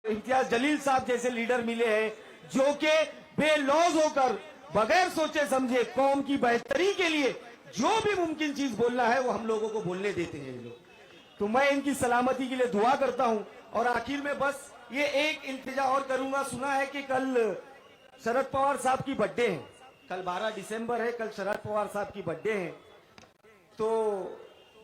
इम्तियाज जलील साहब जैसे लीडर मिले हैं जो कि बेलौज होकर बगैर सोचे समझे कौम की बेहतरी के लिए जो भी मुमकिन चीज बोलना है वो हम लोगों को बोलने देते हैं ये लोग। तो मैं इनकी सलामती के लिए दुआ करता हूं। और आखिर में बस ये एक इल्तिजा और करूंगा। सुना है कि कल शरद पवार साहब की बर्थडे है, कल 12 दिसंबर है, कल शरद पवार साहब की बर्थडे है। तो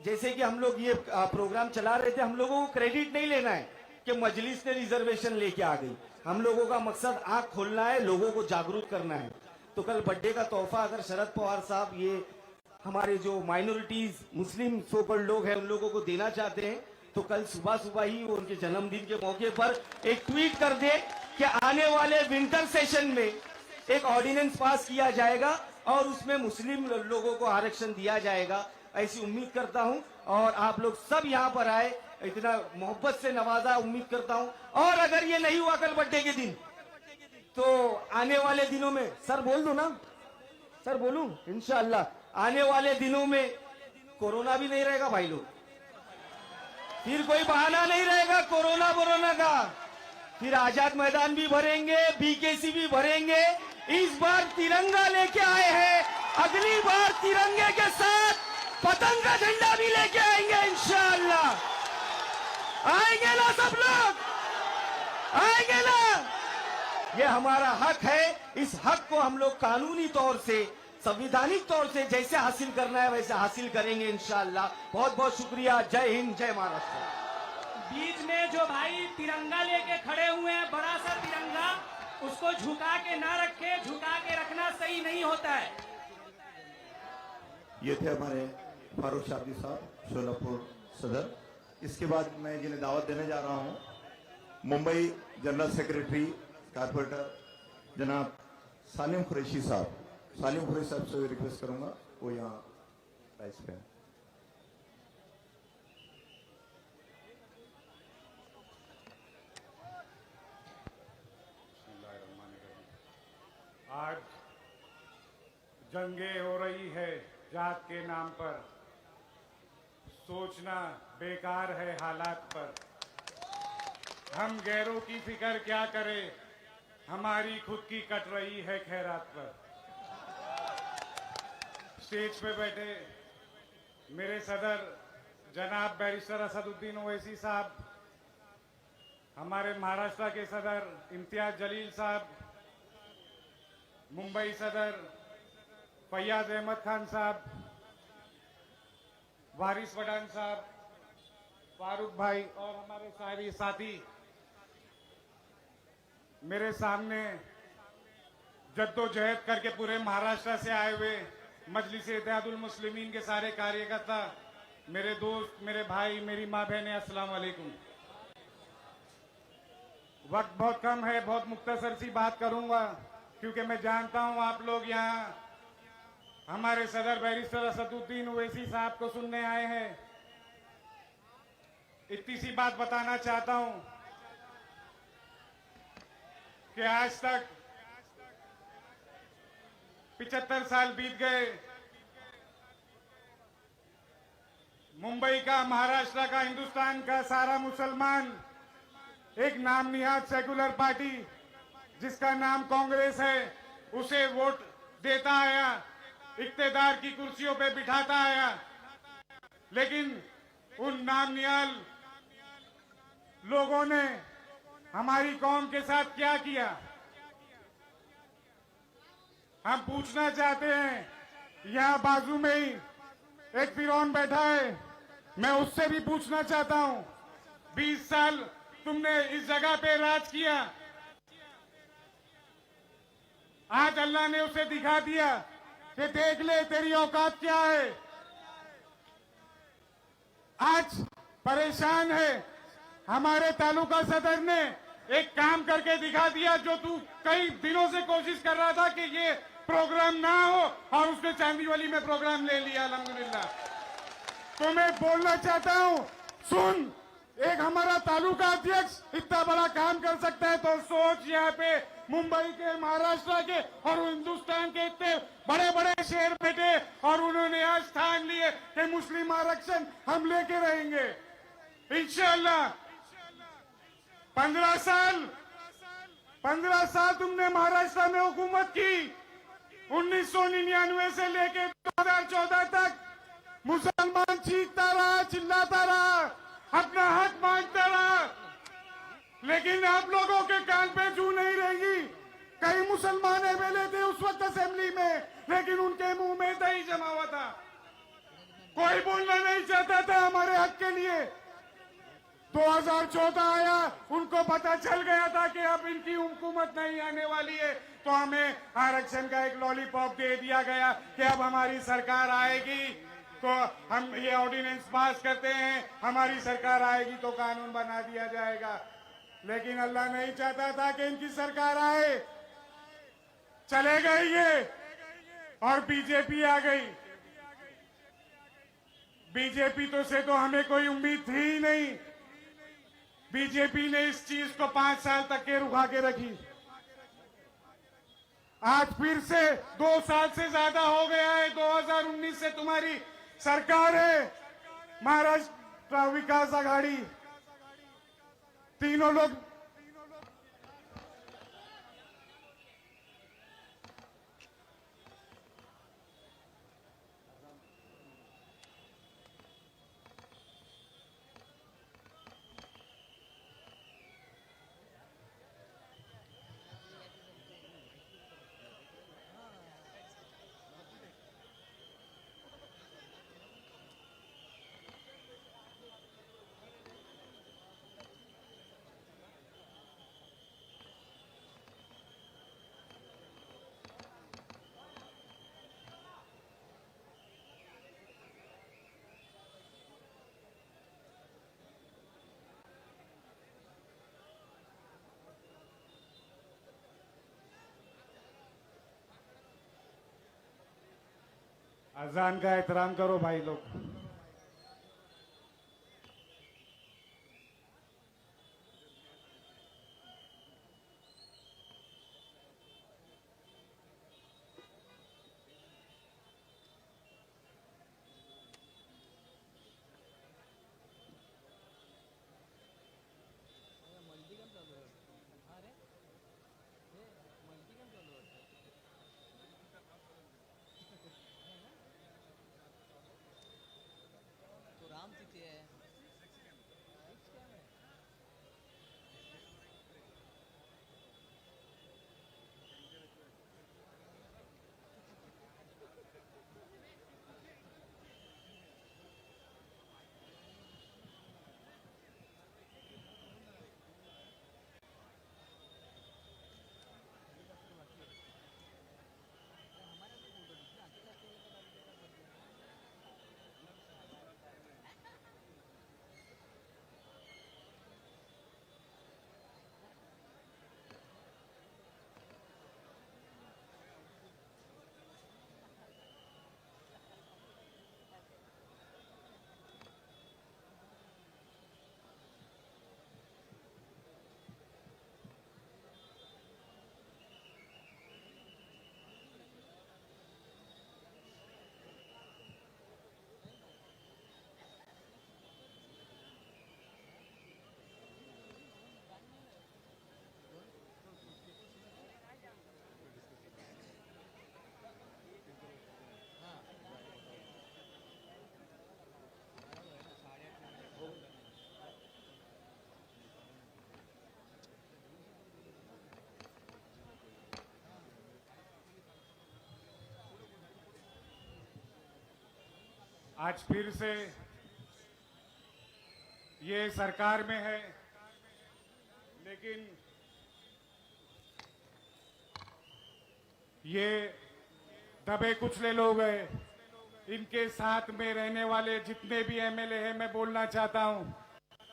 जैसे कि हम लोग ये प्रोग्राम चला रहे थे, हम लोगों को क्रेडिट नहीं लेना है कि मजलिस ने रिजर्वेशन लेके आ गई। हम लोगों का मकसद आंख खोलना है, लोगों को जागरूक करना है। तो कल बर्थडे का तोहफा अगर शरद पवार साहब ये हमारे जो माइनॉरिटीज मुस्लिम सोकल लोग हैं उन लोगों को देना चाहते हैं तो कल सुबह सुबह ही वो उनके जन्मदिन के मौके पर एक ट्वीट कर दे कि आने वाले विंटर सेशन में एक ऑर्डिनेंस पास किया जाएगा और उसमें मुस्लिम लोगों को आरक्षण दिया जाएगा। ऐसी उम्मीद करता हूं और आप लोग सब यहां पर आए, इतना मोहब्बत से नवाजा, उम्मीद करता हूं। और अगर ये नहीं हुआ कल बर्थडे के दिन तो आने वाले दिनों में, सर बोल दो ना, सर बोलूं, इंशाअल्लाह आने वाले दिनों में कोरोना भी नहीं रहेगा भाई लोग, फिर कोई बहाना नहीं रहेगा कोरोना का, फिर आजाद मैदान भी भरेंगे, बीकेसी भी भरेंगे। इस बार तिरंगा लेके आए हैं, अगली बार तिरंगे के साथ पतंग का झंडा भी लेके आएंगे इंशाअल्लाह। आएंगे ना सब लोग, आएंगे ना? ये हमारा हक है, इस हक को हम लोग कानूनी तौर से, संवैधानिक तौर से जैसे हासिल करना है वैसे हासिल करेंगे इंशाअल्लाह। बहुत बहुत शुक्रिया। जय हिंद, जय महाराष्ट्र। बीच में जो भाई तिरंगा लेके खड़े हुए हैं, बड़ा सा तिरंगा, उसको झुका के ना रखे, झुका के रखना सही नहीं होता है। ये थे हमारे फारूक शाब्दी साहब, शोलापुर सदर। इसके बाद मैं जिन्हें दावत देने जा रहा हूं, मुंबई जनरल सेक्रेटरी कारपोरेटर जनाब सालिम कुरैशी साहब। सालिम कुरैशी साहब से रिक्वेस्ट करूंगा वो यहाँ राइस पे। आज जंगें हो रही है जात के नाम पर, सोचना बेकार है हालात पर। हम गैरों की फिक्र क्या करें, हमारी खुद की कट रही है खैरात पर। स्टेज पे बैठे मेरे सदर जनाब बैरिस्टर असदुद्दीन ओवैसी साहब, हमारे महाराष्ट्र के सदर इम्तियाज जलील साहब, मुंबई सदर फैयाज अहमद खान साहब, वारिस वडान साहब, फारूक भाई और हमारे सारे साथी, मेरे सामने जद्दोजहद करके पूरे महाराष्ट्र से आए हुए मजलिस इत्तेहादुल मुस्लिमीन के सारे कार्यकर्ता, मेरे दोस्त, मेरे भाई, मेरी माँ बहनें, अस्सलाम वालेकुम। वक्त बहुत कम है, बहुत मुख्तसर सी बात करूंगा क्योंकि मैं जानता हूं आप लोग यहाँ हमारे सदर बैरिस्टर असदुद्दीन ओवैसी साहब को सुनने आए हैं। इतनी सी बात बताना चाहता हूं कि आज तक 75 साल बीत गए। मुंबई का, महाराष्ट्र का, हिंदुस्तान का सारा मुसलमान एक नाम निहाद सेकुलर पार्टी जिसका नाम कांग्रेस है उसे वोट देता आया, इख्तियार की कुर्सियों पे बिठाता आया। लेकिन उन नाम निहाल लोगों ने हमारी कौम के साथ क्या किया, हम पूछना चाहते हैं। यहां बाजू में ही एक फिरौन बैठा है, मैं उससे भी पूछना चाहता हूं। 20 साल तुमने इस जगह पे राज किया, आज अल्लाह ने उसे दिखा दिया कि देख ले तेरी औकात क्या है। आज परेशान है, हमारे तालुका सदर ने एक काम करके दिखा दिया जो तू कई दिनों से कोशिश कर रहा था कि ये प्रोग्राम ना हो, और उसने चांदीवली में प्रोग्राम ले लिया अल्हम्दुलिल्लाह। तो मैं बोलना चाहता हूं, सुन, एक हमारा तालुका अध्यक्ष इतना बड़ा काम कर सकता है तो सोच, यहाँ पे मुंबई के, महाराष्ट्र के और हिंदुस्तान के इतने बड़े बड़े शहर बैठे और उन्होंने आज ठान लिए कि मुस्लिम आरक्षण हम लेके रहेंगे इंशाअल्लाह। 15 साल तुमने महाराष्ट्र में हुकूमत की। 1999 से लेके 2014 तक मुसलमान चीखता रहा, चिल्लाता रहा, अपना हक मांगता रहा, लेकिन आप लोगों के कान पे जू नहीं रहेगी। कई मुसलमान एमएलए थे उस वक्त असेंबली में, लेकिन उनके मुंह में दही जमा हुआ था, कोई बोलना नहीं चाहता था हमारे हक के लिए। 2014 आया, उनको पता चल गया था कि अब इनकी हुकूमत नहीं आने वाली है, तो हमें आरक्षण का एक लॉलीपॉप दे दिया गया कि अब हमारी सरकार आएगी तो हम ये ऑर्डिनेंस पास करते हैं, हमारी सरकार आएगी तो कानून बना दिया जाएगा। लेकिन अल्लाह नहीं चाहता था कि इनकी सरकार आए, चले गई ये और बीजेपी आ गई। बीजेपी से तो हमें कोई उम्मीद थी ही नहीं। बीजेपी ने इस चीज को 5 साल तक के रुका के रखी। आज फिर से 2 साल से ज्यादा हो गया है, 2019 से तुम्हारी सरकार है, महाराष्ट्र विकास आघाड़ी, तीनों लोग अजान का एहतराम करो भाई लोग। आज फिर से ये सरकार में है, लेकिन ये दबे कुचले लोग हैं। इनके साथ में रहने वाले जितने भी एमएलए हैं, मैं बोलना चाहता हूं,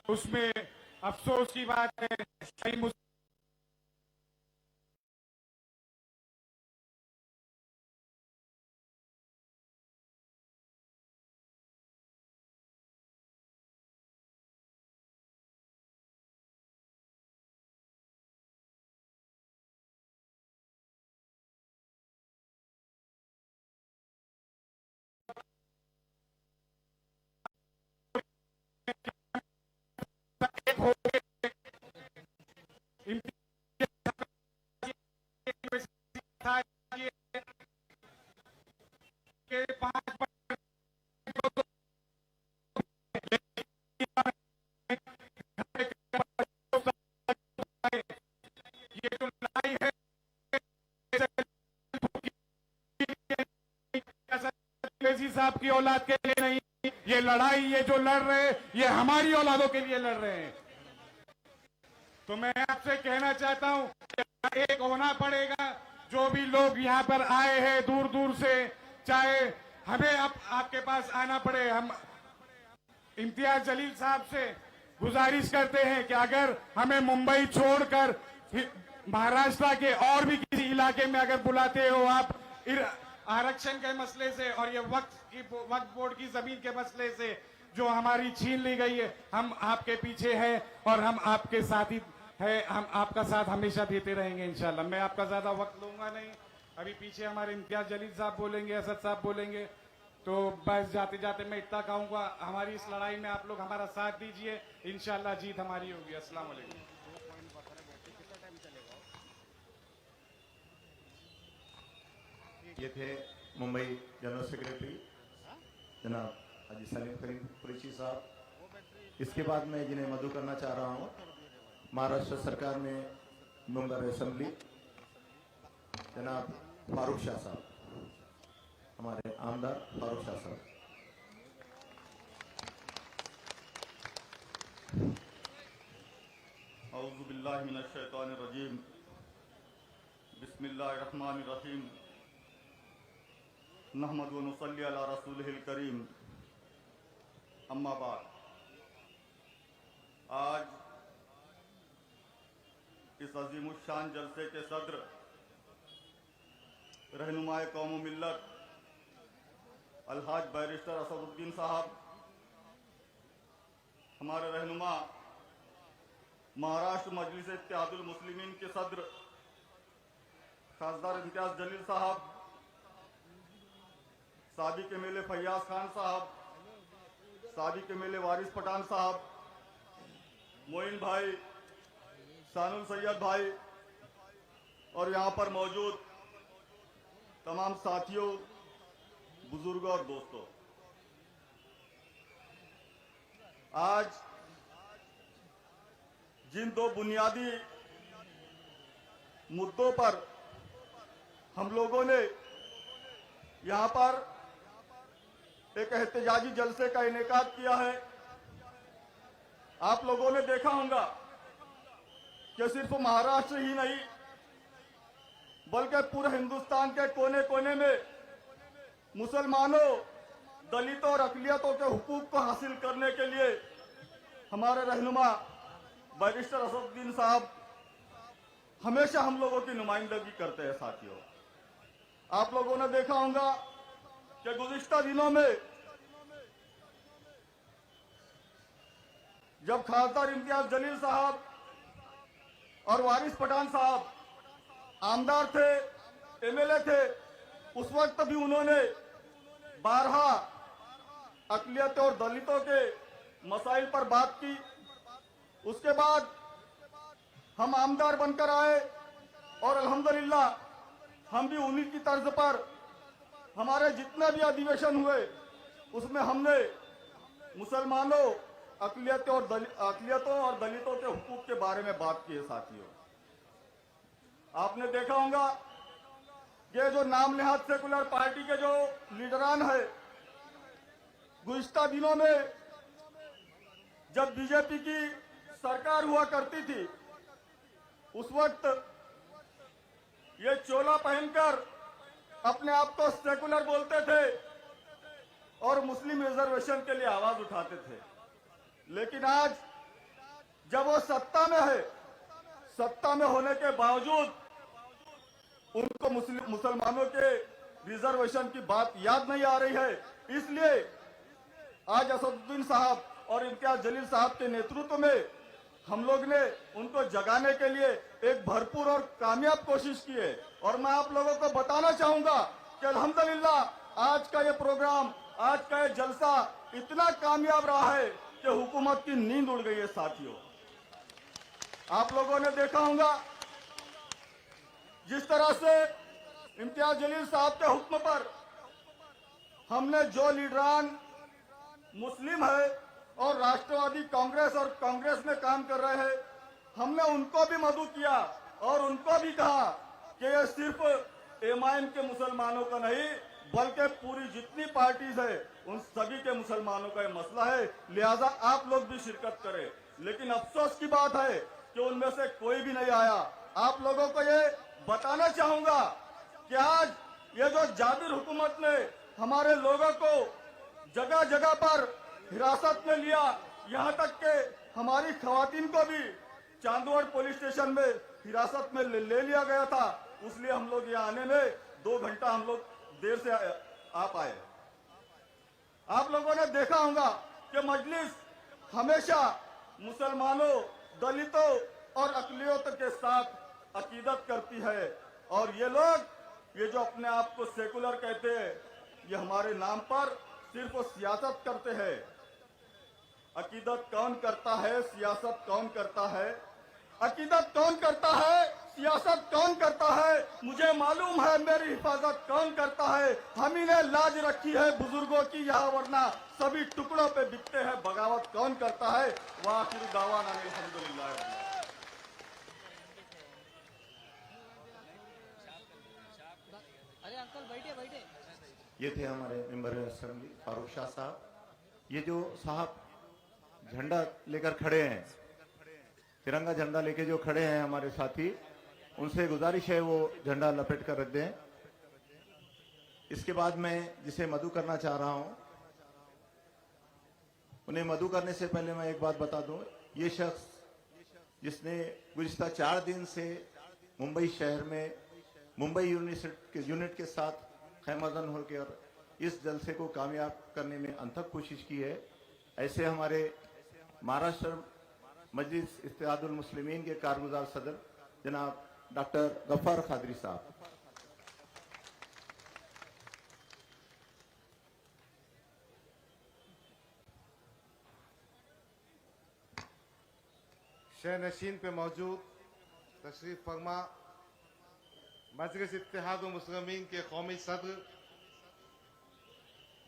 उसमें अफसोस की बात है कई ये जो लड़ाई है साहब की औलाद के लिए नहीं, ये लड़ाई ये जो लड़ रहे हैं ये हमारी औलादों के लिए लड़ रहे हैं। तो मैं आपसे कहना चाहता हूं कि एक होना पड़ेगा। जो भी लोग यहाँ पर आए हैं दूर दूर से, चाहे हमें अब आपके पास आना पड़े, हम इम्तियाज जलील साहब से गुजारिश करते हैं कि अगर हमें मुंबई छोड़कर महाराष्ट्र के और भी किसी इलाके में अगर बुलाते हो आप आरक्षण के मसले से और ये वक्फ बोर्ड की जमीन के मसले से जो हमारी छीन ली गई है, हम आपके पीछे हैं और हम आपके साथ ही है, हम आपका साथ हमेशा देते रहेंगे इंशाल्लाह। मैं आपका ज्यादा वक्त लूंगा नहीं, अभी पीछे हमारे इम्तियाज जलील साहब बोलेंगे, असद साहब बोलेंगे, तो बस जाते जाते मैं इतना कहूंगा, हमारी इस लड़ाई में आप लोग हमारा साथ दीजिए, इंशाल्लाह जीत हमारी होगी। अस्सलाम वालेकुम। ये थे मुंबई जनरल सेक्रेटरी जनाब हाजी सलीम करीम कुरैशी साहब। इसके बाद मैं जिन्हें मदऊ करना चाह रहा हूँ महाराष्ट्र सरकार में मेंबर असेंबली जनाब फारूक शाह साहब, हमारे आमदार फारूक शाह साहब। औज़ु बिल्लाहि मिनश शैतानिर रजीम, बिस्मिल्लाहिर रहमानिर रहीम, नहमदु व नुसल्ली अला रसूलिहिल करीम, अम्मा बाद। आज इस अज़ीमुश्शान जलसे के सद्र रहनुमाए कौम मिल्लत अलहाज बैरिस्टर असदुद्दीन साहब, हमारे रहनुमा महाराष्ट्र मजलिस इत्तेहादुल मुस्लिमीन के सद्र खासदार इम्तियाज जलील साहब, साबिक एमएलए फैयाज खान साहब, साबिक एमएलए वारिस पठान साहब, मोइन भाई, सानुल सैयद भाई और यहाँ पर मौजूद तमाम साथियों, बुजुर्गों और दोस्तों, आज जिन दो बुनियादी मुद्दों पर हम लोगों ने यहाँ पर एक एहतजाजी जलसे का इनेकाद किया है, आप लोगों ने देखा होगा कि सिर्फ महाराष्ट्र ही नहीं बल्कि पूरे हिंदुस्तान के कोने कोने में मुसलमानों, दलितों और अक़लियतों के हुकूक को हासिल करने के लिए हमारे रहनुमा बैरिस्टर असदुद्दीन साहब हमेशा हम लोगों की नुमाइंदगी करते हैं। साथियों, आप लोगों ने देखा होगा कि गुज़िश्ता दिनों में जब खासदार इम्तियाज जलील साहब और वारिस पठान साहब आमदार थे, एमएलए थे, उस वक्त भी उन्होंने बारहा अक़लियतों और दलितों के मसाइल पर बात की। उसके बाद हम आमदार बनकर आए और अल्हम्दुलिल्लाह हम भी उन्हीं की तर्ज पर हमारे जितने भी अधिवेशन हुए उसमें हमने मुसलमानों, अक़लियतों और दलितों के हुकूक के बारे में बात की है। साथियों, आपने देखा होगा ये जो नाम नेहाद सेकुलर पार्टी के जो लीडरान है, गुज़िश्ता दिनों में जब बीजेपी की सरकार हुआ करती थी उस वक्त ये चोला पहनकर अपने आप को सेकुलर बोलते थे और मुस्लिम रिजर्वेशन के लिए आवाज उठाते थे। लेकिन आज जब वो सत्ता में है, सत्ता में होने के बावजूद उनको मुसलमानों के रिजर्वेशन की बात याद नहीं आ रही है। इसलिए आज असदुद्दीन साहब और इम्तियाज जलील साहब के नेतृत्व में हम लोग ने उनको जगाने के लिए एक भरपूर और कामयाब कोशिश की है। और मैं आप लोगों को बताना चाहूंगा कि अल्हम्दुलिल्लाह आज का ये प्रोग्राम, आज का ये जलसा इतना कामयाब रहा है कि हुकूमत की नींद उड़ गई है। साथियों, आप लोगों ने देखा होगा जिस तरह से इम्तियाज जलील साहब के हुक्म पर हमने जो लीडरान मुस्लिम है और राष्ट्रवादी कांग्रेस और कांग्रेस में काम कर रहे हैं, हमने उनको भी मदद किया और उनको भी कहा कि ये सिर्फ एमआईएम के मुसलमानों का नहीं बल्कि पूरी जितनी पार्टीज है उन सभी के मुसलमानों का ये मसला है, लिहाजा आप लोग भी शिरकत करें। लेकिन अफसोस की बात है कि उनमें से कोई भी नहीं आया। आप लोगों को ये बताना चाहूंगा कि आज ये जो जाबिर हुकूमत ने हमारे लोगों को जगह जगह पर हिरासत में लिया, यहाँ तक के हमारी खवातीन को भी चांदवड़ पुलिस स्टेशन में हिरासत में ले लिया गया था, इसलिए हम लोग यहाँ आने में 2 घंटा हम लोग देर से आ पाए। आप लोगों ने देखा होगा कि मजलिस हमेशा मुसलमानों, दलितों और अकलियत के साथ अकीदत करती है और ये लोग ये जो अपने आप को सेकुलर कहते हैं, ये हमारे नाम पर सिर्फ सियासत करते हैं। अकीदत कौन करता है, सियासत कौन करता है? अकीदत कौन करता है, सियासत कौन करता है? मुझे मालूम है मेरी हिफाजत कौन करता है। हम ही ने लाज रखी है बुजुर्गों की यहाँ, वरना सभी टुकड़ों पे बिकते हैं। बगावत कौन करता है? वाखिर दावाना अल्हम्दुलिल्लाह। अरे अंकल बैठे बैठे। ये थे हमारे मेंबर असेंबली फारूक शाह साहब। ये जो साहब झंडा लेकर खड़े हैं, तिरंगा झंडा लेके जो खड़े हैं हमारे साथी, उनसे गुजारिश है वो झंडा लपेट कर रख दें। इसके बाद मैं जिसे मधु करना चाह रहा हूं, उन्हें मधु करने से पहले मैं एक बात बता दूं। ये शख्स जिसने गुज़िश्ता 4 दिन से मुंबई शहर में मुंबई यूनिट के साथ खैमदन होकर इस जलसे को कामयाब करने में अनथक कोशिश की है, ऐसे हमारे महाराष्ट्र मजलिस इत्तेहादुल मुस्लिमीन के कारगुजार सदर जनाब डॉक्टर गफ्फार खादरी साहब। शह नशीन पे मौजूद तशरीफ फरमा मजलिस इत्तेहादुल मुस्लिमीन के कौमी सदर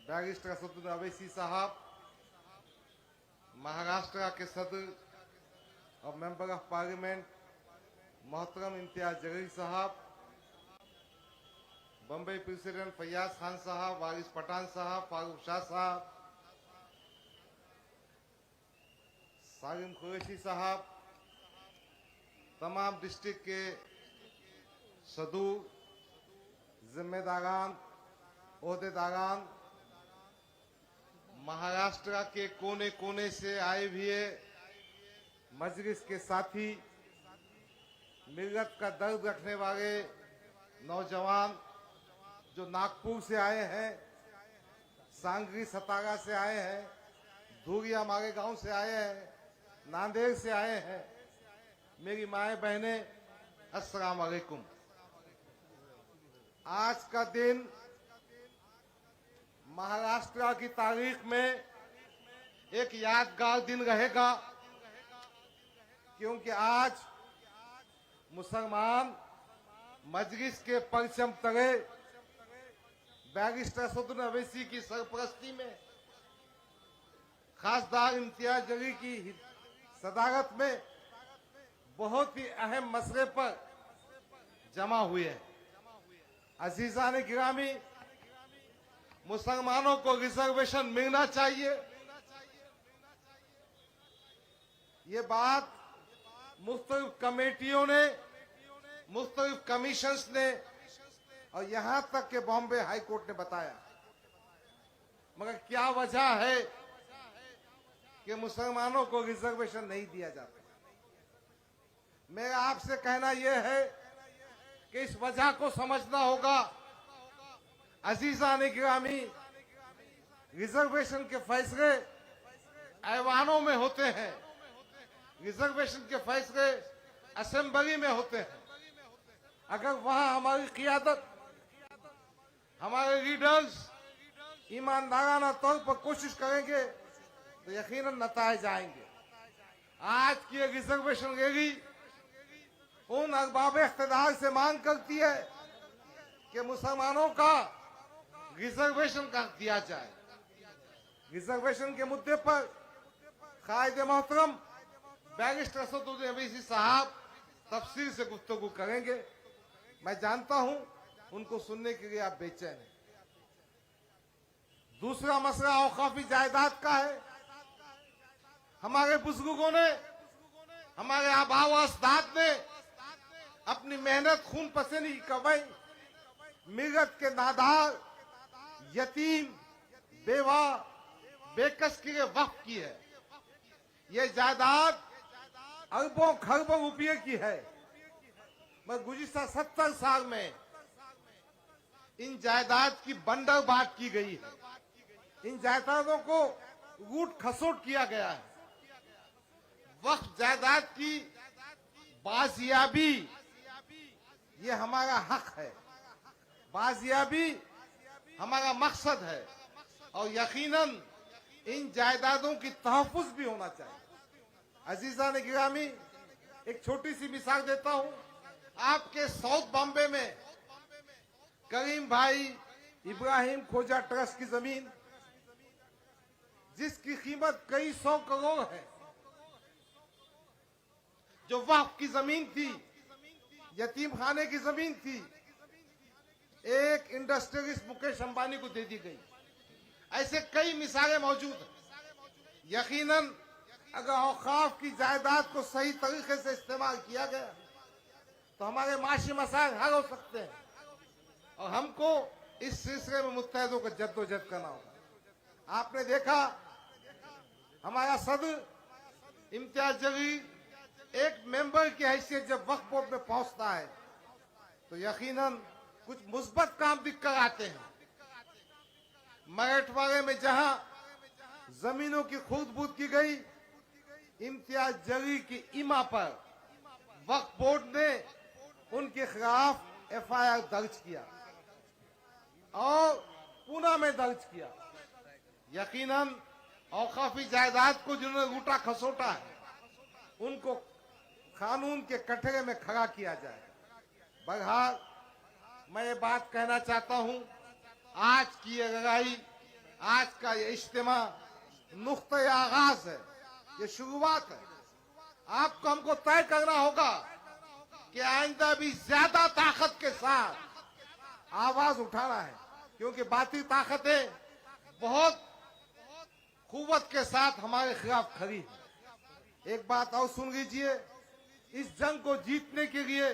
बैरिस्टर असदुद्दीन अवैसी साहब, महाराष्ट्र के सदर और मेंबर ऑफ पार्लियामेंट मोहतरम इम्तियाज जलील साहब, बम्बई प्रेसिडेंट फैयाज खान साहब, वारिस पठान साहब, फारूक शाह साहब, सालिम कुरैशी साहब, तमाम डिस्ट्रिक्ट के सदूर, जिम्मेदारान, ओहदेदारान, महाराष्ट्र के कोने कोने से आए हुए मजलिस के साथी, मिल्लत का दर्द रखने वाले नौजवान जो नागपुर से आए हैं, सांगली सतारा से आए हैं, धूरी हमारे गांव से आए हैं, नांदेड़ से आए हैं, मेरी माएं बहनें, अस्सलाम वालेकुम। आज का दिन महाराष्ट्र की तारीख में एक यादगार दिन रहेगा, क्योंकि आज मुसलमान मजलिस के परचम तले बैरिस्टर असदुद्दीन अवैसी की सरपरस्ती में खासदार इम्तियाज जलील की सदारत में बहुत ही अहम मसले पर जमा हुए हैं। अजीजान गिरामी, मुसलमानों को रिजर्वेशन मिलना चाहिए, ये बात मुख्तलिफ कमेटियों ने, मुख्तलिफ कमीशंस ने और यहां तक के बॉम्बे हाई कोर्ट ने बताया। मगर क्या वजह है कि मुसलमानों को रिजर्वेशन नहीं दिया जाता? मेरा आपसे कहना यह है कि इस वजह को समझना होगा। अजीजान गिरामी, रिजर्वेशन के फैसले ऐवानों में होते हैं, रिजर्वेशन के फैसले असेंबली में होते हैं। अगर वहां हमारी क़ियादत, हमारे लीडर्स ईमानदाराना तौर पर कोशिश करेंगे तो यकीनन नतायज आएंगे। आज की रिजर्वेशन रैली उन अरबाब इख्तिदार से मांग करती है कि मुसलमानों का रिजर्वेशन कर दिया जाए। रिजर्वेशन के मुद्दे पर कायदे मोहतरम बैरिस्टर असदुद्दीन अवैसी साहब तफसील से गुफ्तगू करेंगे। मैं जानता हूं उनको सुनने के लिए आप बेचैन हैं। दूसरा मसला औकाफी जायदाद का है। हमारे बुजुर्गों ने, हमारे आबा व अजदाद ने अपनी मेहनत खून पसीने की कमाई मिलत के नादार, यतीम, बेवा, बेकस के लिए वक्फ की है। ये जायदाद अरबों खरबों रुपये की है। मैं गुज़िश्ता 70 साल में इन जायदाद की बंदरबाट की गई है। इन जायदादों को लूट खसोट किया गया है। वक्फ जायदाद की बाजियाबी ये हमारा हक है, बाजियाबी हमारा मकसद है और यकीनन इन जायदादों की तहफ़्फ़ुज़ भी होना चाहिए। अजीजा ने गिरामी, एक छोटी सी मिसाल देता हूं। आपके साउथ बॉम्बे में करीम भाई इब्राहिम खोजा ट्रस्ट की जमीन, जिसकी कीमत कई 100 करोड़ है, जो वक्फ की जमीन थी, यतीम खाने की जमीन थी, एक इंडस्ट्रियलिस्ट मुकेश अंबानी को दे दी गई। ऐसे कई मिसालें मौजूद हैं। यकीनन अगर औकाफ की जायदाद को सही तरीके से इस्तेमाल किया गया तो हमारे माशी मसाइल हल हो सकते हैं और हमको इस सिलसिले में मुत्तहिदों को जद्दोजहद करना होगा। आपने देखा हमारा सदर इम्तियाज जलील एक मेंबर की हैसियत जब वक्फ बोर्ड में पहुंचता है तो यकीनन कुछ मुस्बत काम दिख कर आते हैं। मराठवाड़े में जहां जमीनों की खुर्द बुद की गई, इम्तियाज जलील की इमा पर वक्फ बोर्ड ने उनके खिलाफ FIR दर्ज किया और पूना में दर्ज किया। यकीनन औकाफी जायदाद को जिन्होंने लूटा खसोटा है उनको कानून के कटघरे में खड़ा किया जाए। बहरहाल मैं ये बात कहना चाहता हूं, आज की ये लड़ाई, आज का ये इज्तिमा नुक्ते आगाज है, ये शुरुआत है। आपको हमको तय करना होगा कि आइंदा भी ज्यादा ताकत के साथ आवाज उठाना है, क्योंकि बाकी ताकतें बहुत कुव्वत के साथ हमारे खिलाफ खड़ी है। एक बात और सुन लीजिए, इस जंग को जीतने के लिए,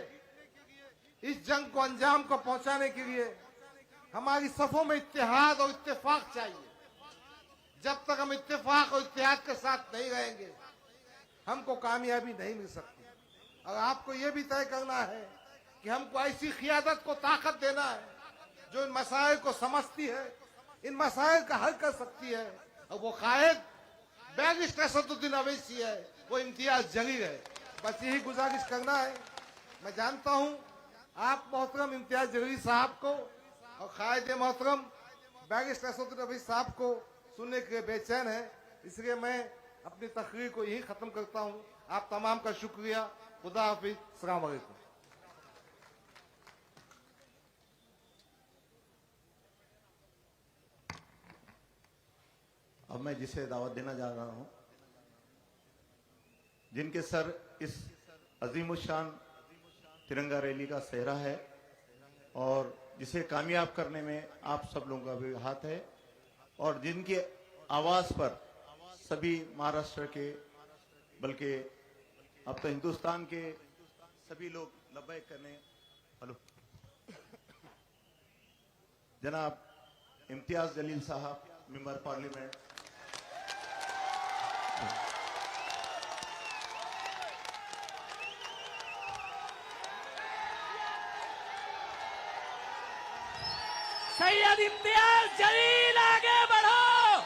इस जंग को अंजाम को पहुंचाने के लिए हमारी सफों में इत्तेहाद और इत्तेफाक चाहिए। जब तक हम इत्तेफाक और इत्तेहाद के साथ नहीं रहेंगे हमको कामयाबी नहीं मिल सकती। और आपको ये भी तय करना है कि हमको ऐसी क़ियादत को ताकत देना है जो इन मसाइल को समझती है, इन मसाइल का हल कर सकती है। और वो कायद बैरिस्टर असदुद्दीन अवैसी है, वो इम्तियाज जलील है। बस यही गुजारिश करना है। मैं जानता हूं आप मोहतरम इम्तियाज जलील साहब को और कायद मोहतरम बैरिस्टर असदुद्दीन अवैसी साहब को सुनने के लिए बेचैन है, इसलिए मैं अपनी तकरीर को यही खत्म करता हूं। आप तमाम का शुक्रिया। खुदा हाफिज। अस्सलाम वालेकुम। अब मैं जिसे दावत देना जा रहा हूं, जिनके सर इस अजीमुशान तिरंगा रैली का सेहरा है और जिसे कामयाब करने में आप सब लोगों का भी हाथ है और जिनकी आवाज पर सभी महाराष्ट्र के, बल्कि अब तो हिंदुस्तान के सभी लोग लब्बैक करने। हेलो जनाब इम्तियाज जलील साहब, मेंबर पार्लियामेंट। सैयद इम्तियाज जलील आगे बढ़ो,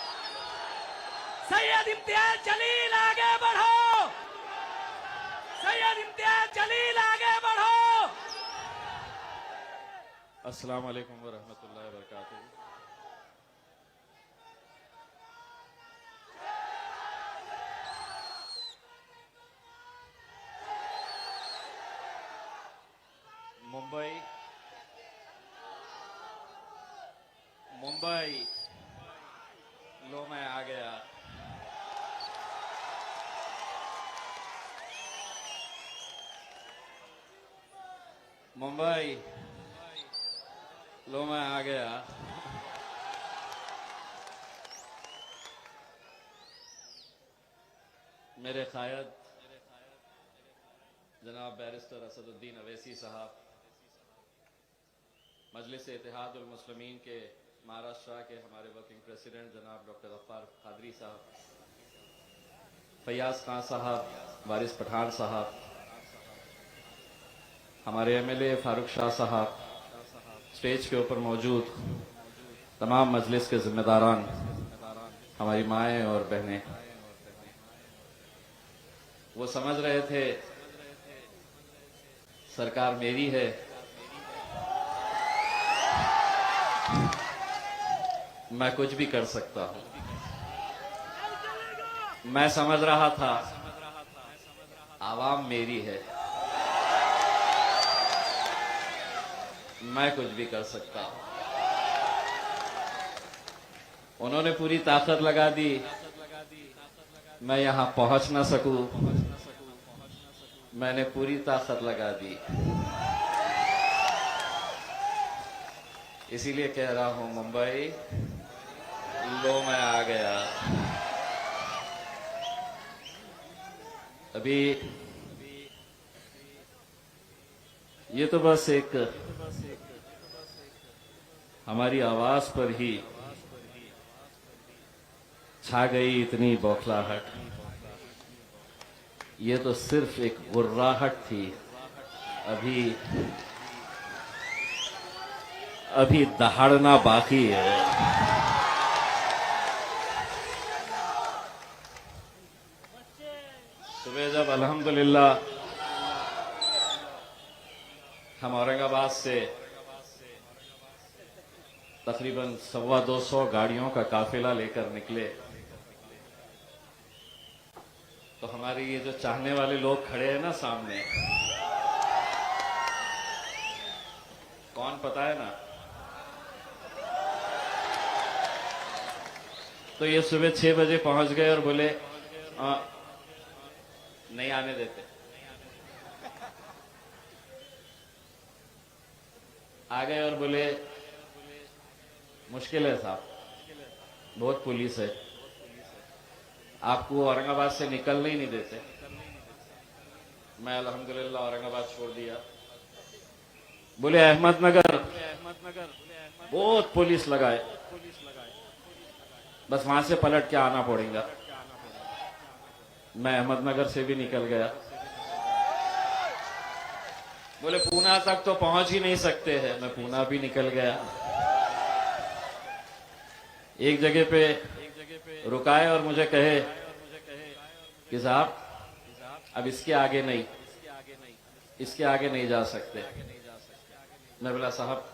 सैयद इम्तियाज जलील आगे बढ़ो, सैयद इम्तियाज जलील आगे बढ़ो। अस्सलाम वालेकुम व रहमतुल्लाहि व बरकातुहू। मुंबई मुंबई लो मैं आ गया। मुंबई लो मैं आ गया। मेरे कायद जनाब बैरिस्टर असदुद्दीन अवैसी साहब, मजलिस इत्तेहाद उल मुस्लिमीन के महाराष्ट्र के हमारे वर्किंग प्रेसिडेंट जनाब डॉक्टर गफ्फार कादरी साहब, फैयाज खान साहब, वारिस पठान साहब, हमारे एमएलए फारूक शाह साहब, स्टेज के ऊपर मौजूद तमाम मजलिस के जिम्मेदारान, हमारी माएँ और बहनें, वो समझ रहे थे सरकार मेरी है, मैं कुछ भी कर सकता हूं। मैं समझ रहा था आवाम मेरी है, मैं कुछ भी कर सकता हूं। उन्होंने पूरी ताकत लगा दी, मैं यहां पहुंच ना सकूं, मैंने पूरी ताकत लगा दी। इसीलिए कह रहा हूं मुंबई लो मैं आ गया। अभी ये तो बस एक हमारी आवाज पर ही छा गई इतनी बौखलाहट। ये तो सिर्फ एक गुर्राहट थी, अभी दहाड़ना बाकी है। सुबह जब अल्हम्दुलिल्लाह हम औरंगाबाद से तकरीबन 250 गाड़ियों का काफिला लेकर निकले, तो हमारे ये जो चाहने वाले लोग खड़े हैं ना सामने, कौन पता है ना? तो ये सुबह 6 बजे पहुंच गए और बोले नहीं आने देते। आ गए और बोले मुश्किल है साहब, बहुत पुलिस है, आपको औरंगाबाद से निकलने ही नहीं देते। मैं अल्हम्दुलिल्लाह औरंगाबाद छोड़ दिया। बोले अहमदनगर बहुत पुलिस लगाए, बस वहां से पलट के आना पड़ेगा। मैं अहमदनगर से भी निकल गया। बोले पूना तक तो पहुंच ही नहीं सकते हैं, मैं पूना भी निकल गया। एक जगह पे रुकाए और मुझे कहे कि साहब अब इसके आगे नहीं जा सकते। मैं बोला साहब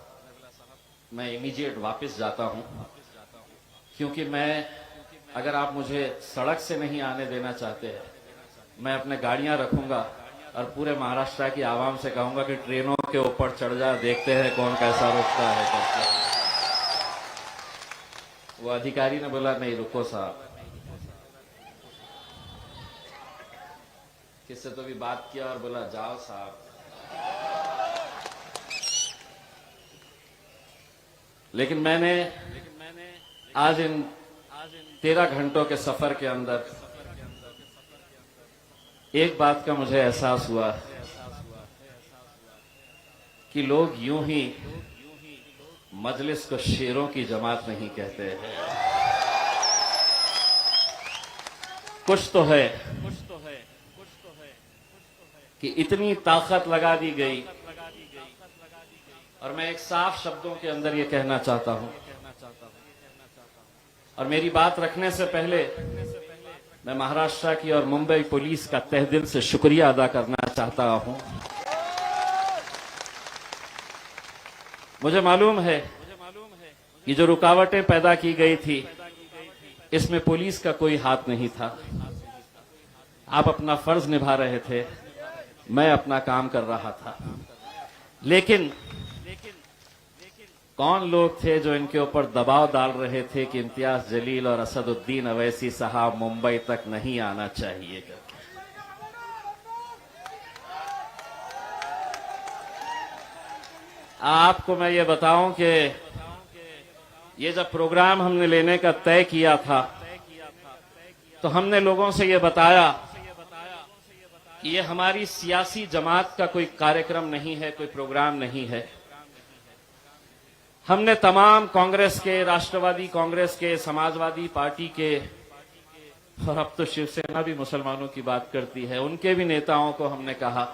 मैं इमीडिएट वापस जाता हूं, क्योंकि अगर आप मुझे सड़क से नहीं आने देना चाहते हैं, मैं अपने गाड़ियां रखूंगा और पूरे महाराष्ट्र की आवाम से कहूंगा कि ट्रेनों के ऊपर चढ़ जा, देखते हैं कौन कैसा रुकता है करके। वो अधिकारी ने बोला नहीं रुको साहब, किससे तो भी बात किया और बोला जाओ साहब। लेकिन मैंने आज इन 13 घंटों के सफर के अंदर एक बात का मुझे एहसास हुआ कि लोग यूं ही मजलिस को शेरों की जमात नहीं कहते हैं। कुछ तो है कि इतनी ताकत लगा दी गई। और मैं एक साफ शब्दों के अंदर ये कहना चाहता हूं, और मेरी बात रखने से पहले मैं महाराष्ट्र की और मुंबई पुलिस का तहे दिल से शुक्रिया अदा करना चाहता हूं। मुझे मालूम है कि जो रुकावटें पैदा की गई थी इसमें पुलिस का कोई हाथ नहीं था। आप अपना फर्ज निभा रहे थे, मैं अपना काम कर रहा था। लेकिन कौन लोग थे जो इनके ऊपर दबाव डाल रहे थे कि इम्तियाज जलील और असदुद्दीन अवैसी साहब मुंबई तक नहीं आना चाहिए करके। आपको मैं ये बताऊं कि ये जब प्रोग्राम हमने लेने का तय किया था तो हमने लोगों से ये बताया कि ये हमारी सियासी जमात का कोई कार्यक्रम नहीं है, कोई प्रोग्राम नहीं है। हमने तमाम कांग्रेस के, राष्ट्रवादी कांग्रेस के, समाजवादी पार्टी के, और अब तो शिवसेना भी मुसलमानों की बात करती है, उनके भी नेताओं को हमने कहा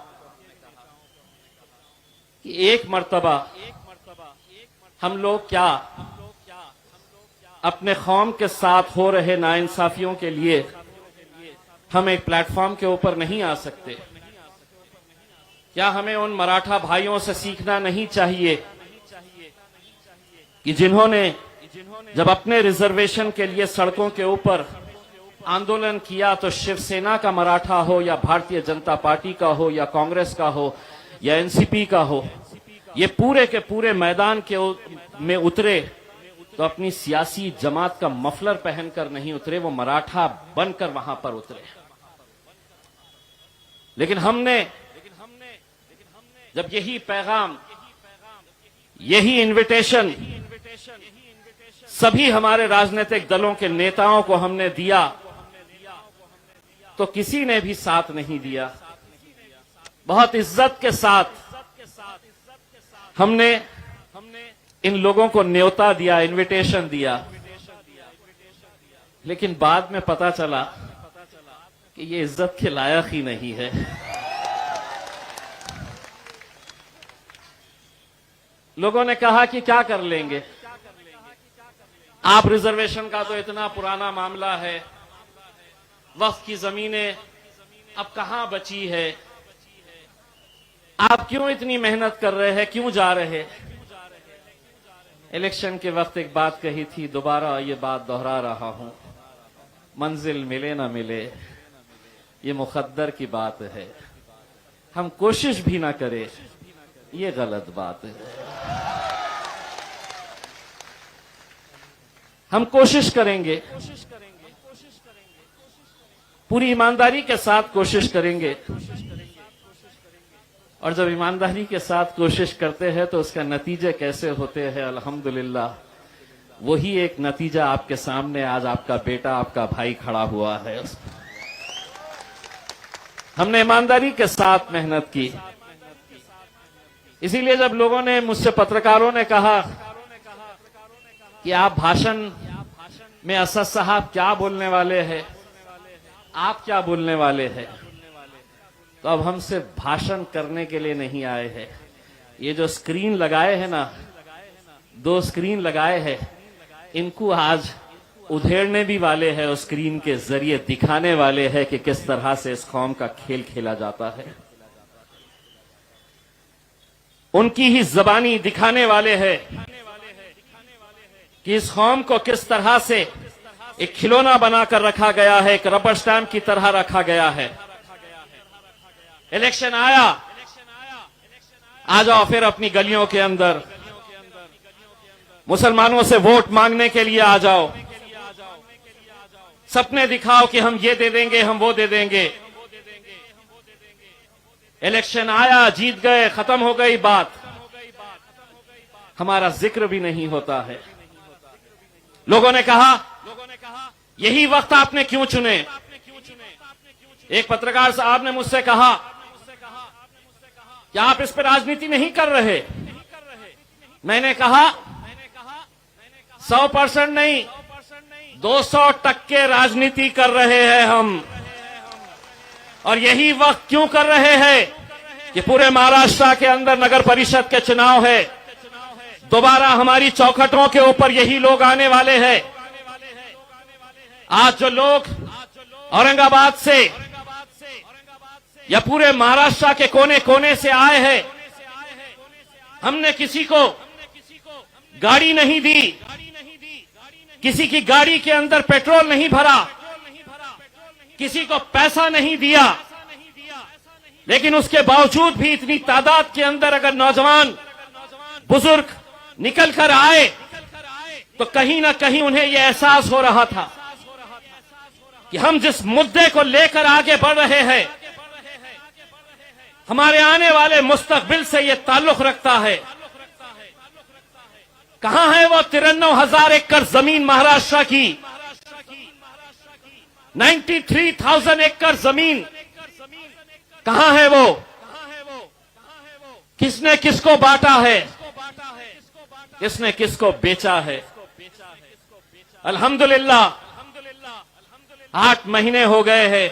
कि एक मर्तबा हम लोग क्या अपने कौम के साथ हो रहे नाइंसाफियों के लिए हम एक प्लेटफॉर्म के ऊपर नहीं आ सकते? क्या हमें उन मराठा भाइयों से सीखना नहीं चाहिए कि जिन्होंने जब अपने रिजर्वेशन के लिए सड़कों के ऊपर आंदोलन किया तो शिवसेना का मराठा हो या भारतीय जनता पार्टी का हो या कांग्रेस का हो या एनसीपी का हो, ये पूरे के पूरे मैदान में उतरे तो अपनी सियासी जमात का मफलर पहनकर नहीं उतरे, वो मराठा बनकर वहां पर उतरे। लेकिन हमने जब यही पैगाम, यही इनविटेशन सभी हमारे राजनीतिक दलों के नेताओं को हमने दिया तो किसी ने भी साथ नहीं दिया। बहुत इज्जत के साथ हमने इन लोगों को न्योता दिया, इनविटेशन दिया, लेकिन बाद में पता चला कि ये इज्जत के लायक ही नहीं है। लोगों ने कहा कि क्या कर लेंगे, आप रिजर्वेशन का तो इतना पुराना मामला है, वक्फ की जमीनें अब कहां बची है, आप क्यों इतनी मेहनत कर रहे हैं, क्यों जा रहे? इलेक्शन के वक्त एक बात कही थी, दोबारा ये बात दोहरा रहा हूं, मंजिल मिले ना मिले ये मुकद्दर की बात है, हम कोशिश भी ना करें ये गलत बात है। हम कोशिश करेंगे, पूरी ईमानदारी के साथ कोशिश करेंगे, और जब ईमानदारी के साथ कोशिश करते हैं तो उसका नतीजे कैसे होते हैं, अल्हम्दुलिल्लाह वही एक नतीजा आपके सामने आज आपका बेटा, आपका भाई खड़ा हुआ है। हमने ईमानदारी के साथ मेहनत की। इसीलिए जब लोगों ने मुझसे, पत्रकारों ने कहा कि आप भाषण में असद साहब क्या बोलने वाले हैं, आप क्या बोलने वाले हैं, तो अब हम सिर्फ भाषण करने के लिए नहीं आए हैं। ये जो स्क्रीन लगाए हैं ना, 2 स्क्रीन लगाए हैं, इनको आज उधेड़ने भी वाले हैं, उस स्क्रीन के जरिए दिखाने वाले हैं कि किस तरह से इस कौम का खेल खेला जाता है। उनकी ही जबानी दिखाने वाले हैं कि इस कौम को किस तरह से एक खिलौना बनाकर रखा गया है, एक रबर स्टैंप की तरह रखा गया है। इलेक्शन आया, आ जाओ फिर अपनी गलियों के अंदर मुसलमानों से वोट मांगने के लिए आ जाओ, सपने दिखाओ कि हम ये दे देंगे, हम वो दे देंगे। इलेक्शन आया, जीत गए, खत्म हो गई बात, हमारा जिक्र भी नहीं होता है। लोगों ने कहा यही वक्त आपने क्यों चुने? एक पत्रकार साहब ने मुझसे कहा कि आप इस पर राजनीति नहीं कर रहे। मैंने कहा 100% नहीं, 200% राजनीति कर रहे हैं हम। और यही वक्त क्यों कर रहे हैं कि पूरे महाराष्ट्र के अंदर नगर परिषद के चुनाव है, दोबारा हमारी चौखटों के ऊपर यही लोग आने वाले हैं। आज जो लोग औरंगाबाद से या पूरे महाराष्ट्र के कोने कोने से आए हैं, हमने किसी को गाड़ी नहीं दी, किसी की गाड़ी के अंदर पेट्रोल नहीं भरा, किसी को पैसा नहीं दिया, लेकिन उसके बावजूद भी इतनी तादाद के अंदर अगर नौजवान बुजुर्ग निकल कर आए तो कहीं ना कहीं उन्हें यह एहसास हो रहा था कि हम जिस मुद्दे को लेकर आगे बढ़ रहे हैं हमारे आने वाले मुस्तकबिल से यह ताल्लुक रखता है। कहां है वो 93,000 एकड़ जमीन महाराष्ट्र की, 93,000 एकड़ जमीन कहां है वो? किसने किसको बांटा है, किसने किसको बेचा है? अल्हम्दुलिल्लाह 8 महीने हो गए हैं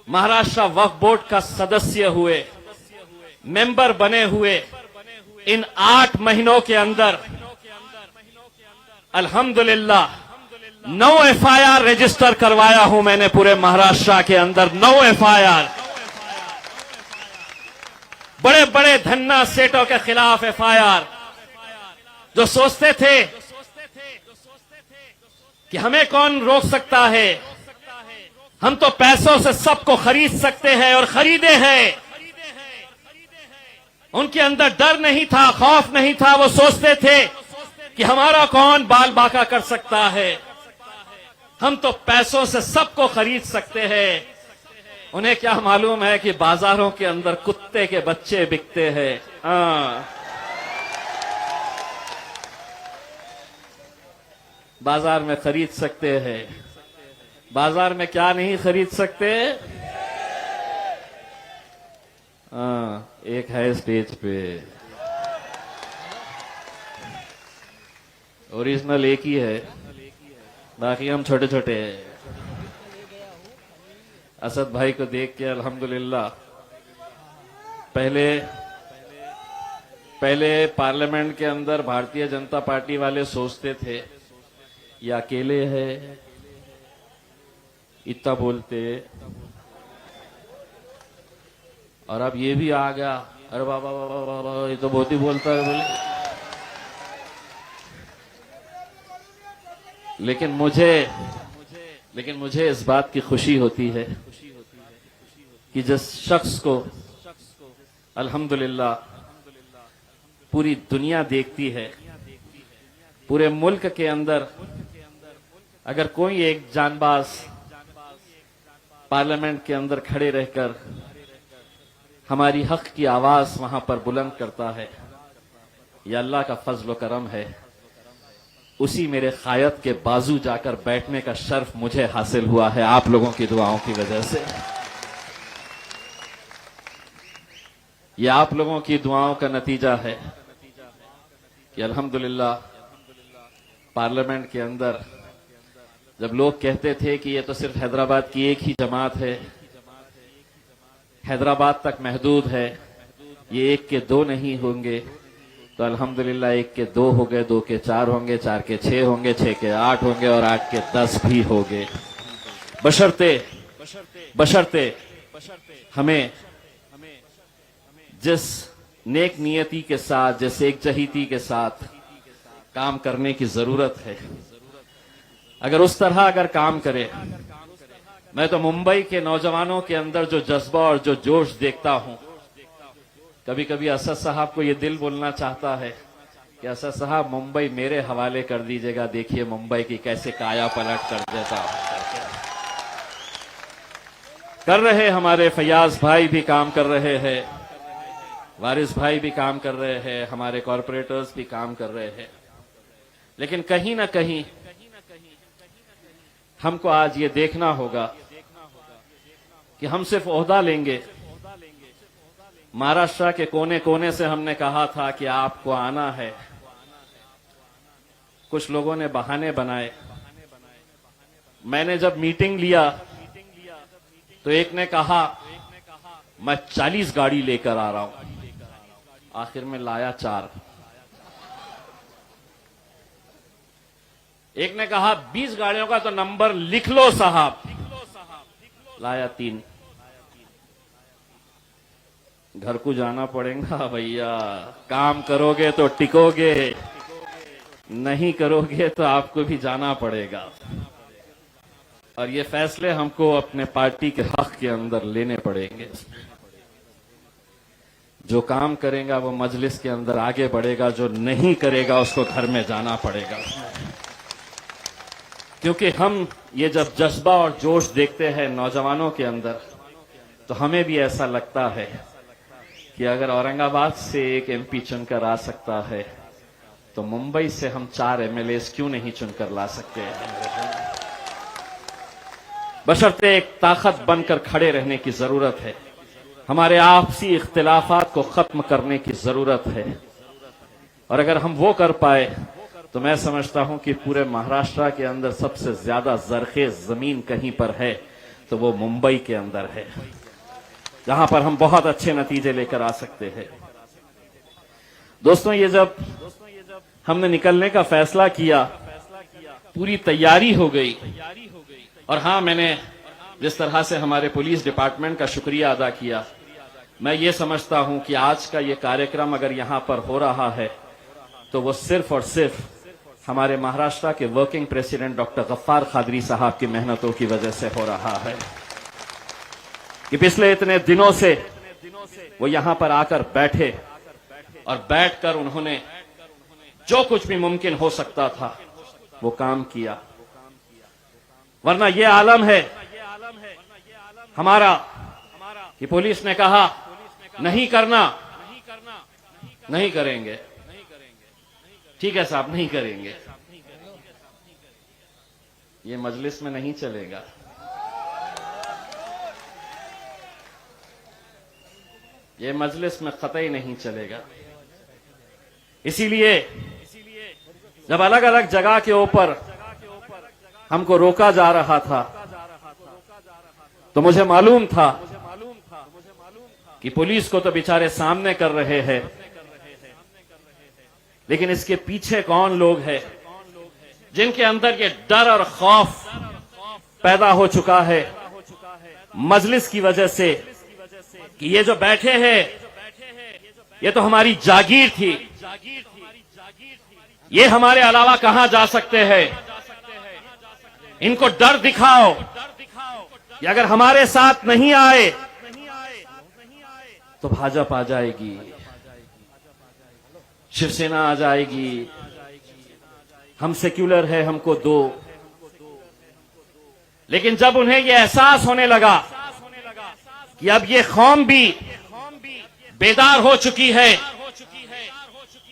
महाराष्ट्र वक्फ बोर्ड का सदस्य हुए, मेंबर बने हुए। इन 8 महीनों के अंदर अल्हम्दुलिल्लाह 9 FIR रजिस्टर करवाया हूं मैंने पूरे महाराष्ट्र के अंदर, 9 FIR। बड़े बड़े धन्ना सेठों के खिलाफ FIR, जो सोचते थे कि हमें कौन रोक सकता है, हम तो पैसों से सबको खरीद सकते हैं और खरीदे हैं। उनके अंदर डर नहीं था, खौफ नहीं था। वो सोचते थे कि हमारा कौन बाल बाका कर सकता है, हम तो पैसों से सबको खरीद सकते हैं। उन्हें क्या मालूम है कि बाजारों के अंदर कुत्ते के बच्चे बिकते हैं। बाजार में खरीद सकते हैं, बाजार में क्या नहीं खरीद सकते? एक है स्टेज पे, ओरिजिनल एक ही है, बाकी हम छोटे छोटे हैं। असद भाई को देख के अल्हम्दुलिल्लाह पहले पार्लियामेंट के अंदर भारतीय जनता पार्टी वाले सोचते थे ये अकेले है, इतना बोलते, और अब ये भी आ गया, अरे बाबा बाबा बाबा ये तो बहुत ही बोलता है बोले। लेकिन मुझे इस बात की खुशी होती है कि जिस शख्स को अल्हम्दुलिल्लाह पूरी दुनिया देखती है, पूरे मुल्क के अंदर अगर कोई एक जानबाज पार्लियामेंट के अंदर खड़े रहकर हमारी हक की आवाज वहां पर बुलंद करता है, यह अल्लाह का फजल व करम है। उसी मेरे कायद के बाजू जाकर बैठने का शर्फ मुझे हासिल हुआ है आप लोगों की दुआओं की वजह से। यह आप लोगों की दुआओं का नतीजा है कि अल्हम्दुलिल्लाह पार्लियामेंट के अंदर जब लोग कहते थे कि ये तो सिर्फ हैदराबाद की एक ही जमात है, हैदराबाद तक महदूद है, ये 1 के 2 नहीं होंगे, तो अल्हम्दुलिल्लाह 1 के 2 हो गए, 2 के 4 होंगे, 4 के 6 होंगे, 6 के 8 होंगे और 8 के 10 भी होंगे। बशर्ते हमें जिस नेक नियति के साथ, जिस एकजहीती के साथ काम करने की जरूरत है, अगर उस तरह अगर काम करे, मैं तो मुंबई के नौजवानों के अंदर जो जज्बा और जो जोश देखता हूं, कभी कभी असद साहब को यह दिल बोलना चाहता है कि असद साहब मुंबई मेरे हवाले कर दीजिएगा, देखिए मुंबई की कैसे काया पलट कर देता कर रहे। हमारे फयाज भाई भी काम कर रहे हैं, वारिस भाई भी काम कर रहे हैं, हमारे कॉरपोरेटर्स भी काम कर रहे हैं, लेकिन कहीं ना कहीं हमको आज ये देखना होगा कि हम सिर्फ ओहदा लेंगे। महाराष्ट्र के कोने कोने से हमने कहा था कि आपको आना है, कुछ लोगों ने बहाने बनाए। मैंने जब मीटिंग लिया तो एक ने कहा मैं 40 गाड़ी लेकर आ रहा हूं, आखिर में लाया 4। एक ने कहा 20 गाड़ियों का तो नंबर लिख लो साहब, लाया 3। घर को जाना पड़ेगा भैया, काम करोगे तो टिकोगे, नहीं करोगे तो आपको भी जाना पड़ेगा। और ये फैसले हमको अपने पार्टी के हक के अंदर लेने पड़ेंगे। जो काम करेगा वो मजलिस के अंदर आगे बढ़ेगा, जो नहीं करेगा उसको घर में जाना पड़ेगा। क्योंकि हम ये जब जज्बा और जोश देखते हैं नौजवानों के अंदर, तो हमें भी ऐसा लगता है कि अगर औरंगाबाद से एक एमपी चुनकर आ सकता है तो मुंबई से हम 4 एमएलएस क्यों नहीं चुनकर ला सकते हैं। बशर्ते एक ताकत बनकर खड़े रहने की जरूरत है। हमारे आपसी इख्तिलाफात को खत्म करने की जरूरत है, और अगर हम वो कर पाए तो मैं समझता हूं कि पूरे महाराष्ट्र के अंदर सबसे ज्यादा जरखेज जमीन कहीं पर है तो वो मुंबई के अंदर है, जहां पर हम बहुत अच्छे नतीजे लेकर आ सकते हैं। दोस्तों, ये जब हमने निकलने का फैसला किया, पूरी तैयारी हो गई, और हां, मैंने जिस तरह से हमारे पुलिस डिपार्टमेंट का शुक्रिया अदा किया, मैं ये समझता हूं कि आज का ये कार्यक्रम अगर यहां पर हो रहा है तो वो सिर्फ और सिर्फ हमारे महाराष्ट्र के working president doctor Gaffar Qadri साहब की मेहनतों की वजह से हो रहा है कि पिछले इतने दिनों से वो यहां पर आकर बैठे और बैठकर उन्होंने जो कुछ भी मुमकिन हो सकता था वो काम किया। वरना ये आलम है हमारा कि पुलिस ने कहा नहीं करना, नहीं करेंगे, ठीक है साहब, नहीं करेंगे। ये मजलिस में नहीं चलेगा। ये मजलिस में कतई नहीं चलेगा। इसीलिए जब अलग अलग जगह के ऊपर हमको रोका जा रहा था तो मुझे मालूम था कि पुलिस को तो बेचारे सामने कर रहे हैं, लेकिन इसके पीछे कौन लोग हैं जिनके अंदर ये डर और खौफ पैदा हो चुका है मजलिस की वजह से कि ये जो बैठे हैं ये तो हमारी जागीर थी, ये हमारे अलावा कहां जा सकते हैं। इनको डर दिखाओ कि अगर हमारे साथ नहीं आए तो भाजपा आ जाएगी, शिवसेना आ जाएगी, हम सेक्युलर है, हमको दो। लेकिन जब उन्हें यह एहसास होने लगा कि अब ये कौम भी बेदार हो चुकी है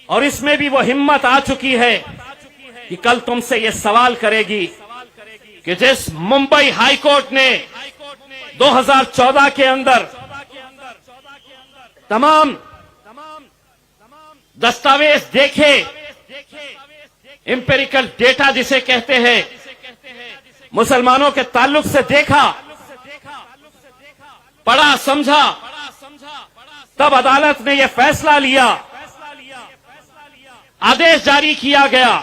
और इसमें भी वो हिम्मत आ चुकी है कि कल तुमसे ये सवाल करेगी कि जिस मुंबई हाईकोर्ट ने 2014 के अंदर तमाम दस्तावेज देखे, एम्पिरिकल डेटा जिसे कहते हैं, मुसलमानों के ताल्लुक से देखा, पढ़ा, समझा, तब अदालत ने यह फैसला लिया, आदेश जारी किया गया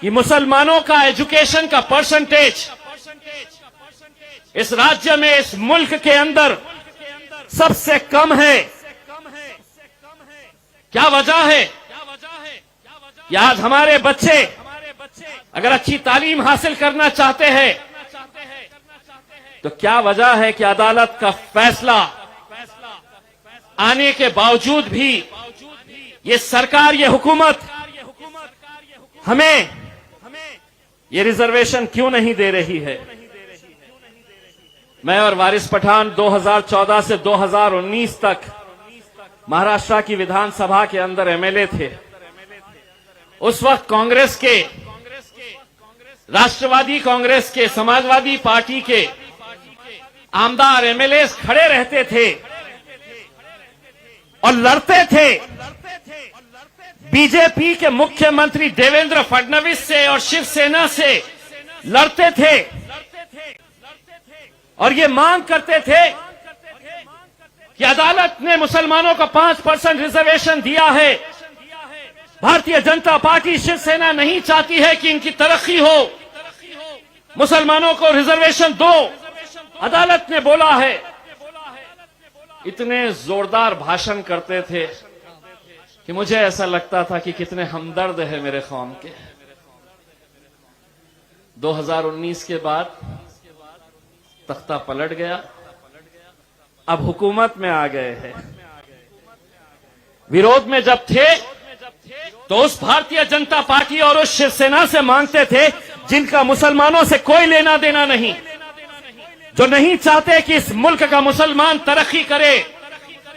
कि मुसलमानों का एजुकेशन का परसेंटेज इस राज्य में, इस मुल्क के अंदर सबसे कम है। क्या वजह है कि आज हमारे बच्चे अगर अच्छी तालीम हासिल करना चाहते हैं तो क्या वजह है कि अदालत का फैसला आने के बावजूद भी ये सरकार, ये हुकूमत हमें ये रिजर्वेशन क्यों नहीं दे रही है। मैं और वारिस पठान 2014 से 2019 तक महाराष्ट्र की विधानसभा के अंदर एमएलए थे। उस वक्त कांग्रेस के, राष्ट्रवादी कांग्रेस के, समाजवादी पार्टी के आमदार एमएलए खड़े रहते थे और लड़ते थे बीजेपी के मुख्यमंत्री देवेंद्र फडणवीस से और शिवसेना से लड़ते थे और ये मांग करते थे कि अदालत ने मुसलमानों को 5% रिजर्वेशन दिया है। भारतीय जनता पार्टी, शिवसेना नहीं चाहती है कि इनकी तरक्की हो, मुसलमानों को रिजर्वेशन दो, अदालत ने बोला है। इतने जोरदार भाषण करते थे कि मुझे ऐसा लगता था कि कितने हमदर्द है मेरे कौम के। 2019 के बाद तख्ता पलट गया, अब हुकूमत में आ गए हैं। विरोध में जब थे तो उस भारतीय जनता पार्टी और उस शिवसेना से मांगते थे जिनका मुसलमानों से कोई लेना देना नहीं, जो नहीं चाहते कि इस मुल्क का मुसलमान तरक्की करे,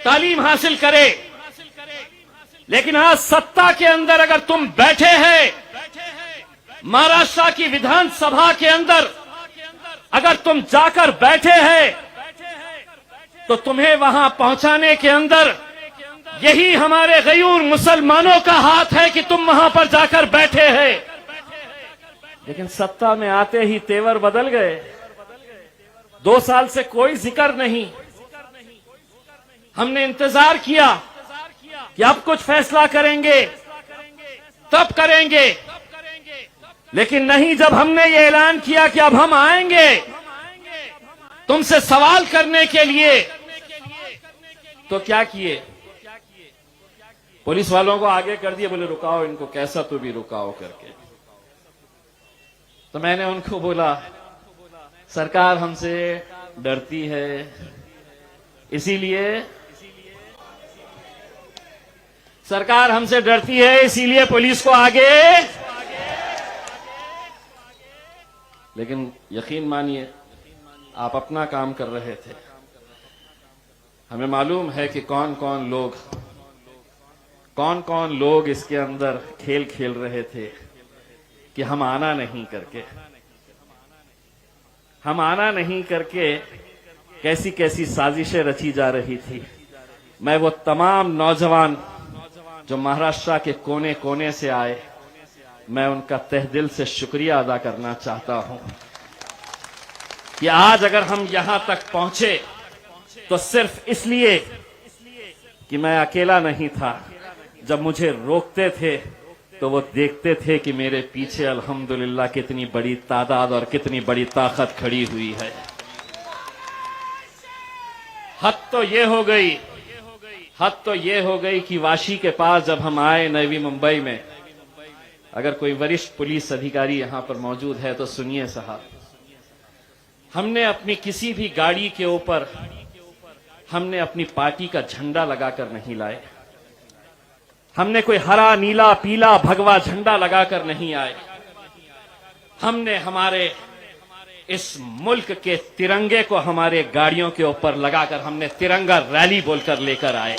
तालीम हासिल करे। लेकिन आज सत्ता के अंदर अगर तुम बैठे हैं, महाराष्ट्र की विधानसभा के अंदर अगर तुम जाकर बैठे हैं, तो तुम्हें वहां पहुंचाने के अंदर यही हमारे गयूर मुसलमानों का हाथ है कि तुम वहां पर जाकर बैठे हैं। लेकिन सत्ता में आते ही तेवर बदल गए। 2 साल से कोई जिक्र नहीं। हमने इंतजार किया कि अब कुछ फैसला करेंगे, तब करेंगे, लेकिन नहीं। जब हमने ये ऐलान किया कि अब हम आएंगे तुमसे सवाल करने के लिए, तो क्या किए? पुलिस वालों को आगे कर दिए, बोले रुकाओ इनको, कैसा तो भी रुकाओ करके। तो मैंने उनको बोला सरकार हमसे डरती है, इसीलिए सरकार हमसे डरती है, इसीलिए पुलिस को आगे। लेकिन यकीन मानिए आप अपना काम कर रहे थे। हमें मालूम है कि कौन कौन लोग इसके अंदर खेल खेल रहे थे कि हम आना नहीं करके कैसी कैसी साजिशें रची जा रही थी। मैं वो तमाम नौजवान जो महाराष्ट्र के कोने कोने से आए, मैं उनका तहे दिल से शुक्रिया अदा करना चाहता हूं कि आज अगर हम यहां तक पहुंचे तो सिर्फ इसलिए कि मैं अकेला नहीं था। जब मुझे रोकते थे तो वो देखते थे कि मेरे पीछे अल्हम्दुलिल्लाह कितनी बड़ी तादाद और कितनी बड़ी ताकत खड़ी हुई है। हद तो ये हो गई कि वाशी के पास जब हम आए नवी मुंबई में, अगर कोई वरिष्ठ पुलिस अधिकारी यहां पर मौजूद है तो सुनिए साहब, हमने अपनी किसी भी गाड़ी के ऊपर हमने अपनी पार्टी का झंडा लगाकर नहीं लाए। हमने कोई हरा नीला पीला भगवा झंडा लगाकर नहीं आए। हमने हमारे इस मुल्क के तिरंगे को हमारे गाड़ियों के ऊपर लगाकर हमने तिरंगा रैली बोलकर लेकर आए।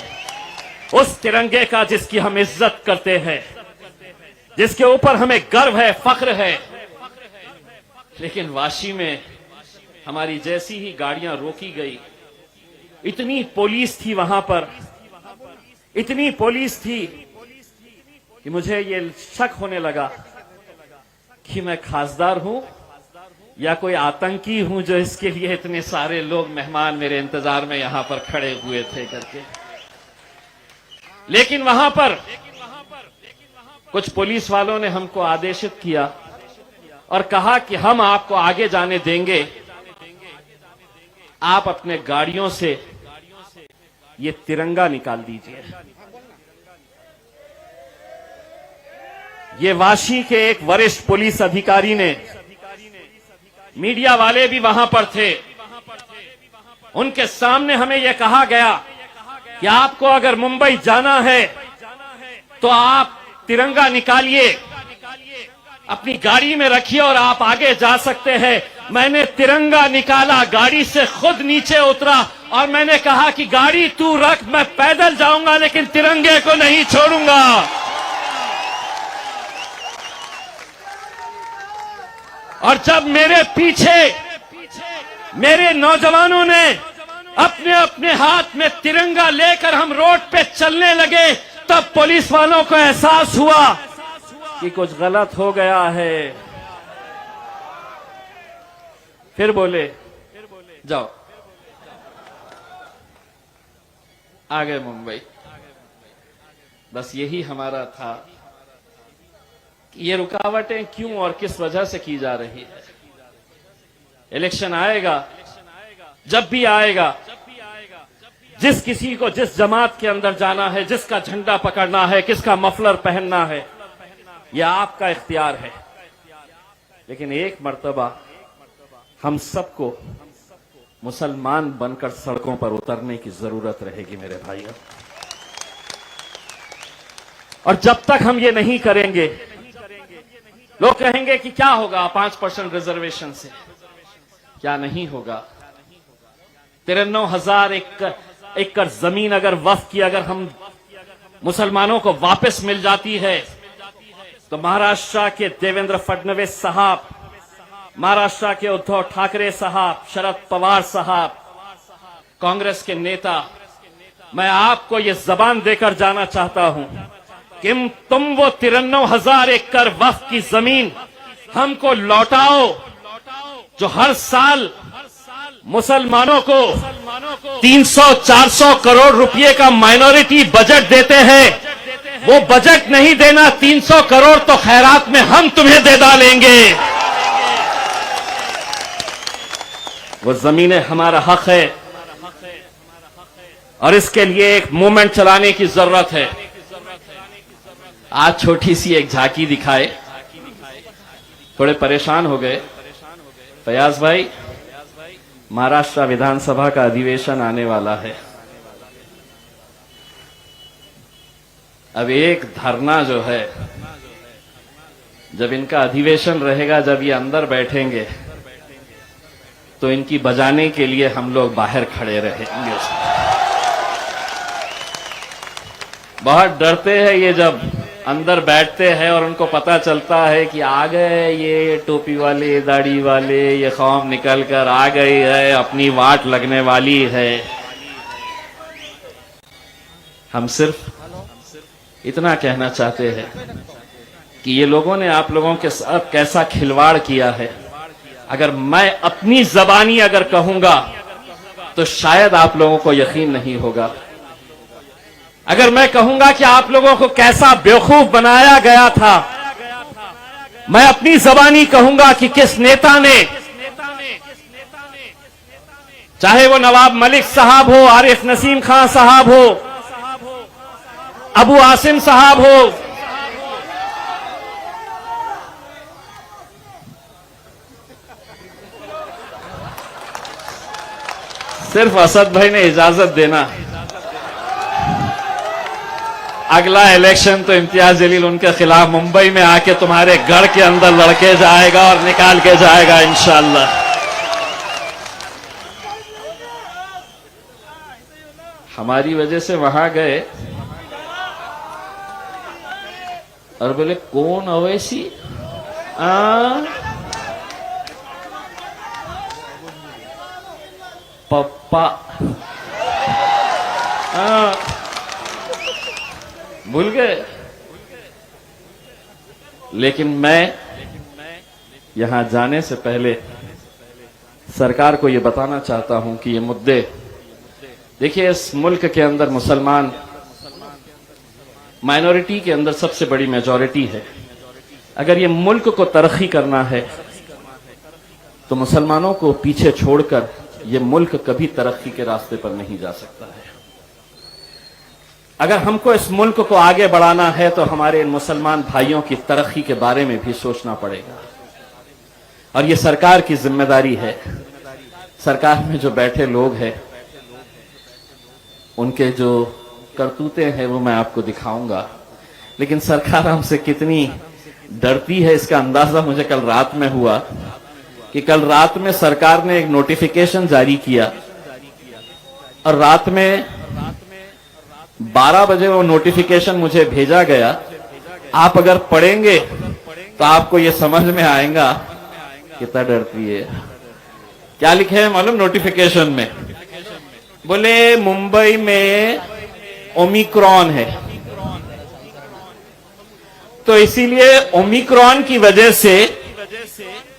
उस तिरंगे का जिसकी हम इज्जत करते हैं, जिसके ऊपर हमें गर्व है, फख्र है। लेकिन वाशी में हमारी जैसी ही गाड़ियां रोकी गई, इतनी पुलिस थी वहां पर, इतनी पुलिस थी कि मुझे ये शक होने लगा कि मैं खासदार हूं या कोई आतंकी हूं जो इसके लिए इतने सारे लोग मेहमान मेरे इंतजार में यहां पर खड़े हुए थे करके। लेकिन वहां पर कुछ पुलिस वालों ने हमको आदेशित किया और कहा कि हम आपको आगे जाने देंगे, आप अपने गाड़ियों से ये तिरंगा निकाल दीजिए। ये वाशी के एक वरिष्ठ पुलिस अधिकारी ने, मीडिया वाले भी वहां पर थे, उनके सामने हमें यह कहा गया कि आपको अगर मुंबई जाना है तो आप तिरंगा निकालिए, अपनी गाड़ी में रखिए और आप आगे जा सकते हैं। मैंने तिरंगा निकाला, गाड़ी से खुद नीचे उतरा और मैंने कहा कि गाड़ी तू रख, मैं पैदल जाऊंगा लेकिन तिरंगे को नहीं छोड़ूंगा। और जब मेरे पीछे मेरे नौजवानों ने अपने अपने हाथ में तिरंगा लेकर हम रोड पे चलने लगे, तब पुलिस वालों को एहसास हुआ कि कुछ गलत हो गया है। फिर बोले जाओ, आ गए मुंबई। बस यही हमारा था कि ये रुकावटें क्यों और किस वजह से की जा रही है। इलेक्शन आएगा, जब भी आएगा, जिस किसी को जिस जमात के अंदर जाना है, जिसका झंडा पकड़ना है, किसका मफलर पहनना है, यह आपका इख्तियार है। लेकिन एक मर्तबा हम सबको मुसलमान बनकर सड़कों पर उतरने की जरूरत रहेगी मेरे भाइयों। और जब तक हम ये नहीं करेंगे, लोग कहेंगे कि क्या होगा 5% रिजर्वेशन से, क्या नहीं होगा। 93,000 एकड़ जमीन अगर वक्फ की अगर हम मुसलमानों को वापस मिल जाती है, तो महाराष्ट्र के देवेंद्र फडणवीस साहब, महाराष्ट्र के उद्धव ठाकरे साहब, शरद पवार साहब, कांग्रेस के नेता, मैं आपको ये जबान देकर जाना चाहता हूं कि तुम वो 93,000 एकड़ वक्फ की जमीन हमको लौटाओ, जो हर साल मुसलमानों को 300-400 करोड़ रुपए का माइनॉरिटी बजट देते हैं। वो बजट नहीं देना, 300 करोड़ तो खैरात में हम तुम्हें दे डालेंगे। वो जमीनें हमारा हक है और इसके लिए एक मूवमेंट चलाने की जरूरत है। आज छोटी सी एक झांकी दिखाए, थोड़े परेशान हो गए। फयाज भाई, महाराष्ट्र विधानसभा का अधिवेशन आने वाला है। अब एक धरना जो है, जब इनका अधिवेशन रहेगा, जब ये अंदर बैठेंगे, तो इनकी बजाने के लिए हम लोग बाहर खड़े रहेंगे। बहुत डरते हैं ये जब अंदर बैठते हैं और उनको पता चलता है कि आ गए ये टोपी वाले, दाढ़ी वाले, ये कौम निकल कर आ गई है, अपनी वाट लगने वाली है। हम सिर्फ इतना कहना चाहते हैं कि ये लोगों ने आप लोगों के साथ कैसा खिलवाड़ किया है। अगर मैं अपनी जबानी अगर कहूंगा तो शायद आप लोगों को यकीन नहीं होगा। अगर मैं कहूंगा कि आप लोगों को कैसा बेवकूफ बनाया गया था, मैं अपनी जबानी कहूंगा कि किस नेता ने, चाहे वो नवाब मलिक साहब हो, आरिफ नसीम खान साहब हो, अबू आसिम साहब हो, सिर्फ असद भाई ने इजाजत देना, अगला इलेक्शन तो इम्तियाज जलील उनके खिलाफ मुंबई में आके तुम्हारे घर के अंदर लड़के जाएगा और निकाल के जाएगा इंशाअल्लाह। हमारी वजह से वहां गए और बोले कौन अवैसी, पप्पा, भूल गए। लेकिन मैं यहां जाने से पहले सरकार को यह बताना चाहता हूं कि ये मुद्दे, देखिए इस मुल्क के अंदर मुसलमान माइनॉरिटी के अंदर सबसे बड़ी मेजॉरिटी है। अगर ये मुल्क को तरक्की करना है तो मुसलमानों को पीछे छोड़कर ये मुल्क कभी तरक्की के रास्ते पर नहीं जा सकता है। अगर हमको इस मुल्क को आगे बढ़ाना है तो हमारे इन मुसलमान भाइयों की तरक्की के बारे में भी सोचना पड़ेगा और ये सरकार की जिम्मेदारी है। सरकार में जो बैठे लोग हैं उनके जो करतूते हैं वो मैं आपको दिखाऊंगा, लेकिन सरकार हमसे कितनी डरती है इसका अंदाजा मुझे कल रात में हुआ कि कल रात में सरकार ने एक नोटिफिकेशन जारी किया और रात में 12 बजे वो नोटिफिकेशन मुझे भेजा गया। आप अगर पढ़ेंगे तो आपको ये समझ में आएगा कितना डरती है। क्या लिखे है मालूम नोटिफिकेशन में? बोले मुंबई में ओमिक्रॉन है, तो इसीलिए ओमिक्रॉन की वजह से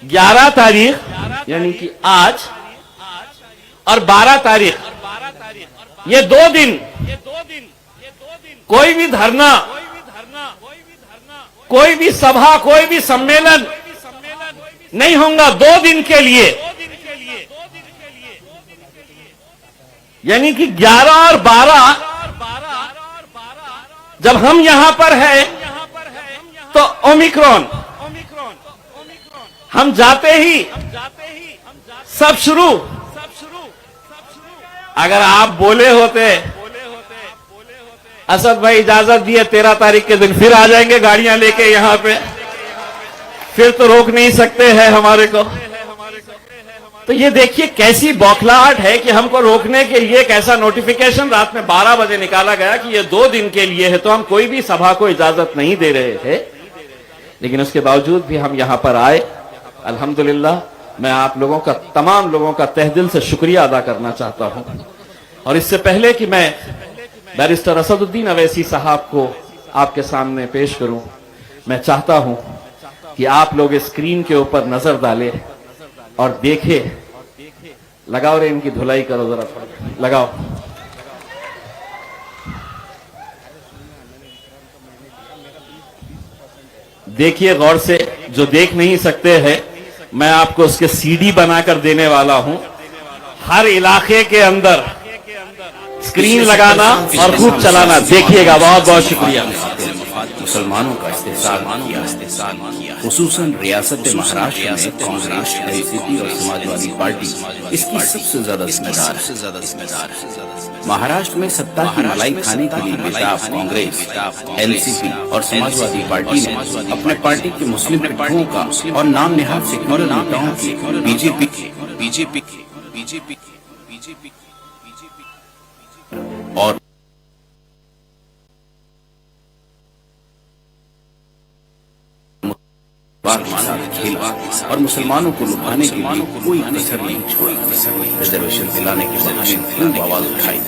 11 तारीख यानी कि आज और 12 तारीख ये 2 दिन कोई भी धरना, कोई भी सभा, कोई भी सम्मेलन नहीं होगा 2 दिन के लिए। यानी कि 11 और 12 जब हम यहां पर है तो ओमिक्रॉन, हम जाते ही सब शुरू। अगर आप बोले होते असद भाई इजाजत दिए 13 तारीख के दिन फिर आ जाएंगे गाड़ियां लेके यहां पे, फिर तो रोक नहीं सकते हैं हमारे को। तो ये देखिए कैसी बौखलाहट है कि हमको रोकने के लिए एक ऐसा नोटिफिकेशन रात में 12 बजे निकाला गया कि ये 2 दिन के लिए है, तो हम कोई भी सभा को इजाजत नहीं दे रहे थे, लेकिन उसके बावजूद भी हम यहां पर आए। अल्हम्दुलिल्लाह, मैं आप लोगों का, तमाम लोगों का तहे दिल से शुक्रिया अदा करना चाहता हूं। और इससे पहले कि मैं बैरिस्टर असदुद्दीन अवैसी साहब को आपके सामने पेश करूं, मैं चाहता हूं कि आप लोग स्क्रीन के ऊपर नजर डालें और देखें। लगाओ रे, इनकी धुलाई करो जरा, लगाओ। देखिए गौर से, जो देख नहीं सकते हैं मैं आपको उसके सीडी बनाकर देने वाला हूं। हर इलाके के अंदर स्क्रीन लगाना और खूब चलाना, देखिएगा। बहुत बहुत शुक्रिया। मुसलमानों का इस्तेहसाल किया, खुसूसन रियासत महाराष्ट्र में कांग्रेस, एनसीपी और समाजवादी पार्टी इसकी सबसे ज्यादा जिम्मेदार है। महाराष्ट्र में सत्ता की मलाई खाने के लिए बेताब कांग्रेस, एनसीपी और समाजवादी पार्टी ने अपने पार्टी के मुस्लिम पिट्ठुओं का और नाम निहाद सेक्युलर नेताओं की बीजेपी और खेला और मुसलमानों को लुभाने के लिए कोई कसर नहीं छोड़ा। रिजर्वेशन दिलाने के बहाने खूब आवाज उठाई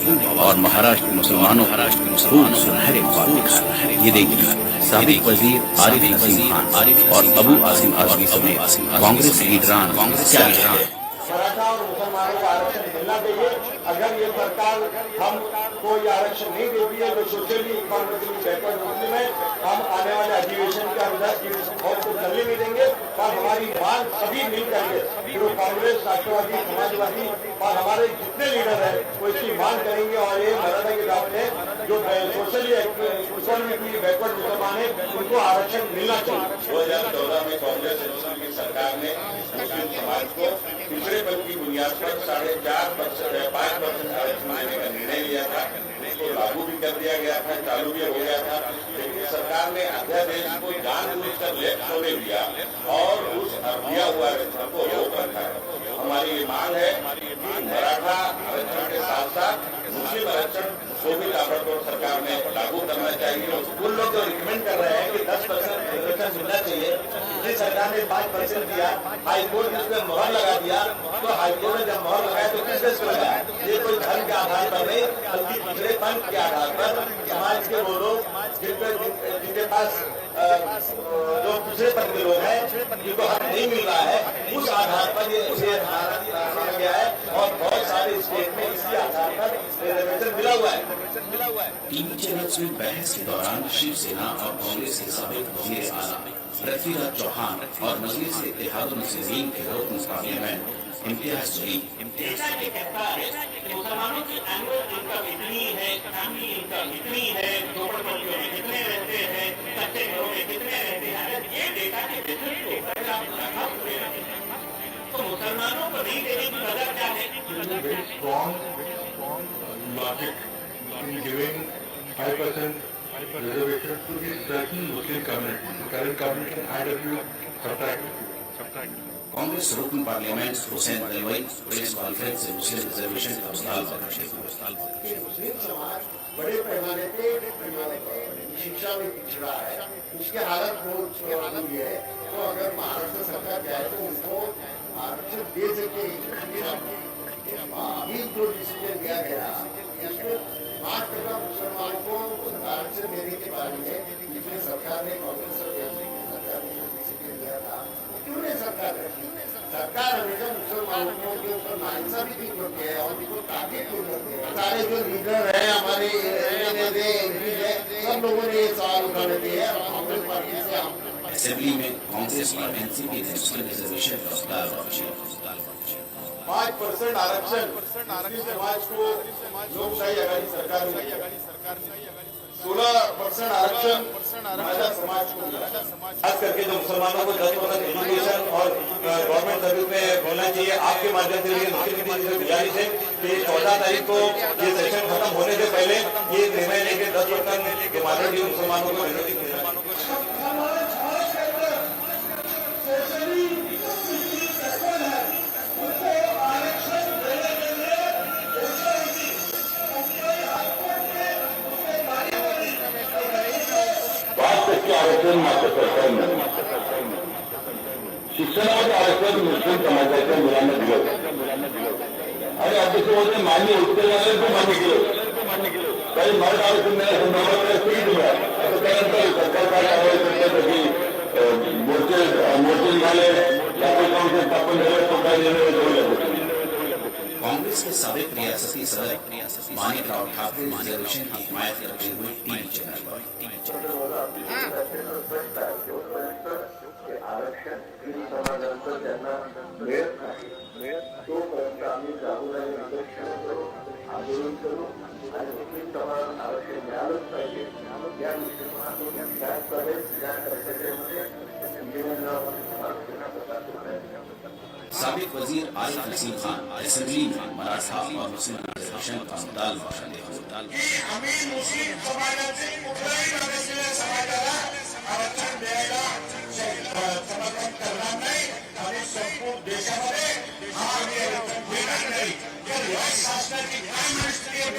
और महाराष्ट्र के मुसलमानों खूब सुनहरे ख्वाब दिखाए। ये देखिए, साबिक वजीर आरिफ नसीम खान और अबू आसिम आजमी समेत कांग्रेस लीडरान क्या कह रहे हैं। मराठा और मुसलमानों को आरक्षण मिलना चाहिए। अगर ये सरकार हम कोई आरक्षण नहीं देती है तो सोशली इकोनॉमिकली बैकवर्ड मुस्लिम है, हम आने वाले अधिवेशन के अंदर को चलने नहीं देंगे। और हमारी मांग सभी मिल करके, जो कांग्रेस, राष्ट्रवादी, समाजवादी और हमारे जितने लीडर हैं वो इसकी मांग करेंगे। और ये मराठा के साथ में जो सोशली इकोनॉमिकली बैकवर्ड मुसलमान है उनको आरक्षण मिलना चाहिए। 2014 में कांग्रेस की सरकार ने मुस्लिम समाज को पिछड़े पद की बुनियाद पर 4.5% आरक्षण देने का निर्णय लिया था। इसको लागू भी कर दिया गया था, चालू भी हो गया था, लेकिन सरकार ने अध्यादेश को जानबूझकर लेफ्ट होने दिया और उस दिया हुआ आरक्षण को रोक रखा है। हमारी ये मांग है कि मराठा आरक्षण के साथ साथ मुस्लिम आरक्षण को भी ताबड़तोड़ सरकार ने लागू करना चाहिए। उन लोग जो रिकमेंड कर रहे हैं कि 10% आरक्षण मिलना चाहिए, पिछली सरकार ने 5% दिया, हाईकोर्ट ने उसमें मोहर लगा दिया। तो हाईकोर्ट ने जब मोहर लगाया तो किस देश को लगाया? ये कोई धर्म के आधार पर नहीं, बल्कि पिछड़ेपन के आधार पर समाज के वो लोग जिनके पास जो पिछड़ेपन के लोग हैं, जिनको हक नहीं मिल रहा है, उस आधार पर ये माना गया है। और बहुत सारे स्टेट में इसी आधार पर रिजर्वेशन मिला हुआ है। टीवी चैनल्स में बहस के दौरान शिवसेना और कांग्रेस के साबिक वजीर आला पृथ्वीराज चौहान और मजलिस इत्तेहाद मुस्लिमीन के रोक मुकाबले में इम्तियाज कहता है कि मुसलमानों की एनुअल इनकम इतनी है, फैमिली इनकम इतनी है, झोपड़पट्टियों में कितने रहते हैं, कच्चे घरों में कितने रहते हैं। अगर ये डेटा के बेसिस के ऊपर तो मुसलमानों को नहीं देने की वजह क्या है? Very strong logic in giving 5% reservation to the certain Muslim community. The current government can add a few subtract. Congress रुकन parliament Hussain Dalwai press conference से मुस्लिम रिजर्वेशन का सवाल मुस्लिम समाज बड़े पैमाने पे शिक्षा में पिछड़ा है, उसकी हालत बहुत हुई है। तो अगर महाराष्ट्र सरकार चाहे तो उनको आरक्षण दे सके। अभी जो डिसीजन दिया गया इसमें 5% मुसलमान को आरक्षण देने के बारे में पिछले सरकार ने, कांग्रेस सरकार ने डिसीजन दिया था, क्यों नहीं सरकार हमेशा मुसलमानों के ऊपर नाइंसाफी क्यों करती है और उनको ताकि क्यों करती है? सारे जो लीडर है हमारे एमपी है, सब लोगों ने ये सवाल उठाने दिए और कांग्रेस पार्टी से हम असेंबली में कांग्रेस और एनसीपी ने मुस्लिम रिजर्वेशन का सवाल 5% आरक्षण समाज को लोकशाही आघाड़ी सरकार ने 16% आरक्षण राजा समाज को, खास करके जो मुसलमानों को 10% एजुकेशन और गवर्नमेंट सर्विस में होना चाहिए। आपके माध्यम से गुजारिश है कि 14 तारीख को ये सेशन खत्म होने से पहले ये निर्णय लेके 10% जो माइनॉरिटी मुसलमानों को मिनोरिटी आरक्षण मात्र सरकारने शिक्षणामध्ये आरक्षण मुस्लिम समाजाच्या मुलांना दिलं आणि अध्यक्ष महोदय मान्य उत्तराने तो मान्य केलं काही मराठा आरक्षण मिळण्यासंदर्भात स्थगित मिळालं आता त्यानंतर सरकार काय कारवाई करते मोर्चे निघाले काँग्रेस स्थापन झाले तो काय निर्णय घेऊ कांग्रेस के साबिक रियासती सदर मानिकराव ठाकरे रिजर्वेशन की हिमायत करते हुए टीवी चैनल आरक्षण समाजानंतर त्यांना मिळत नाही तोपर्यंत आम्ही जाऊन आंदोलन करू आणि मुस्लिम समाजाला आरक्षण मिळालंच पाहिजे या दृष्टिकोनातून चर्चेमध्ये साबिक वजीर आरिफ नसीम खान असेंबली में मराठा और मुस्लिम रिजर्वेशन का मुद्दा आम्ही मुस्लिम समाजाचे कुठल्याही मागासलेल्या समाजाला आरक्षण द्यायला समर्थन करणार नाही आणि संपूर्ण देशामध्ये हा आम्ही आरक्षण देणार नाही या शासनाची काय मनस्थिती आहे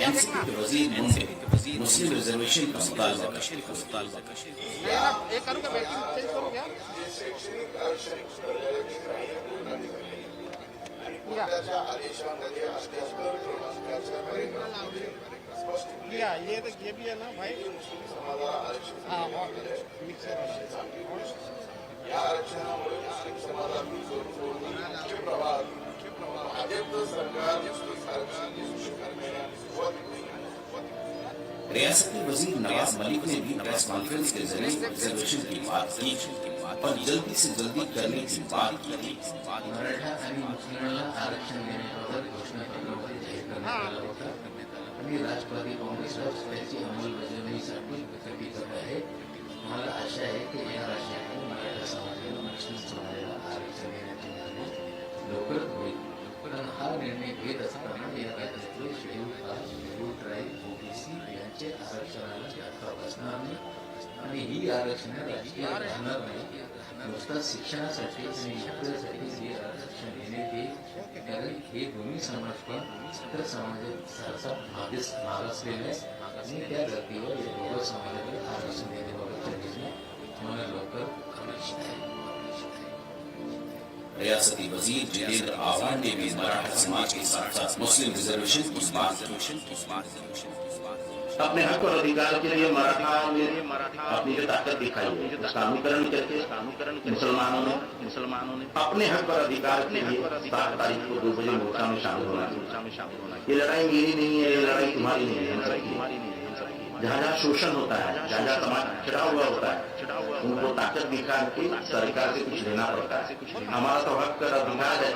एनसीपी के वजीर मुंडे मुस्लिम रिजर्वेशन का मुतालबा ये भी है ना भाई या आरक्षणामुळे मुस्लिम समाजातील प्रवाह भाजप सरकार रियासती वजीर नवाज मलिक ने भी प्रेस कॉन्फ्रेंस के जरिए रिजर्वेशन की बात की और जल्दी से जल्दी करने की बात की थी। मराठा आणि मुस्लिमांना आरक्षण देण्याबाबत घोषणापत्रामध्ये जाहीर करण्यात आला होता आणि राष्ट्रवादी काँग्रेसला त्याची अंमलबजावणीसाठी विकल्पी करत आहे। मला आशा आहे की या राज्यात मराठा समाजाला मुस्लिम समाजाला आरक्षण देण्याचे निर्णय लवकरच होईल पण हा निर्णय घेत असताना या राज्यातले schedule caste schedule tribe OBC यांचे आरक्षणाला धक्का बसणार नाही आणि ही आरक्षण राजकीय राहणार नाही नुसता शिक्षणासाठी आणि नोकरीसाठी जे आरक्षण देण्यात येईल कारण हे दोन्ही समाज पण इतर समाजात सहसा मागासलेले आणि त्या धर्तीवर या दोघं समाजाला आरक्षण देण्याबाबतचा निर्णय मला लवकर अपेक्षित आहे। रियासती वजीर जितेंद्र आह्वान ने भी मराठा समाज के साथ साथ मुस्लिम रिजर्वेशन की बात अपने हक और अधिकार के लिए मराठा ने अपनी जो ताकत दिखाई है कानूनीकरण करके मुसलमानों ने अपने हक और अधिकार के लिए 7 तारीख को 2 बजे मोर्चा में शामिल होना। ये लड़ाई मेरी नहीं है, ये लड़ाई तुम्हारी नहीं है, हम सबकी। जहाँ जहाँ शोषण होता है, जहाँ जहाँ समाज छिड़ा हुआ होता है, उनको ताकत दिखा के सरकार से कुछ लेना पड़ता है। हमारा तो हक और अधिकार है,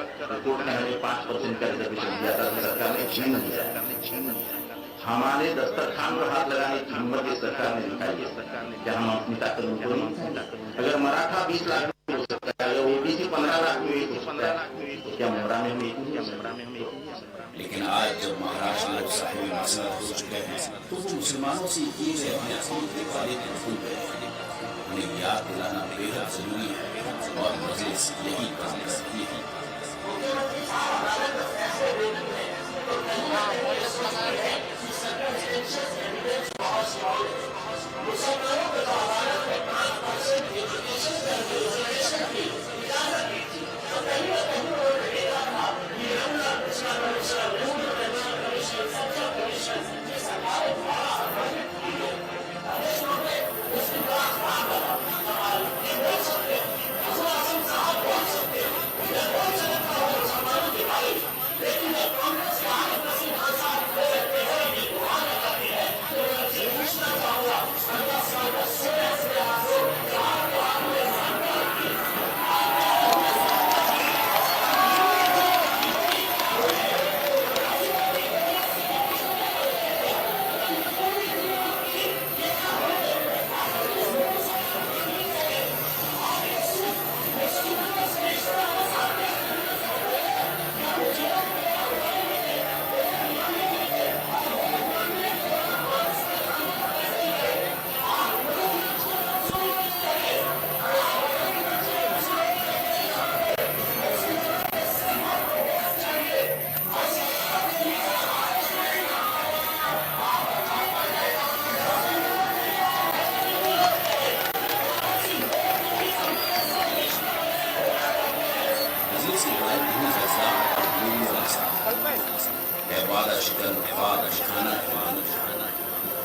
कोर्ट ने हमें 5% का रिजर्वेशन दिया था, सरकार ने छीन दिया। हमारे दस्तरखान पर हाथ लगाने की हिम्मत इस सरकार ने दिखाई है कि हम अपनी ताकत उनको नहीं। अगर मराठा 20 लाख में हो सकता है, अगर ओबीसी 15 लाख में हो सकता है, तो क्या मुमरा में हम एक ही हैं? लेकिन आज जब महाराष्ट्र लोकसभा में मसला हो चुके हैं तो वो मुसलमानों से किए गए अभ्यासों के वादे में भूल गए हैं। उन्हें याद दिलाना बेहद जरूरी है और मजलिस यही काम करती है।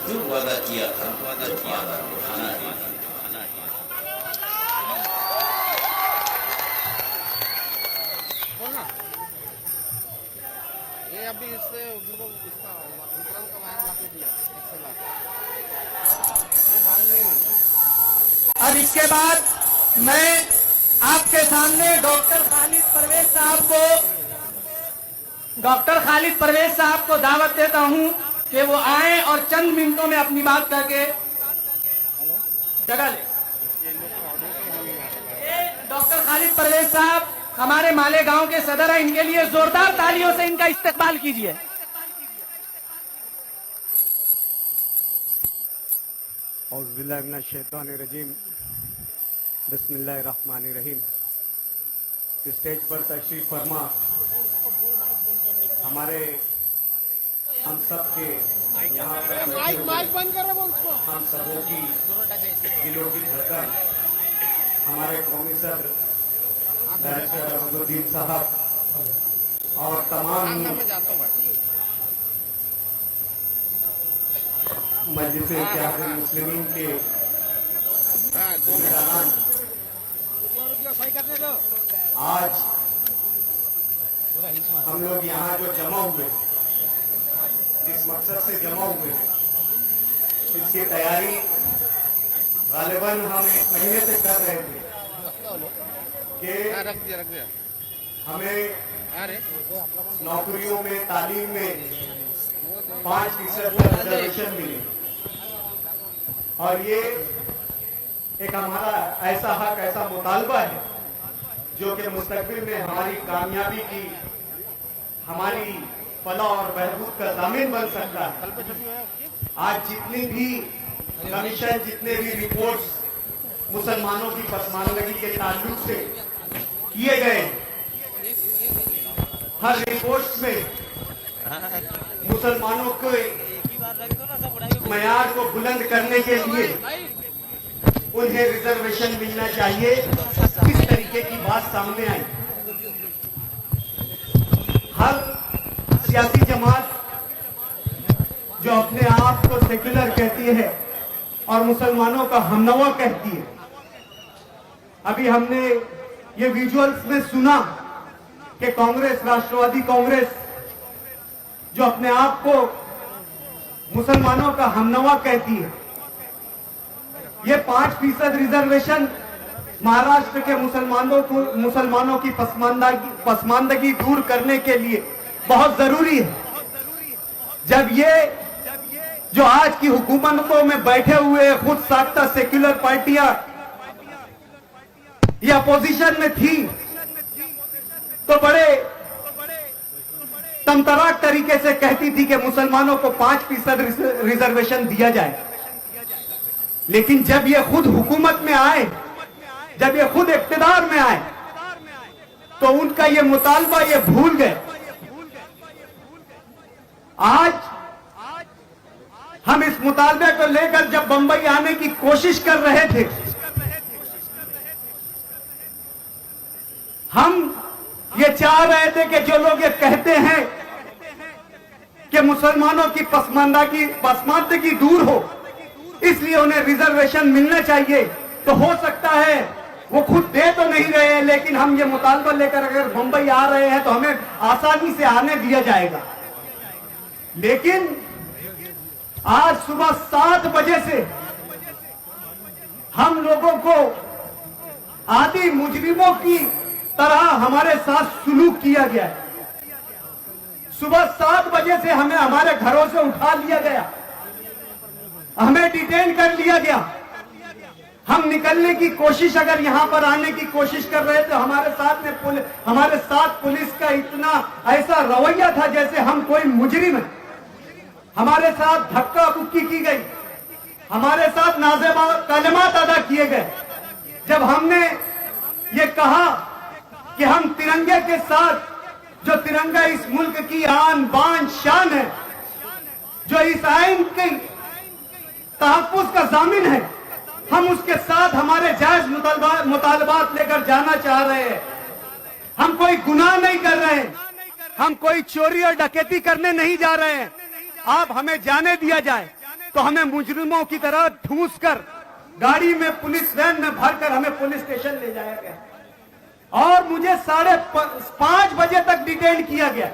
जो वादा किया था वादा निभाना है। ये अभी इससे इसका वितरण का वायर लाके दिया 100 लाख ये मांगने में। अब इसके बाद मैं आपके सामने डॉक्टर खालिद परवेज साहब को दावत देता हूं कि वो आए और चंद मिनटों में अपनी बात करके जगह ले। डॉक्टर खालिद परवेज साहब हमारे मालेगांव के सदर हैं, इनके लिए जोरदार तालियों से इनका इस्तकबाल कीजिए। औज़ुबिल्लाहिमिनश्शैतानिर्रजीम बिस्मिल्लाहिर्रहमानिर्रहीम। स्टेज पर तशरीफ फरमा हमारे हम सब के यहाँ पर माइक बंद कर हम सबों की दिलों की धड़कन हमारे कौमी सदर डायरेक्टर अहमदुद्दीन साहब और तमाम मजलिस इत्तेहादुल मुस्लिमीन के जिम्मेदारान आज हम लोग यहाँ जो जमा हुए जिस मकसद से जमा हुए इसकी तैयारी गालिबन हम 1 महीने से कर रहे थे कि हमें नौकरियों में तालीम में 5% रिजर्वेशन मिले और ये एक हमारा ऐसा हक ऐसा मुतालबा है जो कि मुस्तकबिल में हमारी कामयाबी की हमारी फलाह और बहबूद का दामिन बन सकता है। आज जितनी भी कमीशन जितने भी रिपोर्ट्स मुसलमानों की पसमानदगी के ताल्लुक से किए गए हर रिपोर्ट में मुसलमानों के मयार को बुलंद करने के लिए उन्हें रिजर्वेशन मिलना चाहिए, इस तरीके की बात सामने आई। हर सियासी जमात जो अपने आप को सेक्युलर कहती है और मुसलमानों का हमनवा कहती है, अभी हमने ये विजुअल्स में सुना कि कांग्रेस राष्ट्रवादी कांग्रेस जो अपने आप को मुसलमानों का हमनवा कहती है, ये 5% रिजर्वेशन महाराष्ट्र के मुसलमानों की पसमानदगी दूर करने के लिए बहुत जरूरी है। जब ये जो आज की हुकूमतों में बैठे हुए खुद साख्ता सेक्युलर पार्टियां ये अपोजिशन में थी तो बड़े तमतराक तरीके से कहती थी कि मुसलमानों को 5% रिजर्वेशन दिया जाए, लेकिन जब ये खुद हुकूमत में आए, जब ये खुद इख्तिदार में आए तो उनका ये मुतालबा ये भूल गए। आज हम इस मुतालबे को लेकर जब बंबई आने की कोशिश कर रहे थे, हम ये चाह रहे थे कि जो लोग ये कहते हैं कि मुसलमानों की पसमानदगी दूर हो इसलिए उन्हें रिजर्वेशन मिलना चाहिए, तो हो सकता है वो खुद दे तो नहीं रहे हैं, लेकिन हम ये मुतालबा लेकर अगर मुंबई आ रहे हैं तो हमें आसानी से आने दिया जाएगा। लेकिन आज सुबह 7 बजे से हम लोगों को आदि मुजरिमों की तरह हमारे साथ सुलूक किया गया है। सुबह 7 बजे से हमें हमारे घरों से उठा लिया गया, हमें डिटेन कर लिया गया। हम निकलने की कोशिश अगर यहां पर आने की कोशिश कर रहे थे, हमारे साथ पुलिस का इतना ऐसा रवैया था जैसे हम कोई मुजरिम है। हमारे साथ धक्का मुक्की की गई, हमारे साथ नाज़ेबा कलमात अदा किए गए। जब हमने ये कहा कि हम तिरंगे के साथ, जो तिरंगा इस मुल्क की आन बान शान है, जो इस आइन के तहफ्फुज़ का जामिन है, हम उसके साथ हमारे जायज मुतालबात लेकर जाना चाह रहे हैं। हम कोई गुनाह नहीं कर रहे हैं, हम कोई चोरी और डकैती करने नहीं जा रहे हैं। आप हमें जाने दिया जाए। तो हमें मुजरिमों की तरह ठूस कर गाड़ी में पुलिस वैन में भरकर हमें पुलिस स्टेशन ले जाया गया और मुझे 5:30 बजे तक डिटेन किया गया।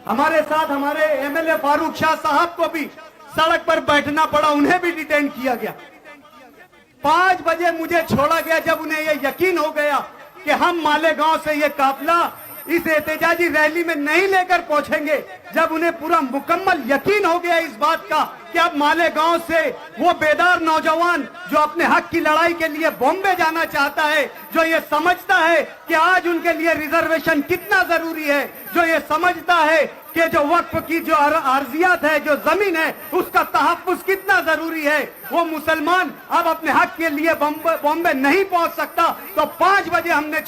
हमारे साथ हमारे एमएलए फारूक शाह साहब को भी सड़क पर बैठना पड़ा, उन्हें भी डिटेन किया गया। 5 बजे मुझे छोड़ा गया जब उन्हें यह यकीन हो गया कि हम मालेगांव से ये काफिला इस एहतजाजी रैली में नहीं लेकर पहुंचेंगे। जब उन्हें पूरा मुकम्मल यकीन हो गया इस बात का कि अब मालेगांव से वो बेदार नौजवान जो अपने हक की लड़ाई के लिए बॉम्बे जाना चाहता है, जो ये समझता है कि आज उनके लिए रिजर्वेशन कितना जरूरी है, जो ये समझता है कि जो वक्फ की जो अर्जियात है, जो जमीन है, उसका तहफ्फुज कितना जरूरी है, वो मुसलमान अब अपने हक के लिए बॉम्बे नहीं पहुंच सकता। तो 5 बजे हमें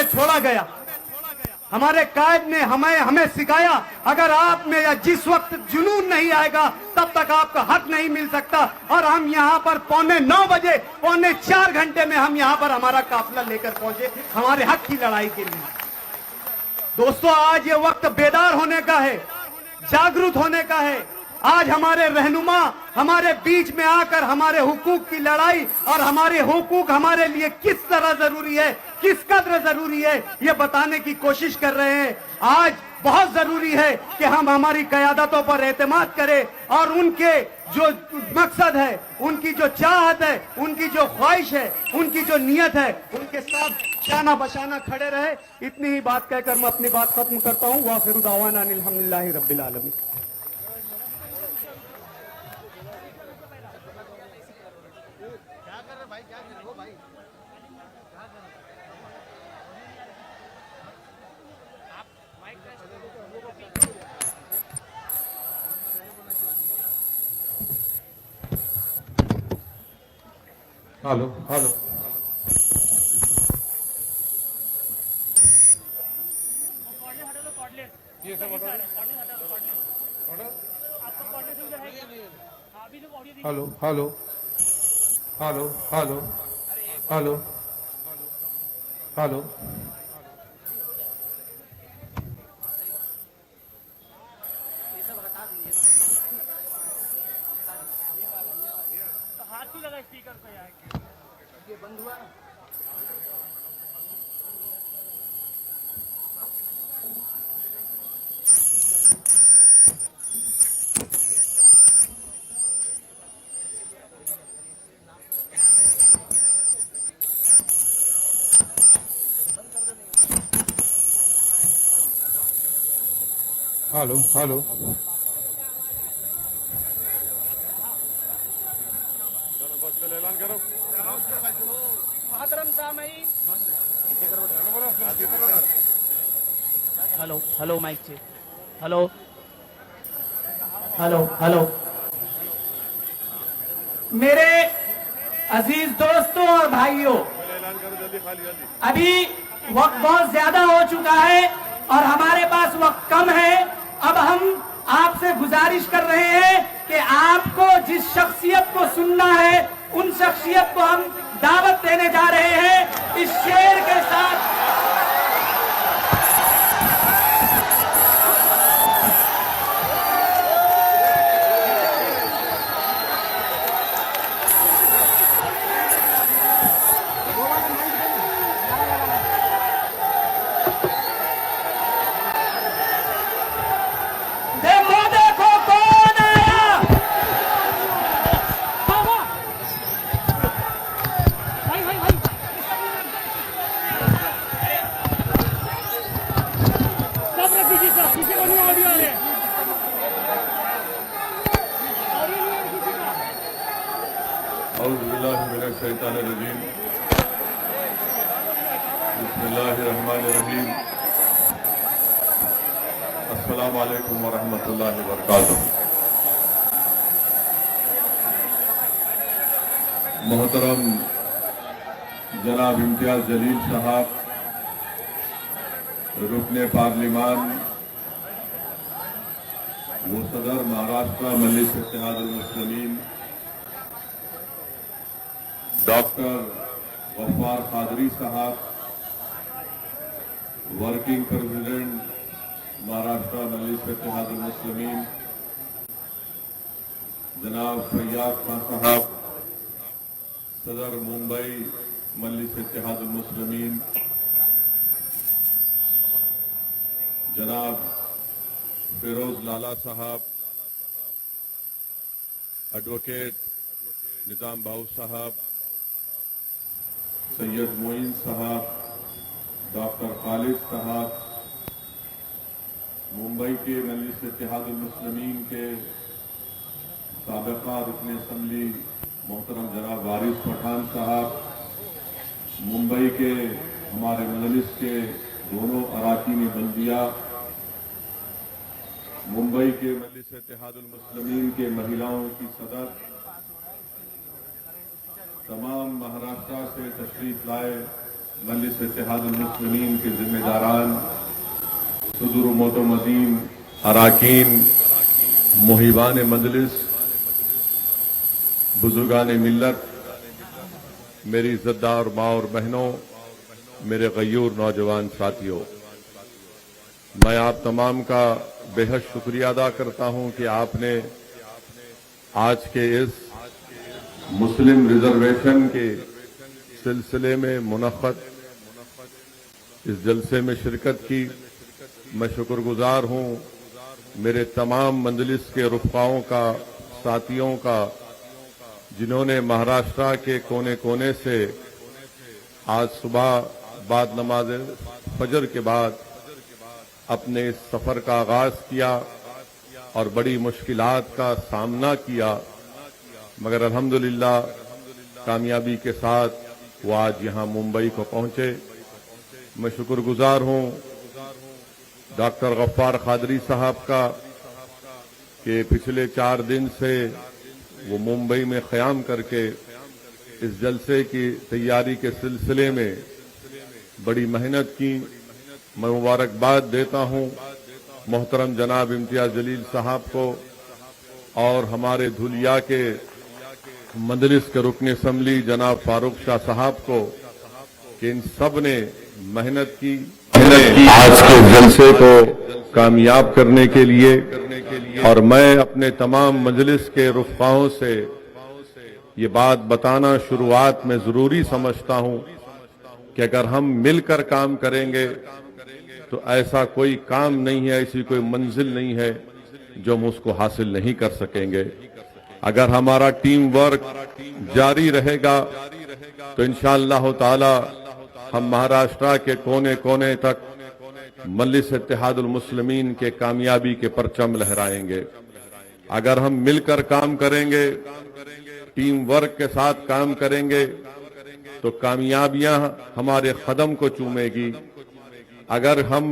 छोड़ा गया। हमारे कायद ने हमें सिखाया, अगर आप में या जिस वक्त जुनून नहीं आएगा तब तक आपका हक नहीं मिल सकता। और हम यहाँ पर 8:45 बजे, 4.25 घंटे में हम यहाँ पर हमारा काफिला लेकर पहुंचे हमारे हक की लड़ाई के लिए। दोस्तों, आज ये वक्त बेदार होने का है, जागरूक होने का है। आज हमारे रहनुमा हमारे बीच में आकर हमारे हुकूक की लड़ाई और हमारे हुकूक हमारे लिए किस तरह जरूरी है, किस कदर जरूरी है, ये बताने की कोशिश कर रहे हैं। आज बहुत जरूरी है कि हम हमारी क़यादतों पर एतमाद करें और उनके जो मकसद है, उनकी जो चाहत है, उनकी जो ख्वाहिश है, उनकी जो नियत है, उनके साथ शाना बशाना खड़े रहे। इतनी ही बात कहकर मैं अपनी बात खत्म करता हूँ। वाखिरु दावाना अनिल हम्दुलिल्लाहि रब्बिल आलमीन। Hello hello hello hello hello hello hello hello हाथ ही लगा स्पीकर पे यार, ये बंद हुआ। Hello hello hello hello mic से हेलो हेलो हेलो। मेरे अजीज दोस्तों और भाइयों, अभी वक्त बहुत ज्यादा हो चुका है और हमारे पास वक्त कम है। अब हम आपसे गुजारिश कर रहे हैं कि आपको जिस शख्सियत को सुनना है उन शख्सियत को हम दावत देने जा रहे हैं इस शेर के साथ। बिस्मिल्लाहिर्रहमानिर्रहीम। अस्सलाम वालेकुम वरहमतुल्लाहि वबरकातुहू। मोहतरम जनाब इम्तियाज जलील साहब, रुकने पार्लिमान वो सदर महाराष्ट्र मजलिस इत्तेहादुल मुस्लिमीन डॉक्टर गफ्फार कादरी साहब, वर्किंग प्रेसिडेंट महाराष्ट्र मजलिस इत्तेहादुल मुस्लिमीन, जनाब फैयाज खान साहब, सदर मुंबई मजलिस इत्तेहादुल मुस्लिमीन, जनाब फिरोज लाला साहब, एडवोकेट निजाम बाऊ साहब, सैयद मोइन साहब, डॉक्टर खालिद साहब, मुंबई के मजलिस इत्तेहादुल मुस्लिमीन के साबिका रुकन असम्बली मोहतरम जनाब वारिस पठान साहब, मुंबई के हमारे मजलिस के दोनों अराकीन बल्दिया, मुंबई के मजलिस इत्तेहादुल मुस्लिमीन के महिलाओं की सदर, तमाम महाराष्ट्र से तशरीफ लाए मजलिस इत्तेहादुल मुस्लिमीन के जिम्मेदारान, सुदूर मोतमदीन अराकीन, मुहिबान मजलिस, बुजुर्गान मिल्लत, मेरी इज्जतदार माँ और बहनों, मेरे गयूर नौजवान साथियों, मैं आप तमाम का बेहद शुक्रिया अदा करता हूं कि आपने आज के इस मुस्लिम रिजर्वेशन के सिलसिले में मुनक़्क़द इस जलसे में शिरकत की। मैं शुक्रगुजार हूं मेरे तमाम मजलिस के रुफ़क़ाओं का, साथियों का, जिन्होंने महाराष्ट्र के कोने कोने से आज सुबह बाद नमाज फजर के बाद अपने इस सफर का आगाज किया और बड़ी मुश्किलात का सामना किया, मगर अल्हम्दुलिल्लाह कामयाबी के साथ वो आज यहां मुंबई को पहुंचे। मैं शुक्रगुजार हूं डॉक्टर गफ्फार कादरी साहब का कि पिछले 4 दिन से वो मुंबई में क़याम करके इस जलसे की तैयारी के सिलसिले में बड़ी मेहनत की। मैं मुबारकबाद देता हूं मोहतरम जनाब इम्तियाज जलील साहब को और हमारे धुलिया के मजलिस के रुकन असम्बली जनाब फारूक शाह साहब को कि इन सब ने मेहनत की आज के जलसे को कामयाब करने के लिए। और मैं अपने तमाम मजलिस के रुफ़क़ाओं से ये बात बताना शुरुआत में जरूरी समझता हूं कि अगर हम मिलकर काम करेंगे तो ऐसा कोई काम नहीं है, ऐसी कोई मंजिल नहीं है जो हम उसको हासिल नहीं कर सकेंगे। अगर हमारा टीम वर्क जारी रहेगा तो इंशाअल्लाह ताला हम महाराष्ट्र के कोने कोने तक मजलिस इत्तेहादुल मुस्लिमीन के कामयाबी के परचम लहराएंगे। अगर हम मिलकर काम करेंगे, टीम वर्क के साथ काम करेंगे तो कामयाबियां हमारे कदम को चूमेगी। अगर हम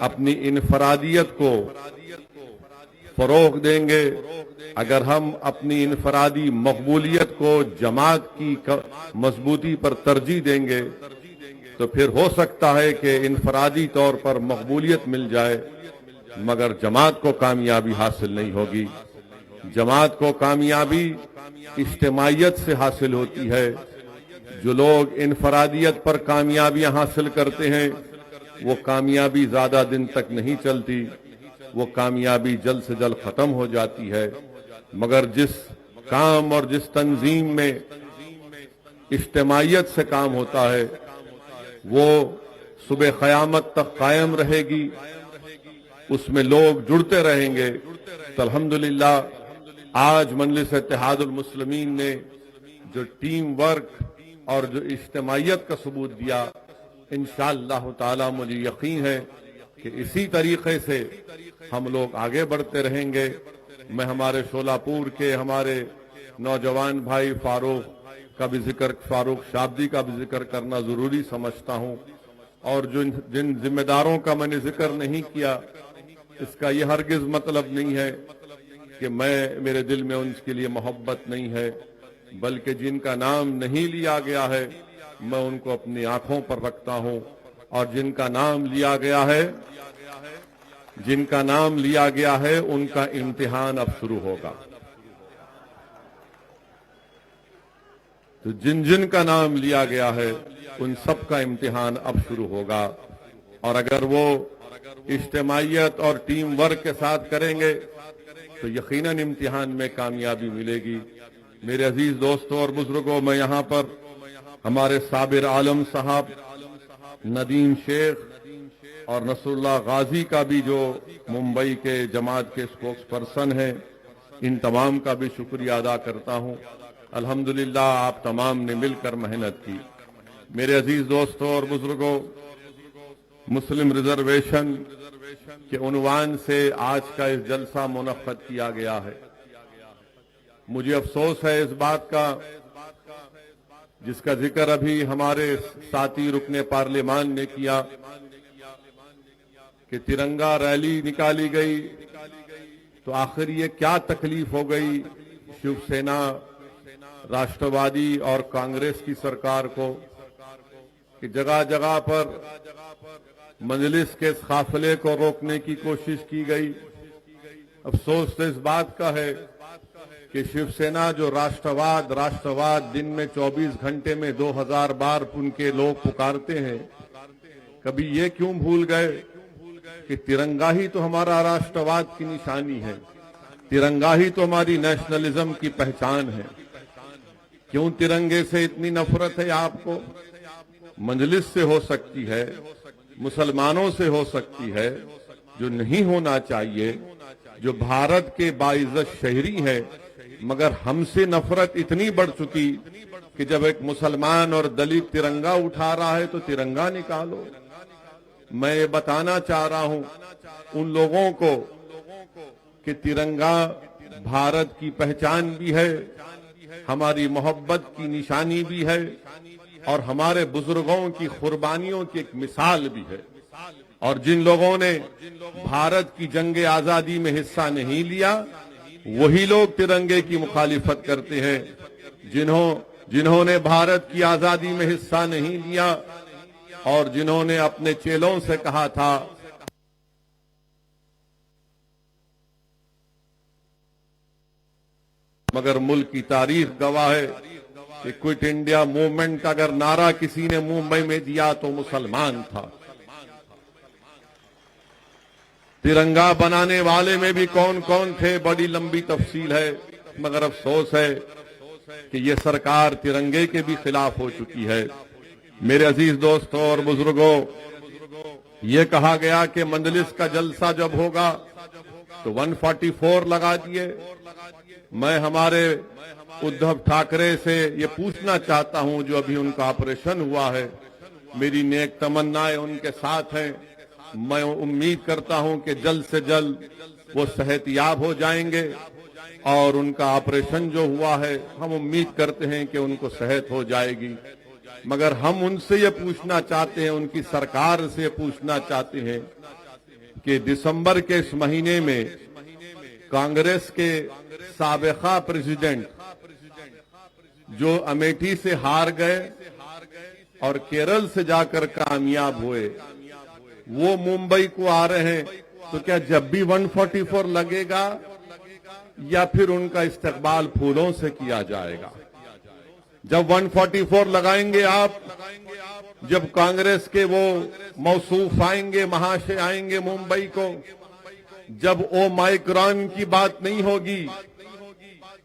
अपनी इनफरादियत को फरोग देंगे, अगर हम अपनी इनफरादी मकबूलियत को जमात की मजबूती पर तरजीह देंगे तो फिर हो सकता है कि इनफरादी तौर पर मकबूलियत मिल जाए मगर जमात को कामयाबी हासिल नहीं होगी। जमात को कामयाबी इज्तिमाइयत से हासिल होती है। जो लोग इनफरादियत पर कामयाबियां हासिल करते हैं वो कामयाबी ज्यादा दिन तक नहीं चलती, वो कामयाबी जल्द से जल्द खत्म हो जाती है। मगर जिस काम और जिस तंजीम में इज्तिमाइयत से काम होता है वो सुबह क़यामत तक कायम रहेगी, उसमें लोग जुड़ते रहेंगे। तो अल्हम्दुलिल्लाह आज मजलिस इत्तेहादुल मुस्लिमीन ने जो टीम वर्क और जो इज्तिमाइयत का सबूत दिया, इंशाअल्लाह ताला मुझे यकीन है कि इसी तरीके से हम लोग आगे बढ़ते रहेंगे। मैं हमारे शोलापुर के हमारे नौजवान भाई फारूक का भी जिक्र, फारूक शाब्दी का भी जिक्र करना जरूरी समझता हूं और जिन जिम्मेदारों का मैंने जिक्र नहीं किया इसका यह हरगिज मतलब नहीं है कि मेरे दिल में उनके लिए मोहब्बत नहीं है, बल्कि जिनका नाम नहीं लिया गया है मैं उनको अपनी आंखों पर रखता हूं और जिनका नाम लिया गया है उनका इम्तिहान अब शुरू होगा। तो जिन का नाम लिया गया है उन सब का इम्तिहान अब शुरू होगा और अगर वो इज्तिमाइयत और टीम वर्क के साथ करेंगे तो यकीनन इम्तिहान में कामयाबी मिलेगी। मेरे अजीज दोस्तों और बुजुर्गों, मैं यहाँ पर हमारे साबिर आलम साहब, नदीम शेख और नसरुल्लाह गाजी का भी, जो मुंबई के जमात के स्पोक्स पर्सन हैं, इन तमाम का भी शुक्रिया अदा करता हूं। अल्हम्दुलिल्लाह आप तमाम ने मिलकर मेहनत की। मेरे अजीज दोस्तों और बुजुर्गों, मुस्लिम रिजर्वेशन के उन्वान से आज का इस जलसा मुनक्कद किया गया है। मुझे अफसोस है इस बात का, जिसका जिक्र अभी हमारे साथी रुकने पार्लियामान ने किया, कि तिरंगा रैली निकाली गई तो आखिर ये क्या तकलीफ हो गई शिवसेना, राष्ट्रवादी और कांग्रेस की सरकार को, कि जगह जगह पर मजलिस के काफिले को रोकने की कोशिश की गई। अफसोस तो इस बात का है कि शिवसेना जो राष्ट्रवाद दिन में 24 घंटे में 2000 बार उनके लोग पुकारते हैं, कभी ये क्यों भूल गए कि तिरंगा ही तो हमारा राष्ट्रवाद की निशानी है, तिरंगा ही तो हमारी नेशनलिज्म की पहचान है। क्यों तिरंगे से इतनी नफरत है आपको? मजलिस से हो सकती है, मुसलमानों से हो सकती है, जो नहीं होना चाहिए, जो भारत के बाइज्जत शहरी है, मगर हमसे नफरत इतनी बढ़ चुकी कि जब एक मुसलमान और दलित तिरंगा उठा रहा है तो तिरंगा निकालो। मैं ये बताना चाह रहा हूं उन लोगों को कि तिरंगा भारत की पहचान भी है, हमारी मोहब्बत की निशानी भी है और हमारे बुजुर्गों की कुर्बानियों की एक मिसाल भी है। और जिन लोगों ने भारत की जंग आजादी में हिस्सा नहीं लिया, वही लोग तिरंगे की मुखालिफत करते हैं। जिन्होंने भारत की आजादी में हिस्सा नहीं लिया और जिन्होंने अपने चेलों से कहा था मगर मुल्क की तारीख गवाह है कि क्विट इंडिया मूवमेंट का अगर नारा किसी ने मुंबई में दिया तो मुसलमान था। तिरंगा बनाने वाले में भी कौन कौन थे, बड़ी लंबी तफसील है, मगर अफसोस है कि ये सरकार तिरंगे के भी खिलाफ हो चुकी है। मेरे अजीज दोस्तों और बुजुर्गों, ये कहा गया कि मजलिस का जलसा जब होगा तो 144 लगा दिए। मैं हमारे उद्धव ठाकरे से ये पूछना चाहता हूं, जो अभी उनका ऑपरेशन हुआ है, मेरी नेक तमन्नाएं उनके साथ हैं। मैं उम्मीद करता हूं कि जल्द से जल्द वो सेहतयाब हो जाएंगे और उनका ऑपरेशन जो हुआ है, हम उम्मीद करते हैं कि उनको सेहत हो जाएगी। मगर हम उनसे ये पूछना चाहते हैं, उनकी सरकार से पूछना चाहते हैं कि दिसंबर के इस महीने में कांग्रेस के साबिका प्रेसिडेंट जो अमेठी से हार गए और केरल से जाकर कामयाब हुए, वो मुंबई को आ रहे हैं, तो क्या जब भी 144 लगेगा या फिर उनका इस्तकबाल फूलों से किया जाएगा? जब 144 लगाएंगे आप, जब कांग्रेस के वो मौसूफ आएंगे, महाशय आएंगे मुंबई को, जब ओ माइक्रॉन की बात नहीं होगी,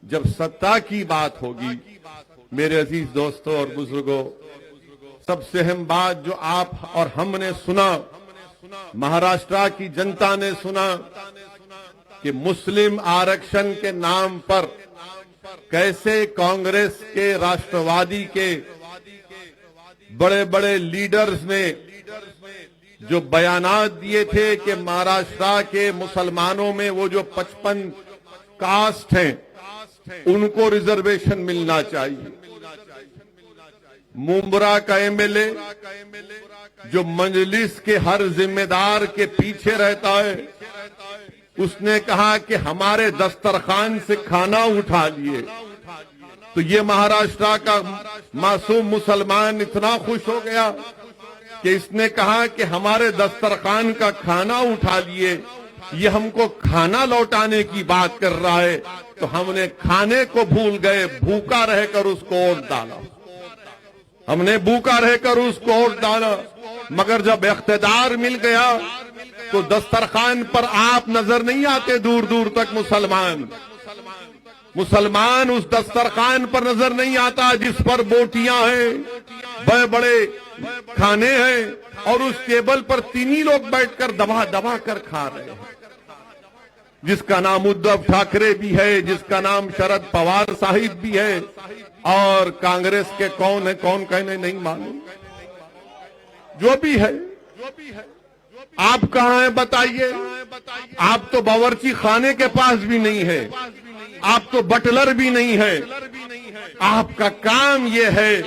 जब सत्ता की बात होगी। मेरे अजीज दोस्तों और बुजुर्गों, सबसे अहम बात जो आप और हमने सुना, महाराष्ट्र की जनता ने सुना कि मुस्लिम आरक्षण के नाम पर कैसे कांग्रेस के, राष्ट्रवादी के बड़े बड़े लीडर्स ने जो बयानात दिए थे कि महाराष्ट्र के मुसलमानों में वो जो 55 कास्ट हैं उनको रिजर्वेशन मिलना चाहिए। मुंब्रा का एमएलए जो मजलिस के हर जिम्मेदार के पीछे रहता है, उसने कहा कि हमारे दस्तरखान से खाना उठा लिए। तो ये महाराष्ट्र का मासूम मुसलमान इतना खुश हो गया कि इसने कहा कि हमारे दस्तरखान का खाना उठा लिए, ये हमको खाना लौटाने की बात कर रहा है। तो हमने खाने को भूल गए, भूखा रहकर उसको वोट डाला, हमने भूखा रहकर उसको वोट डाला। मगर जब इख्तिदार मिल गया तो दस्तरखान पर आप नजर नहीं आते दूर दूर तक। मुसलमान उस दस्तरखान पर नजर नहीं आता जिस पर बोटियां हैं, बड़े बड़े खाने हैं और उस टेबल पर तीन ही लोग बैठकर दबा दबा कर खा रहे हैं, जिसका नाम उद्धव ठाकरे भी है, जिसका नाम शरद पवार साहिब भी है, और कांग्रेस के कौन है कौन कहने नहीं मालूम। जो भी है, आप कहां हैं बताइए? आप तो बावर्ची खाने के पास भी नहीं है, आप तो बटलर भी नहीं है। आपका काम यह है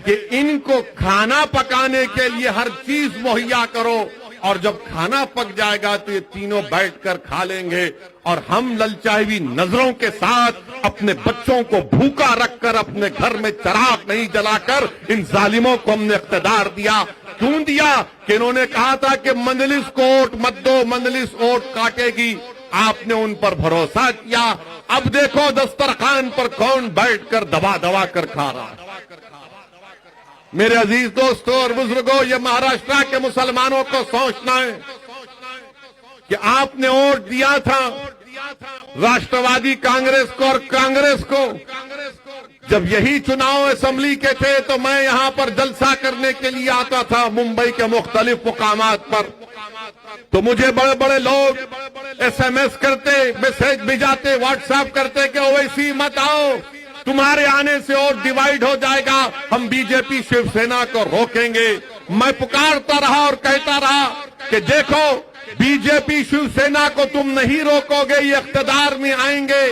कि इनको खाना पकाने के लिए हर चीज मुहैया करो, और जब खाना पक जाएगा तो ये तीनों बैठकर खा लेंगे, और हम ललचाई नजरों के साथ अपने बच्चों को भूखा रखकर अपने घर में चिराग नहीं जलाकर इन जालिमों को हमने इख्तियार दिया। क्यों दिया? कि इन्होंने कहा था कि मंजलिस को वोट मत दो, मंजलिस वोट काटेगी। आपने उन पर भरोसा किया। अब देखो दस्तरखान पर कौन बैठकर दबा दबा कर खा रहा है। मेरे अजीज दोस्तों और बुजुर्गों, ये महाराष्ट्र के मुसलमानों को सोचना है कि आपने वोट दिया था राष्ट्रवादी कांग्रेस को, और कांग्रेस को जब यही चुनाव असेंबली के थे तो मैं यहां पर जलसा करने के लिए आता था मुंबई के मुख्तलिफ मुकामात पर, तो मुझे बड़े बड़े लोग SMS करते, मैसेज भेजाते, व्हाट्सएप करते कि ओवैसी मत आओ, तुम्हारे आने से और डिवाइड हो जाएगा, हम बीजेपी शिवसेना को रोकेंगे। मैं पुकारता रहा और कहता रहा कि देखो बीजेपी शिवसेना को तुम नहीं रोकोगे, ये इख्तियार में आएंगे,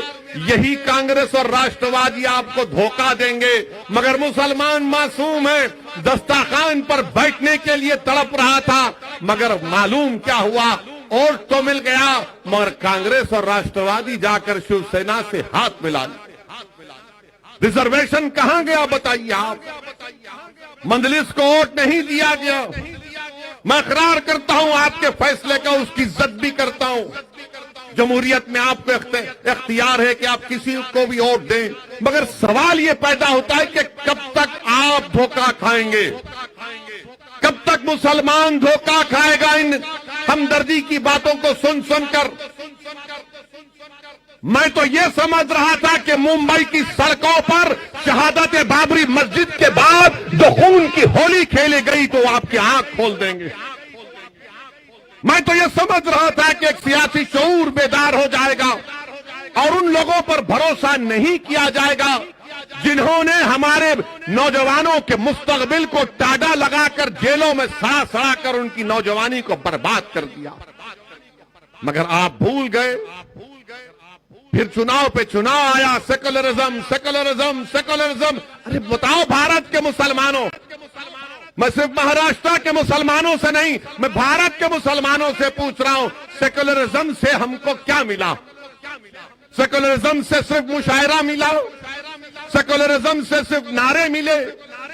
यही कांग्रेस और राष्ट्रवादी आपको धोखा देंगे। मगर मुसलमान मासूम है, दस्तरखान पर बैठने के लिए तड़प रहा था, मगर मालूम क्या हुआ, वोट तो मिल गया मगर कांग्रेस और राष्ट्रवादी जाकर शिवसेना से हाथ मिला लिए। रिजर्वेशन कहां गया बताइए आप? मंजलिस को वोट नहीं दिया गया। मैं इकरार करता हूं आपके फैसले का, उसकी इज्जत भी करता हूं। जमहूरियत में आपको इख्तियार है कि आप किसी को भी वोट दें, मगर सवाल ये पैदा होता है कि कब तक आप धोखा खाएंगे, कब तक मुसलमान धोखा खाएगा इन हमदर्दी की बातों को सुन सुनकर। मैं तो ये समझ रहा था कि मुंबई की सड़कों पर शहादत बाबरी मस्जिद के बाद जो खून की होली खेली गई तो आपकी आंख खोल देंगे। मैं तो ये समझ रहा था कि एक सियासी शऊर बेदार हो जाएगा और उन लोगों पर भरोसा नहीं किया जाएगा जिन्होंने हमारे नौजवानों के मुस्तकबिल को टाडा लगाकर जेलों में सड़ा सड़ा कर उनकी नौजवानी को बर्बाद कर दिया। मगर आप भूल गए। फिर चुनाव पे चुनाव आया, सेकुलरिज्म सेकुलरिज्म सेकुलरिज्म। अरे बताओ भारत के मुसलमानों, मैं सिर्फ महाराष्ट्र के मुसलमानों से नहीं, मैं भारत के मुसलमानों से पूछ रहा हूं, सेकुलरिज्म से हमको क्या मिला? सेकुलरिज्म से सिर्फ मुशायरा मिला? सेकुलरिज्म से सिर्फ नारे मिले?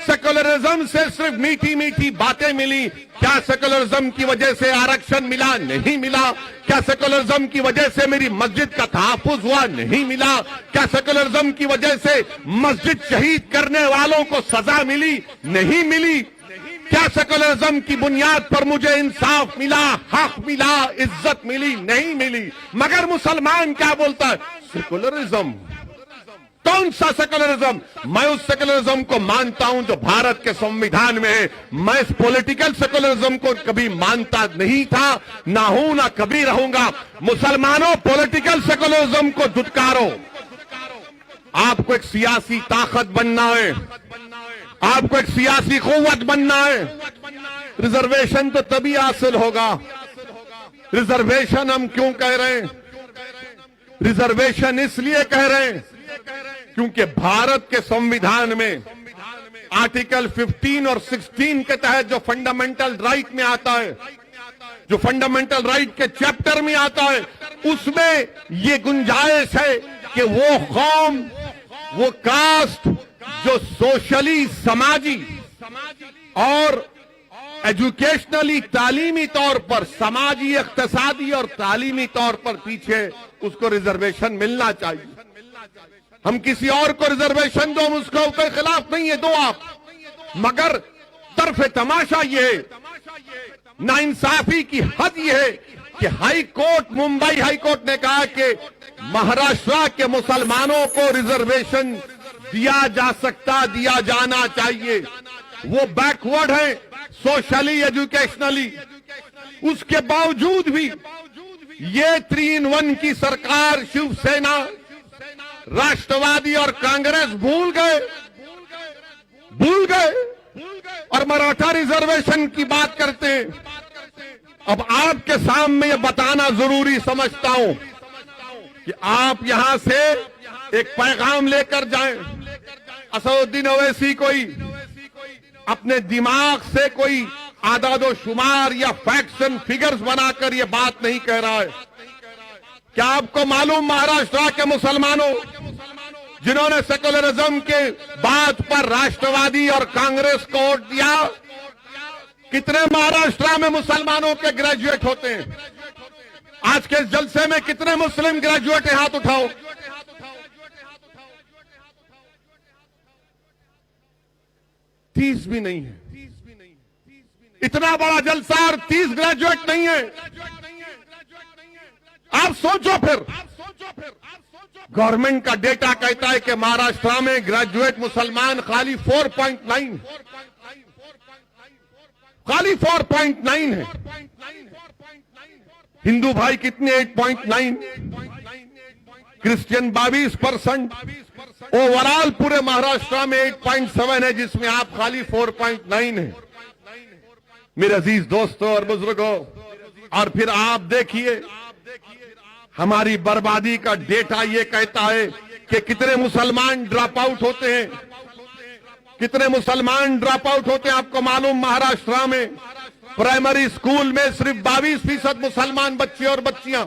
सेकुलरिज्म से सिर्फ मीठी मीठी बातें मिली? क्या सेकुलरिज्म की वजह से आरक्षण मिला? नहीं मिला। क्या सेकुलरिज्म की वजह से मेरी मस्जिद का तहफ्फुज हुआ? नहीं मिला। क्या सेकुलरिज्म की वजह से मस्जिद शहीद करने वालों को सजा मिली? नहीं मिली। क्या सेकुलरिज्म की बुनियाद पर मुझे इंसाफ मिला, हक मिला, इज्जत मिली? नहीं मिली। मगर मुसलमान क्या बोलता है? सेकुलरिज्म। कौन सा सेकुलरिज्म? मैं उस सेकुलरिज्म को मानता हूं जो भारत के संविधान में है। मैं इस पॉलिटिकल सेकुलरिज्म को कभी मानता नहीं था, ना हूं, ना कभी रहूंगा। मुसलमानों, पॉलिटिकल सेकुलरिज्म को दुत्कारो। आपको एक सियासी ताकत बनना है, आपको एक सियासी कुव्वत बनना है। रिजर्वेशन तो तभी हासिल होगा। रिजर्वेशन हम क्यों कह रहे हैं? रिजर्वेशन इसलिए कह रहे हैं क्योंकि भारत के संविधान में आर्टिकल 15 और 16 के तहत जो फंडामेंटल राइट में आता है, जो फंडामेंटल राइट के चैप्टर में आता है, उसमें ये गुंजाइश है कि वो कौम, वो कास्ट जो सोशली, समाजी और एजुकेशनली, तालीमी तौर पर, समाजी, इक्तिसादी और तालीमी तौर पर पीछे, उसको रिजर्वेशन मिलना चाहिए। हम किसी और को रिजर्वेशन दो, हम उसके खिलाफ नहीं है, दो आप। मगर तरफ तमाशा ये नाइंसाफी की हद यह है कि high court, Mumbai high court ने कहा कि महाराष्ट्र के मुसलमानों को रिजर्वेशन दिया जा सकता, दिया जाना चाहिए। वो बैकवर्ड है सोशली, एजुकेशनली। उसके बावजूद भी ये 3-in-1 की सरकार, शिवसेना, राष्ट्रवादी और कांग्रेस भूल गए और मराठा रिजर्वेशन की बात करते हैं। अब आपके सामने ये बताना जरूरी समझता हूं कि आप यहां से एक पैगाम लेकर जाएं। असदुद्दीन ओवैसी कोई अपने दिमाग से कोई आदादो शुमार या फैक्ट्स एंड फिगर्स बनाकर ये बात नहीं कह रहा है। क्या आपको मालूम महाराष्ट्र के मुसलमानों जिन्होंने सेकुलरिज्म के बात पर राष्ट्रवादी और कांग्रेस को वोट दिया, कितने महाराष्ट्र में मुसलमानों के ग्रेजुएट होते हैं? आज के इस जलसे में कितने मुस्लिम ग्रेजुएट हैं? हाथ उठाओ। तीस भी नहीं है। इतना बड़ा जलसा और 30 ग्रेजुएट नहीं है। आप सोचो फिर। गवर्नमेंट का डेटा कहता है कि महाराष्ट्र में ग्रेजुएट मुसलमान खाली 4.9, खाली 4.9 है। हिंदू भाई कितने? 8.9, क्रिश्चियन 22%, ओवरऑल पूरे महाराष्ट्र में 8.7 है, जिसमें आप खाली 4.9 है। मेरे अजीज दोस्तों और बुजुर्गों, और फिर आप देखिए हमारी बर्बादी का डेटा ये कहता है कि कितने मुसलमान ड्रॉप आउट होते हैं, कितने मुसलमान ड्रॉप आउट होते हैं। आपको मालूम महाराष्ट्र में प्राइमरी स्कूल में सिर्फ 22% मुसलमान बच्चे और बच्चियां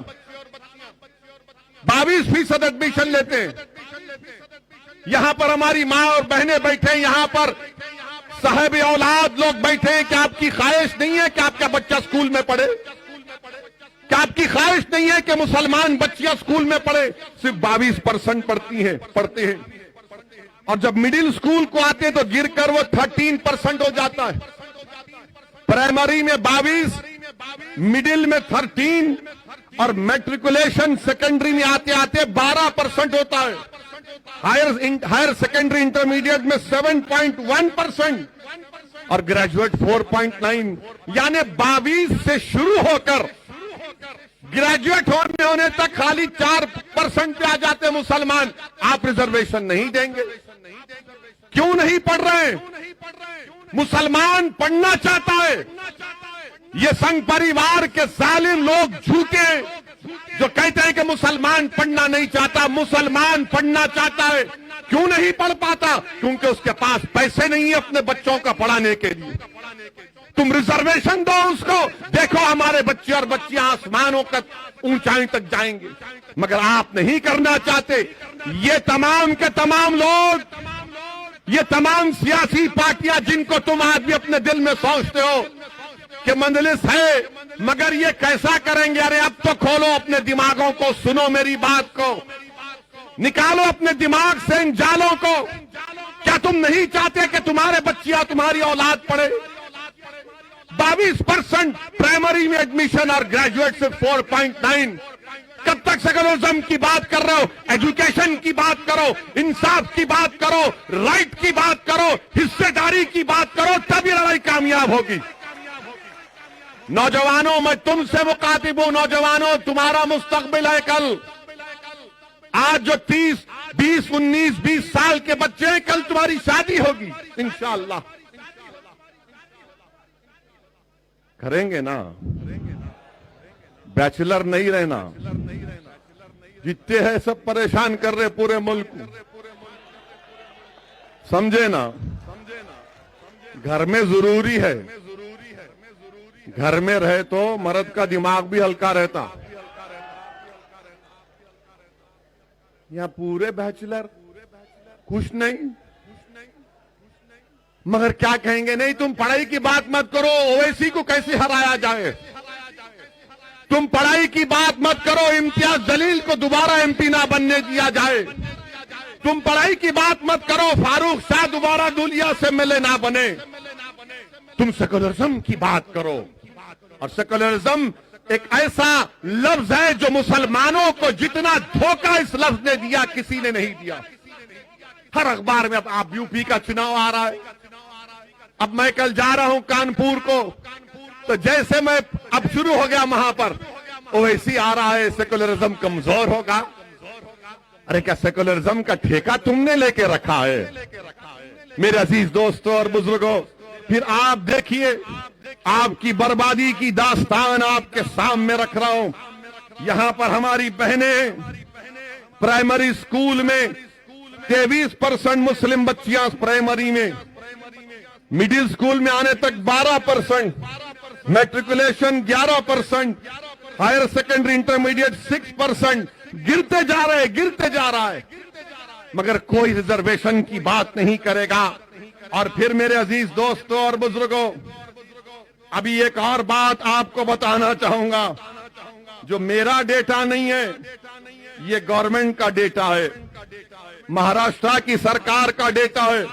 22% एडमिशन लेते हैं। यहां पर हमारी मां और बहनें बैठे हैं, यहां पर साहब औलाद लोग बैठे हैं। क्या आपकी ख्वाहिश नहीं है कि आपका बच्चा स्कूल में पढ़े? क्या आपकी ख्वाहिश नहीं है कि मुसलमान बच्चियां स्कूल में पढ़े? सिर्फ 22% पढ़ते हैं। और जब मिडिल स्कूल को आते हैं तो गिरकर वो 13% हो जाता है। प्राइमरी में 22, मिडिल में 13 और मैट्रिकुलेशन सेकेंडरी में आते आते 12% होता है। हायर सेकेंडरी इंटरमीडिएट में 7.1% और ग्रेजुएट 4.9, यानी 22 से शुरू होकर ग्रेजुएट होने तक खाली 4% पे आ जाते मुसलमान। आप रिजर्वेशन नहीं देंगे? क्यों नहीं पढ़ रहे? मुसलमान पढ़ना चाहता है। ये संघ परिवार के जालिम लोग झूठे जो कहते हैं कि मुसलमान पढ़ना नहीं चाहता। मुसलमान पढ़ना चाहता है। क्यों नहीं पढ़ पाता? क्योंकि उसके पास पैसे नहीं है अपने बच्चों का पढ़ाने के लिए। तुम रिजर्वेशन दो उसको, देखो हमारे बच्चे और बच्चियां आसमानों तक, ऊंचाई तक जाएंगे। मगर आप नहीं करना चाहते। ये तमाम के तमाम लोग, ये तमाम सियासी पार्टियां जिनको तुम आदमी अपने दिल में सोचते हो कि मंजलिस है, मगर ये कैसा करेंगे? अरे अब तो खोलो अपने दिमागों को, सुनो मेरी बात को, निकालो अपने दिमाग से इन जालों को। क्या तुम नहीं चाहते कि तुम्हारे बच्चियां, तुम्हारी औलाद पढ़े? 22% प्राइमरी में एडमिशन और ग्रेजुएट से 4.9। कब तक सेकुलरिज्म की बात कर रहे हो? एजुकेशन की बात करो, इंसाफ की बात करो, राइट की बात करो, हिस्सेदारी की बात करो, तभी लड़ाई कामयाब होगी। नौजवानों, मैं तुमसे मुखातिब हूं। नौजवानों, तुम्हारा मुस्तकबिल है कल। आज जो 30, 20, 19, 20 साल के बच्चे हैं, कल तुम्हारी शादी होगी इंशाअल्लाह। करेंगे ना? बैचलर नहीं रहना। जितने हैं सब परेशान कर रहे पूरे मुल्क को, समझे ना? घर में जरूरी है। घर में रहे तो मर्द का दिमाग भी हल्का रहता। यहाँ पूरे बैचलर खुश नहीं। मगर क्या कहेंगे? नहीं, तुम पढ़ाई की बात मत करो, ओवैसी को कैसे हराया जाए। तुम पढ़ाई की बात मत करो, इम्तियाज जलील को दोबारा एमपी ना बनने दिया जाए। तुम पढ़ाई की बात मत करो, फारूक शाह दोबारा दुलिया से मिले ना बने। तुम सेकुलरिज्म की बात करो। और सेकुलरिज्म एक ऐसा लफ्ज है जो मुसलमानों को जितना धोखा इस लफ्ज ने दिया किसी ने नहीं दिया। हर अखबार में अब आप यूपी का चुनाव आ रहा है, अब मैं कल जा रहा हूं कानपुर को, तो जैसे मैं अब शुरू हो गया वहां पर वैसी आ रहा है सेकुलरिज्म कमजोर होगा। अरे क्या सेकुलरिज्म का ठेका तुमने लेके रखा है? मेरे अजीज दोस्तों और बुजुर्गों, फिर आप देखिए, आपकी बर्बादी की दास्तान आपके सामने रख रहा हूं। यहां पर हमारी बहनें प्राइमरी स्कूल में 23% मुस्लिम बच्चियां प्राइमरी में, मिडिल स्कूल में आने तक 12%, मैट्रिकुलेशन 11%, हायर सेकेंडरी इंटरमीडिएट 6%, गिरते जा रहा है, मगर कोई रिजर्वेशन की बात नहीं करेगा। और फिर मेरे अजीज दोस्तों और बुजुर्गों, अभी एक और बात आपको बताना चाहूंगा, जो मेरा डेटा नहीं है, ये गवर्नमेंट का डेटा है, महाराष्ट्र की सरकार का डेटा है।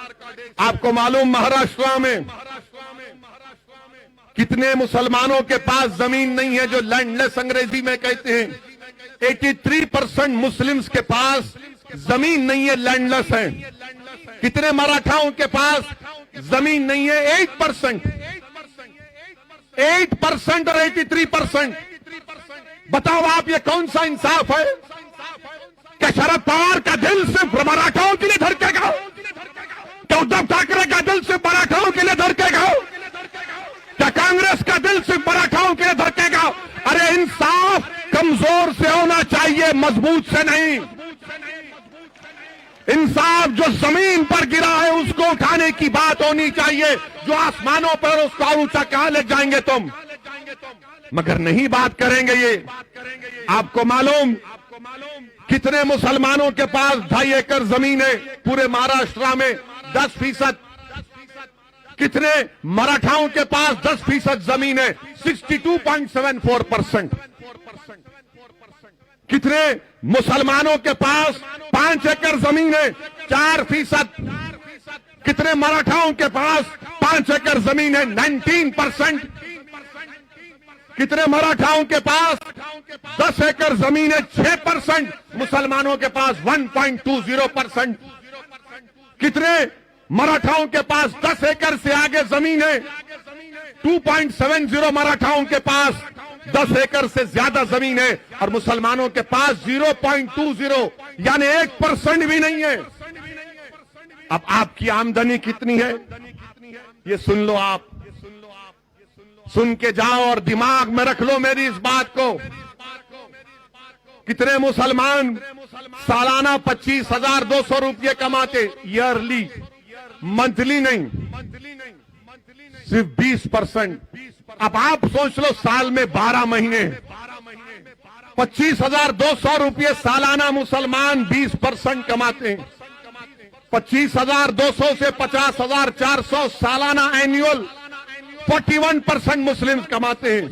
आपको मालूम महाराष्ट्र में कितने मुसलमानों के पास जमीन नहीं है, जो लैंडलेस अंग्रेजी में कहते हैं। 83% मुस्लिम्स के पास जमीन नहीं है, लैंडलेस है। कितने मराठाओं के पास जमीन नहीं है? 8% और 83%। बताओ आप, ये कौन सा इंसाफ है? क्या शरद पवार का दिल सिर्फ मराठाओं के लिए धड़केगा? क्या उद्धव ठाकरे का दिल सिर्फ मराठाओं के लिए धड़केगा? क्या कांग्रेस का दिल सिर्फ मराठाओं के लिए धड़केगा? अरे इंसाफ कमजोर से होना चाहिए, मजबूत से नहीं। इंसाफ जो जमीन पर गिरा है उसको उठाने की बात होनी चाहिए। जो आसमानों पर, उसको और ऊंचा कहां ले जाएंगे तुम? मगर नहीं बात करेंगे ये। आपको मालूम कितने मुसलमानों के पास 2.5 एकड़ जमीन है पूरे महाराष्ट्र में? 10%। कितने मराठाओं के पास 10% जमीन है? 62.74%। कितने मुसलमानों के पास 5 एकड़ जमीन है? 4%। कितने मराठाओं के पास 5 एकड़ जमीन है? 19%। कितने मराठाओं के पास 10 एकड़ जमीन है? 6%। मुसलमानों के पास 1.20%। कितने मराठाओं के पास 10 एकड़ से आगे जमीन है? 2.70 मराठाओं के पास 10 एकड़ से ज्यादा जमीन है, और मुसलमानों के पास 0.20, यानी 1% भी नहीं है। अब आपकी आमदनी कितनी है ये सुन लो आप, सुन के जाओ और दिमाग में रख लो मेरी इस बात को। कितने मुसलमान सालाना 25,200 रुपये कमाते? ईयरली, मंथली नहीं, सिर्फ 20%। अब आप सोच लो, साल में 12 महीने, 25,200 रुपये सालाना मुसलमान 20% कमाते हैं। 25,200 से 50,400 सालाना एनुअल 41% मुस्लिम्स कमाते हैं।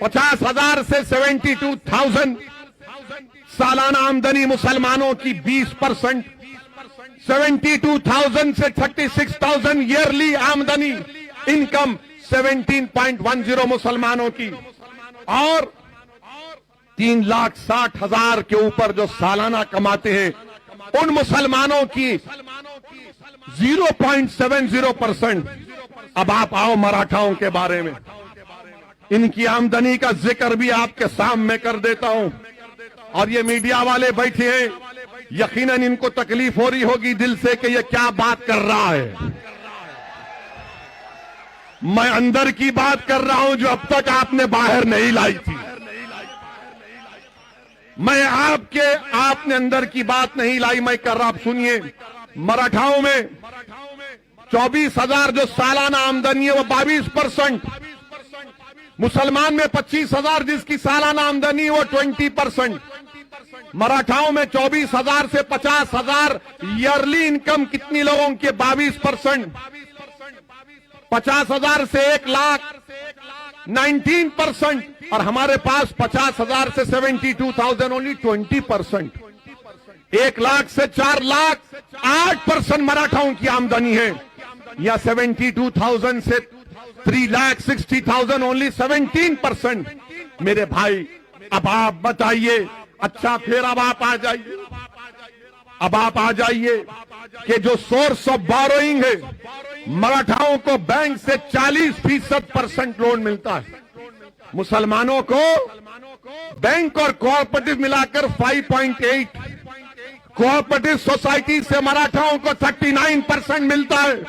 50,000 से 72,000 सालाना आमदनी मुसलमानों की 20%। 72,000 से 36,000 ईयरली आमदनी, इनकम 17.10 मुसलमानों की, और 3,60,000 के ऊपर जो सालाना कमाते हैं उन मुसलमानों की 0.70%। अब आप आओ मराठाओं के बारे में, इनकी आमदनी का जिक्र भी आपके सामने कर देता हूं। और ये मीडिया वाले बैठे हैं, यकीनन इनको तकलीफ हो रही होगी दिल से कि ये क्या बात कर रहा है। मैं अंदर की बात कर रहा हूं जो अब तक आपने बाहर नहीं लाई थी। मैं आपने अंदर की बात नहीं लाई, मैं कर रहा। आप सुनिए, मराठाओं में 24,000 जो सालाना आमदनी है वो 22%। मुसलमान में 25,000 जिसकी सालाना आमदनी है वो 20%। मराठाओं में 24,000 से 50,000 ईयरली इनकम कितनी लोगों की? 22%। 50,000 से 1 लाख 19%, और हमारे पास 50,000 से 72,000 ओनली 20%। 1 लाख से 4 लाख 8% मराठाओं की आमदनी है, या 72,000 से 3,60,000 ओनली 17%। मेरे भाई अब आप बताइए, अच्छा फिर अब आप आ जाइए, अब आप आ जाइए कि जो सोर्स ऑफ बोरोइंग है, मराठाओं को बैंक से 40% लोन मिलता है, मुसलमानों को बैंक और कोऑपरेटिव मिलाकर 5.8, कोऑपरेटिव सोसाइटी से मराठाओं को 39% मिलता है,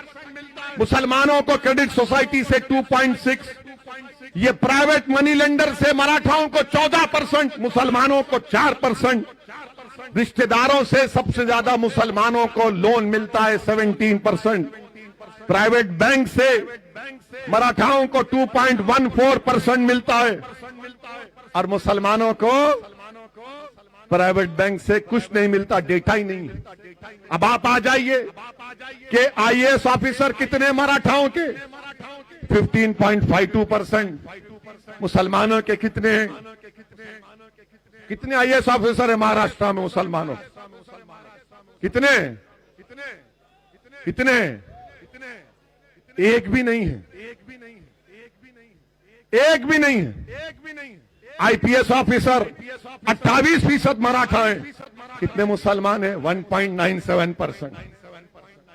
मुसलमानों को क्रेडिट सोसाइटी से 2.6, ये प्राइवेट मनी लेंडर से मराठाओं को 14%, मुसलमानों को 4%, रिश्तेदारों से सबसे ज्यादा मुसलमानों को लोन मिलता है 17%, प्राइवेट बैंक से मराठाओं को 2.14% मिलता है और मुसलमानों को प्राइवेट बैंक से कुछ नहीं मिलता, डेटा ही नहीं है। अब आप आ जाइए कि आईएएस ऑफिसर कितने मराठाओं के, 15.52%, मुसलमानों के कितने हैं? कितने आईएएस ऑफिसर है महाराष्ट्र में मुसलमानों? कितने कितने? एक भी नहीं है, एक भी नहीं है। आईपीएस ऑफिसर 28% मराठा है, कितने मुसलमान है? 1.97%।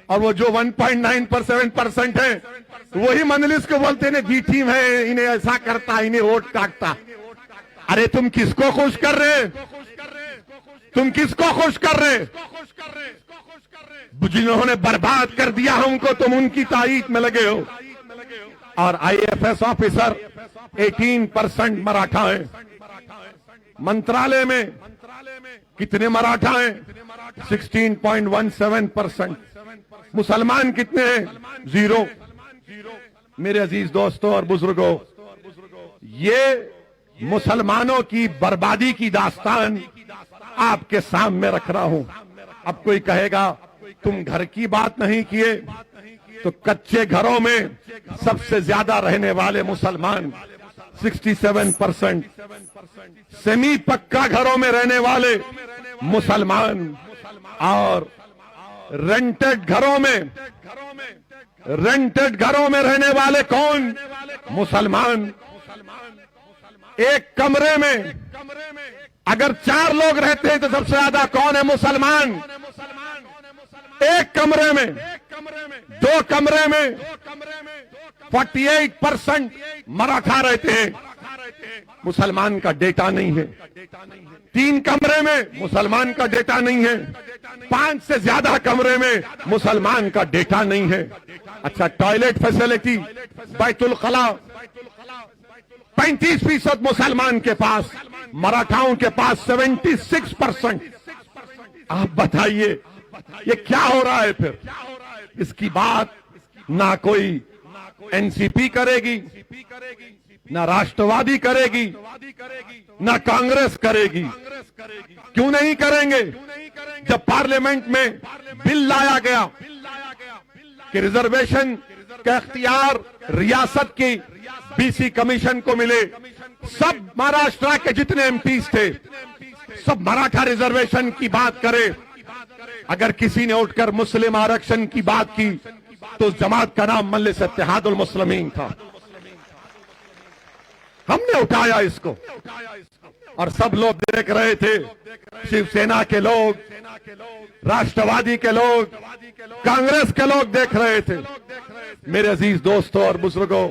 और वो जो 1.97% है वही मंजलिस को बोलते हैं बी टीम है, इन्हें ऐसा करता, इन्हें वोट काटता। अरे तुम किसको खुश कर रहे? तुम किसको खुश कर रहे? जिन्होंने बर्बाद कर दिया हमको, तुम उनकी तारीफ में लगे हो। और आईएफएस ऑफिसर 18% मराठा है। मंत्रालय में कितने मराठा हैं? 16.17%। मुसलमान कितने हैं? 0। मेरे अजीज दोस्तों और बुजुर्गों, ये मुसलमानों की बर्बादी की दास्तान आपके सामने रख रहा हूं। अब कोई कहेगा तुम घर की बात नहीं किए, तो कच्चे घरों में सबसे ज्यादा रहने वाले मुसलमान 67%, सेमी पक्का घरों में रहने वाले मुसलमान, और रेंटेड घरों में रहने वाले कौन? मुसलमान। एक कमरे में अगर 4 लोग रहते हैं तो सबसे ज्यादा कौन है? मुसलमान। एक कमरे में, 2 कमरे में 48% मराठा रहते हैं, मुसलमान का डेटा नहीं है। 3 कमरे में मुसलमान का डेटा नहीं है, 5 से ज्यादा कमरे में मुसलमान का डेटा नहीं है। अच्छा, टॉयलेट फैसिलिटी, बैतुल खला 35% मुसलमान के पास, मराठाओं के पास 76%। आप बताइए ये क्या हो रहा है? फिर इसकी बात ना कोई एनसीपी करेगी, ना राष्ट्रवादी करेगी, ना कांग्रेस करेगी। क्यों नहीं करेंगे? जब पार्लियामेंट में बिल लाया गया कि रिजर्वेशन का इख्तियार रियासत की बीसी कमीशन को मिले, सब महाराष्ट्र के जितने एमपीज थे सब मराठा रिजर्वेशन की बात करे। अगर किसी ने उठकर मुस्लिम आरक्षण की बात की तो जमात का नाम मजलिस इत्तेहादुल मुस्लिमीन था। हमने उठाया इसको और सब लोग देख रहे थे, शिवसेना के लोग, राष्ट्रवादी के लोग, कांग्रेस के लोग देख रहे थे। मेरे अजीज दोस्तों और बुजुर्गों,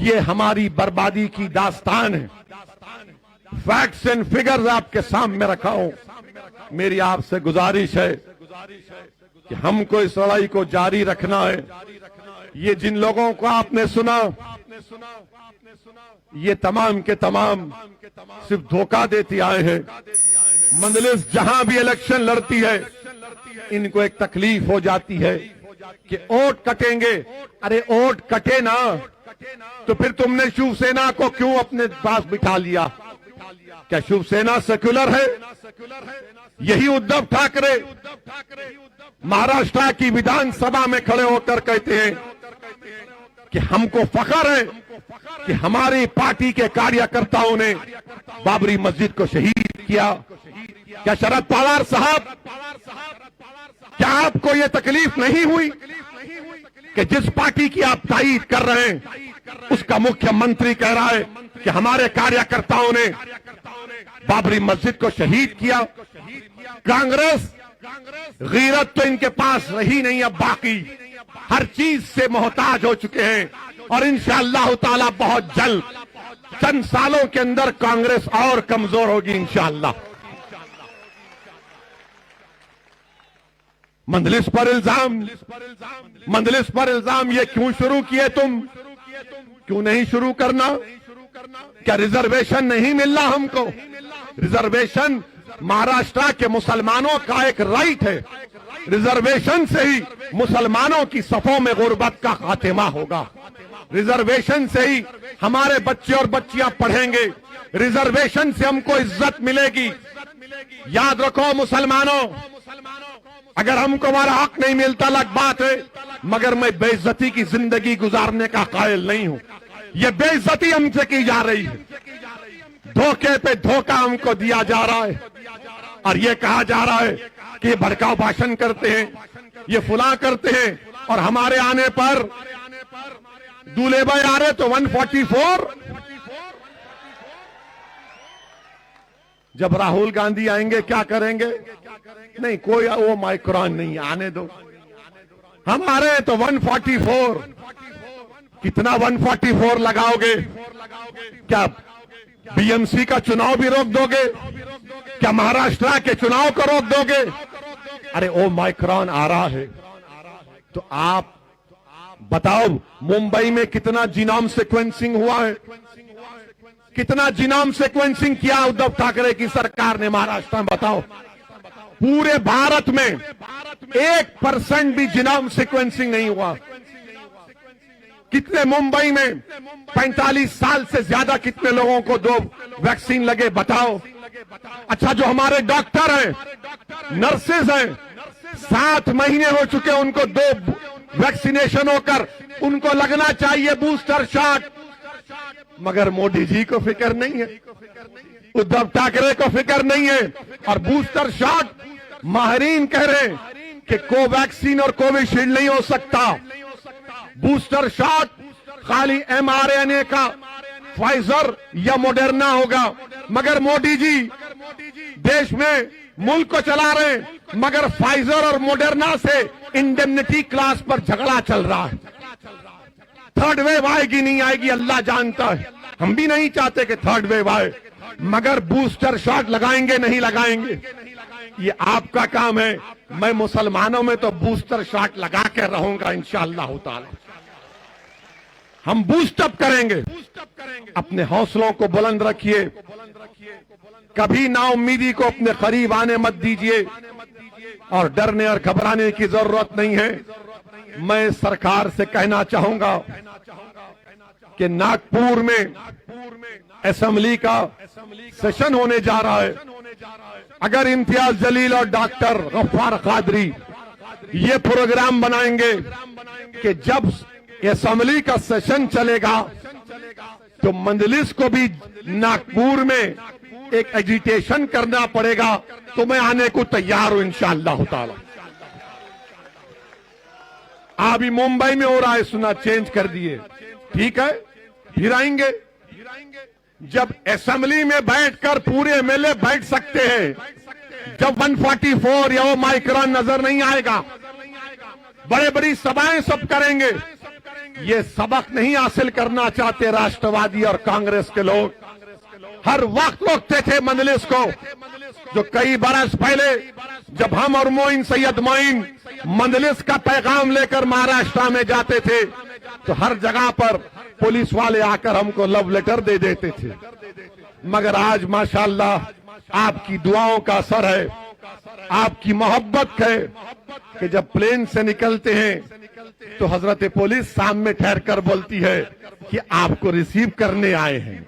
ये हमारी बर्बादी की दास्तान है। फैक्ट्स एंड फिगर्स आपके सामने रखा हूं। मेरी आपसे गुजारिश है कि हमको इस लड़ाई को जारी रखना है। ये जिन लोगों को आपने सुना, ये तमाम के तमाम सिर्फ धोखा देते आए हैं। मंजलिस जहां भी इलेक्शन लड़ती है, इनको एक तकलीफ हो जाती है कि वोट कटेंगे। अरे वोट कटे ना तो फिर तुमने शिवसेना को क्यों अपने पास बिठा लिया? क्या शिवसेना सेक्युलर है? यही उद्धव ठाकरे महाराष्ट्र की विधानसभा में खड़े होकर कहते हैं कि हमको फख्र है कि हमारी पार्टी के कार्यकर्ताओं ने बाबरी मस्जिद को शहीद किया। क्या शरद पवार साहब, क्या आपको ये तकलीफ नहीं हुई कि जिस पार्टी की आप तायीद कर रहे हैं उसका मुख्यमंत्री कह रहा है कि हमारे कार्यकर्ताओं ने बाबरी मस्जिद को शहीद किया। कांग्रेस गीरत तो इनके पास रही नहीं, अब बाकी हर चीज से मोहताज हो चुके हैं और इंशाअल्लाह ताला बहुत जल्द चंद सालों के अंदर कांग्रेस और कमजोर होगी इंशाअल्लाह। मंदलिस पर इल्जाम ये क्यों शुरू किए तुम? क्यों नहीं शुरू करना? क्या रिजर्वेशन नहीं मिल रहा हमको? रिजर्वेशन महाराष्ट्र के मुसलमानों का एक राइट है। रिजर्वेशन से ही मुसलमानों की सफों में गुर्बत का खात्मा होगा। रिजर्वेशन से ही हमारे बच्चे और बच्चियां पढ़ेंगे। रिजर्वेशन से हमको इज्जत मिलेगी। याद रखो मुसलमानों, अगर हमको हमारा हक नहीं मिलता अलग बात है, मगर मैं बेइज्जती की जिंदगी गुजारने का कायल नहीं हूं। ये बेइज्जती हमसे की जा रही है, धोखे पे धोखा हमको दिया जा रहा है और ये कहा जा रहा है कि ये भड़काऊ भाषण करते हैं, ये फुला करते हैं और हमारे आने पर दूल्हे भाई आ रहे तो 144। जब राहुल गांधी आएंगे क्या करेंगे? नहीं, कोई वो माइक्रोन नहीं, आने दो। हमारे तो 144। कितना 144 लगाओगे? क्या बीएमसी का चुनाव भी रोक दोगे? क्या महाराष्ट्र के चुनाव को रोक दोगे? अरे ओ माइक्रोन आ रहा है तो आप बताओ मुंबई में कितना जीनोम सीक्वेंसिंग हुआ है? कितना जीनोम सीक्वेंसिंग किया उद्धव ठाकरे की सरकार ने महाराष्ट्र में? बताओ। पूरे भारत में 1% भी जीनोम सीक्वेंसिंग नहीं हुआ। कितने मुंबई में 45 साल से ज्यादा कितने लोगों को 2 वैक्सीन लगे? बताओ। अच्छा, जो हमारे डॉक्टर हैं, नर्सेज हैं, 7 महीने हो चुके उनको 2 वैक्सीनेशन होकर, उनको लगना चाहिए बूस्टर शॉट, मगर मोदी जी को फिक्र नहीं है, उद्धव ठाकरे को फिक्र नहीं है। और बूस्टर शॉट माहिरीन कह रहे हैं कि कोवैक्सीन और कोविशील्ड नहीं हो सकता। बूस्टर शॉट खाली mRNA का फाइजर या मोडर्ना होगा। मगर मोदी जी देश में मुल्क को चला रहे हैं, मगर फाइजर और मोडर्ना से इंडेमनिटी क्लास पर झगड़ा चल रहा है। थर्ड वेव आएगी नहीं आएगी अल्लाह जानता है, हम भी नहीं चाहते कि थर्ड वेव आए, मगर बूस्टर शॉट लगाएंगे नहीं लगाएंगे ये आपका काम है। मैं मुसलमानों में तो बूस्टर शॉट लगा के रहूंगा इंशाअल्लाह ताला। हम बूस्टअप करेंगे। अपने हौसलों को बुलंद रखिए, कभी नाउम्मीदी को अपने करीब आने मत दीजिए और डरने और घबराने की जरूरत नहीं है। मैं सरकार से कहना चाहूंगा कि नागपुर में असेंबली का सेशन होने जा रहा है। अगर इम्तियाज जलील और डॉक्टर गफ्फार कादरी ये प्रोग्राम बनाएंगे कि जब असेंबली का सेशन चलेगा तो मंदलिस को भी नागपुर में एक एजिटेशन करना पड़ेगा, तो मैं आने को तैयार हूं इंशाअल्लाह ताला। अभी मुंबई में हो रहा है, सुना चेंज कर दिए, ठीक है, फिर आएंगे। जब असेंबली में बैठकर पूरे एमएलए बैठ सकते हैं, जब 144 या वो माइक्रोन नजर नहीं आएगा, बड़े बड़ी सभाएं सब करेंगे। ये सबक नहीं हासिल करना चाहते राष्ट्रवादी और कांग्रेस के लोग। हर वक्त रोकते थे मंदलिस को। जो कई बरस पहले जब हम और मोइन सैयद मोइन मंदलिस का पैगाम लेकर महाराष्ट्र में जाते थे तो हर जगह पर पुलिस वाले आकर हमको लव लेटर दे देते थे। मगर आज माशाअल्लाह आपकी दुआओं का असर है, आपकी मोहब्बत है कि जब प्लेन से निकलते हैं तो हजरत पुलिस सामने ठहर कर बोलती है कि आपको रिसीव करने आए हैं,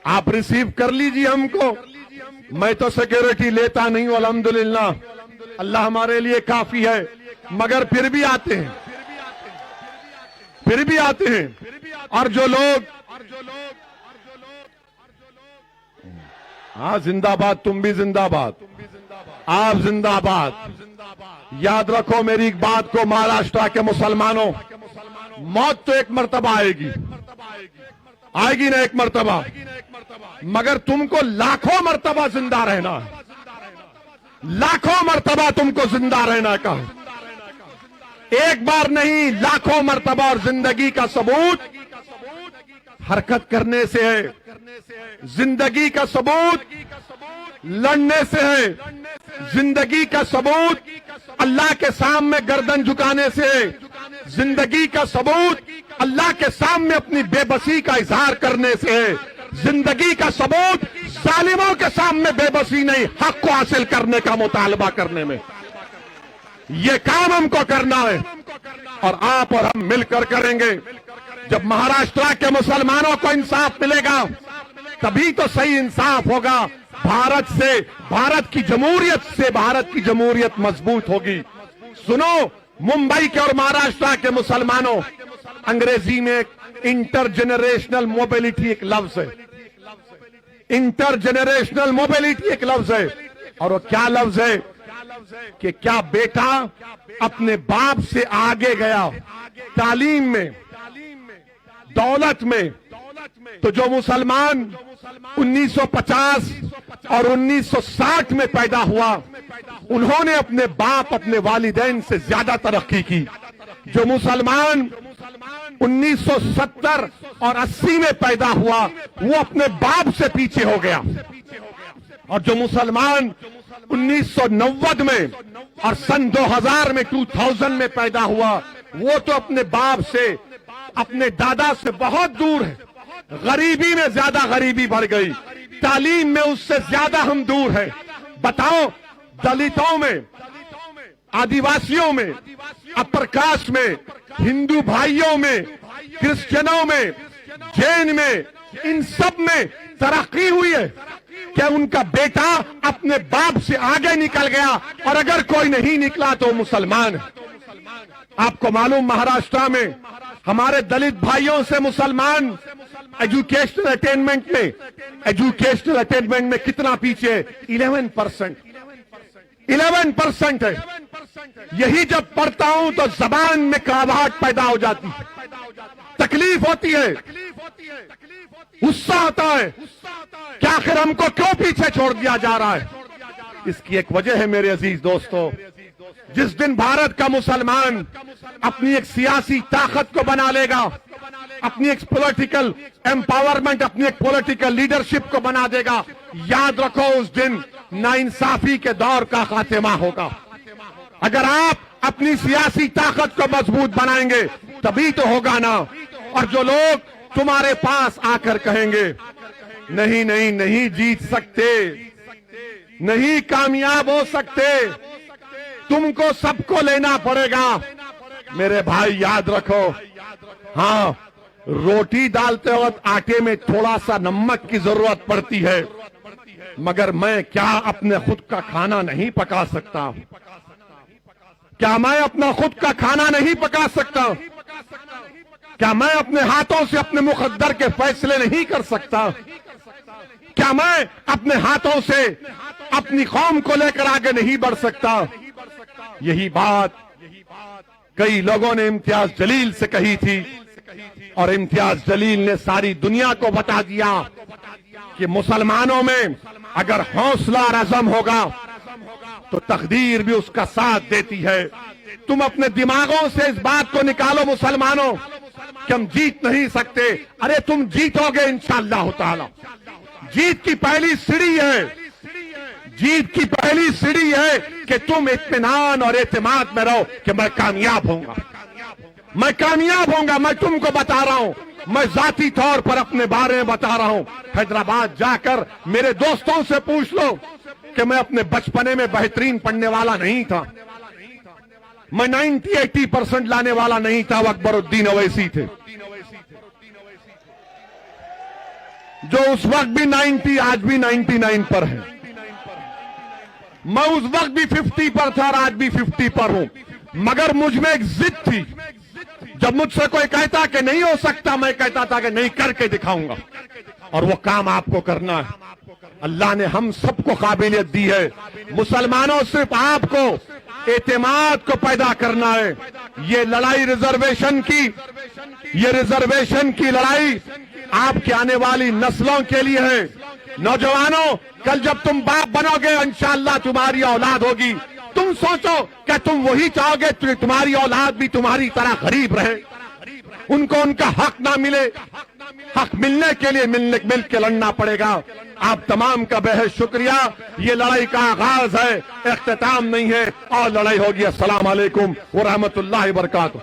आप रिसीव कर लीजिए हमको। मैं तो सिक्योरिटी लेता नहीं हूं, अल्हम्दुलिल्लाह, अल्लाह हमारे लिए काफी है, मगर फिर भी आते हैं, फिर भी आते हैं। और जो लोग हाँ जिंदाबाद, तुम भी जिंदाबाद, आप जिंदाबाद। याद रखो मेरी एक बात को, महाराष्ट्र के मुसलमानों, मौत तो एक मर्तबा आएगी, आएगी ना एक मर्तबा, मगर तुमको लाखों मर्तबा जिंदा रहना है, लाखों मर्तबा तुमको जिंदा रहना का, एक बार नहीं लाखों मर्तबा। और जिंदगी का सबूत हरकत करने से है, जिंदगी का सबूत लड़ने से है, जिंदगी का सबूत अल्लाह के सामने गर्दन झुकाने से है, जिंदगी का सबूत अल्लाह के सामने अपनी बेबसी का इजहार करने से है, जिंदगी का सबूत जालिमों के सामने बेबसी नहीं, हक को हासिल करने का मुतालबा करने में। ये काम हमको करना है और आप और हम मिलकर करेंगे। जब महाराष्ट्र के मुसलमानों को इंसाफ मिलेगा तभी तो सही इंसाफ होगा। भारत से, भारत की जमहूरियत से भारत की जमहूरियत मजबूत होगी। सुनो, मुंबई के और महाराष्ट्र के मुसलमानों, अंग्रेजी में इंटरजेनरेशनल मोबिलिटी एक लफ्ज है, इंटरजेनरेशनल मोबिलिटी एक लफ्ज है। और वो क्या लफ्ज है कि क्या बेटा अपने बाप से आगे गया तालीम में, दौलत में, तो जो मुसलमान 1950 और 1960 में पैदा हुआ उन्होंने अपने बाप, अपने वालिदैन से ज्यादा तरक्की की। जो मुसलमान 1970 और 80 में पैदा हुआ वो अपने बाप से पीछे हो गया, और जो मुसलमान 1990 में और सन 2000 में 2000 में पैदा हुआ वो तो अपने बाप से, अपने दादा से बहुत दूर है। गरीबी में ज्यादा गरीबी बढ़ गई, तालीम में उससे ज्यादा हम दूर हैं। बताओ, दलितों में, आदिवासियों में, अपर कास्ट में, हिंदू भाइयों में, क्रिश्चियनों में, जैन में, इन सब में तरक्की हुई है क्या? उनका बेटा अपने बाप से आगे निकल गया, और अगर कोई नहीं निकला तो मुसलमान है। आपको मालूम, महाराष्ट्र में हमारे दलित भाइयों से मुसलमान एजुकेशनल अटेनमेंट में कितना पीछे? 11%। 11% है। यही जब पढ़ता हूं तो जबान में कड़वाहट पैदा हो जाती है, तकलीफ होती है, गुस्सा आता है कि आखिर हमको क्यों पीछे छोड़ दिया जा रहा है। इसकी एक वजह है मेरे अजीज दोस्तों, जिस दिन भारत का मुसलमान अपनी एक सियासी ताकत को बना लेगा, अपनी एक पॉलिटिकल एम्पावरमेंट, अपनी एक पॉलिटिकल लीडरशिप को बना देगा, याद रखो उस दिन नाइंसाफी के दौर का खात्मा होगा। अगर आप अपनी सियासी ताकत को मजबूत बनाएंगे तभी तो होगा ना। और जो लोग तुम्हारे पास आकर कहेंगे नहीं नहीं नहीं जीत सकते, नहीं कामयाब हो सकते, तुमको सबको लेना पड़ेगा, मेरे भाई याद रखो, हाँ रोटी डालते वक्त आटे में थोड़ा सा नमक की जरूरत पड़ती है, मगर मैं क्या अपने खुद का खाना नहीं पका सकता? क्या मैं अपना खुद का खाना नहीं पका सकता? क्या मैं अपने हाथों से अपने मुकद्दर के फैसले नहीं कर सकता? क्या मैं अपने हाथों से अपनी कौम को लेकर आगे नहीं बढ़ सकता? यही बात कई लोगों ने इम्तियाज जलील से कही थी, और इम्तियाज जलील ने सारी दुनिया को बता दिया कि मुसलमानों में अगर हौसला और अज़म होगा तो तकदीर भी उसका साथ देती है। तुम अपने दिमागों से इस बात को निकालो मुसलमानों कि हम जीत नहीं सकते। अरे तुम जीतोगे इंशाअल्लाह ताला। जीत की पहली सीढ़ी है, जीत की पहली सीढ़ी है कि तुम इत्मीनान और एतमाद में रहो कि मैं कामयाब होऊंगा, मैं कामयाब होऊंगा। मैं तुमको बता रहा हूं, मैं जाती तौर पर अपने बारे में बता रहा हूं। हैदराबाद जाकर मेरे दोस्तों से पूछ लो कि मैं अपने बचपने में बेहतरीन पढ़ने वाला नहीं था, मैं 90-80% लाने वाला नहीं था। वो अकबरुद्दीन अवैसी थे जो उस वक्त भी 90, आज भी 99 पर है। मैं उस वक्त भी 50 पर था और आज भी 50 पर हूं, मगर मुझ में एक जिद थी। जब मुझसे कोई कहता कि नहीं हो सकता, मैं कहता था कि नहीं, करके दिखाऊंगा, और वो काम आपको करना है। अल्लाह ने हम सबको काबिलियत दी है। मुसलमानों सिर्फ आपको एतमाद को पैदा करना है। ये लड़ाई रिजर्वेशन की लड़ाई आपके आने वाली नस्लों के लिए है। नौजवानों, कल जब तुम बाप बनोगे इंशाअल्लाह तुम्हारी औलाद होगी। तुम सोचो क्या तुम वही चाहोगे कि तुम्हारी औलाद भी तुम्हारी तरह गरीब रहे, उनको उनका हक ना मिले? हक मिलने के लिए मिल के लड़ना पड़ेगा। आप तमाम का बेहद शुक्रिया। ये लड़ाई का आगाज है, इख्तिताम नहीं है, और लड़ाई होगी। अस्सलाम वालेकुम व रहमतुल्लाहि व बरकातुहू।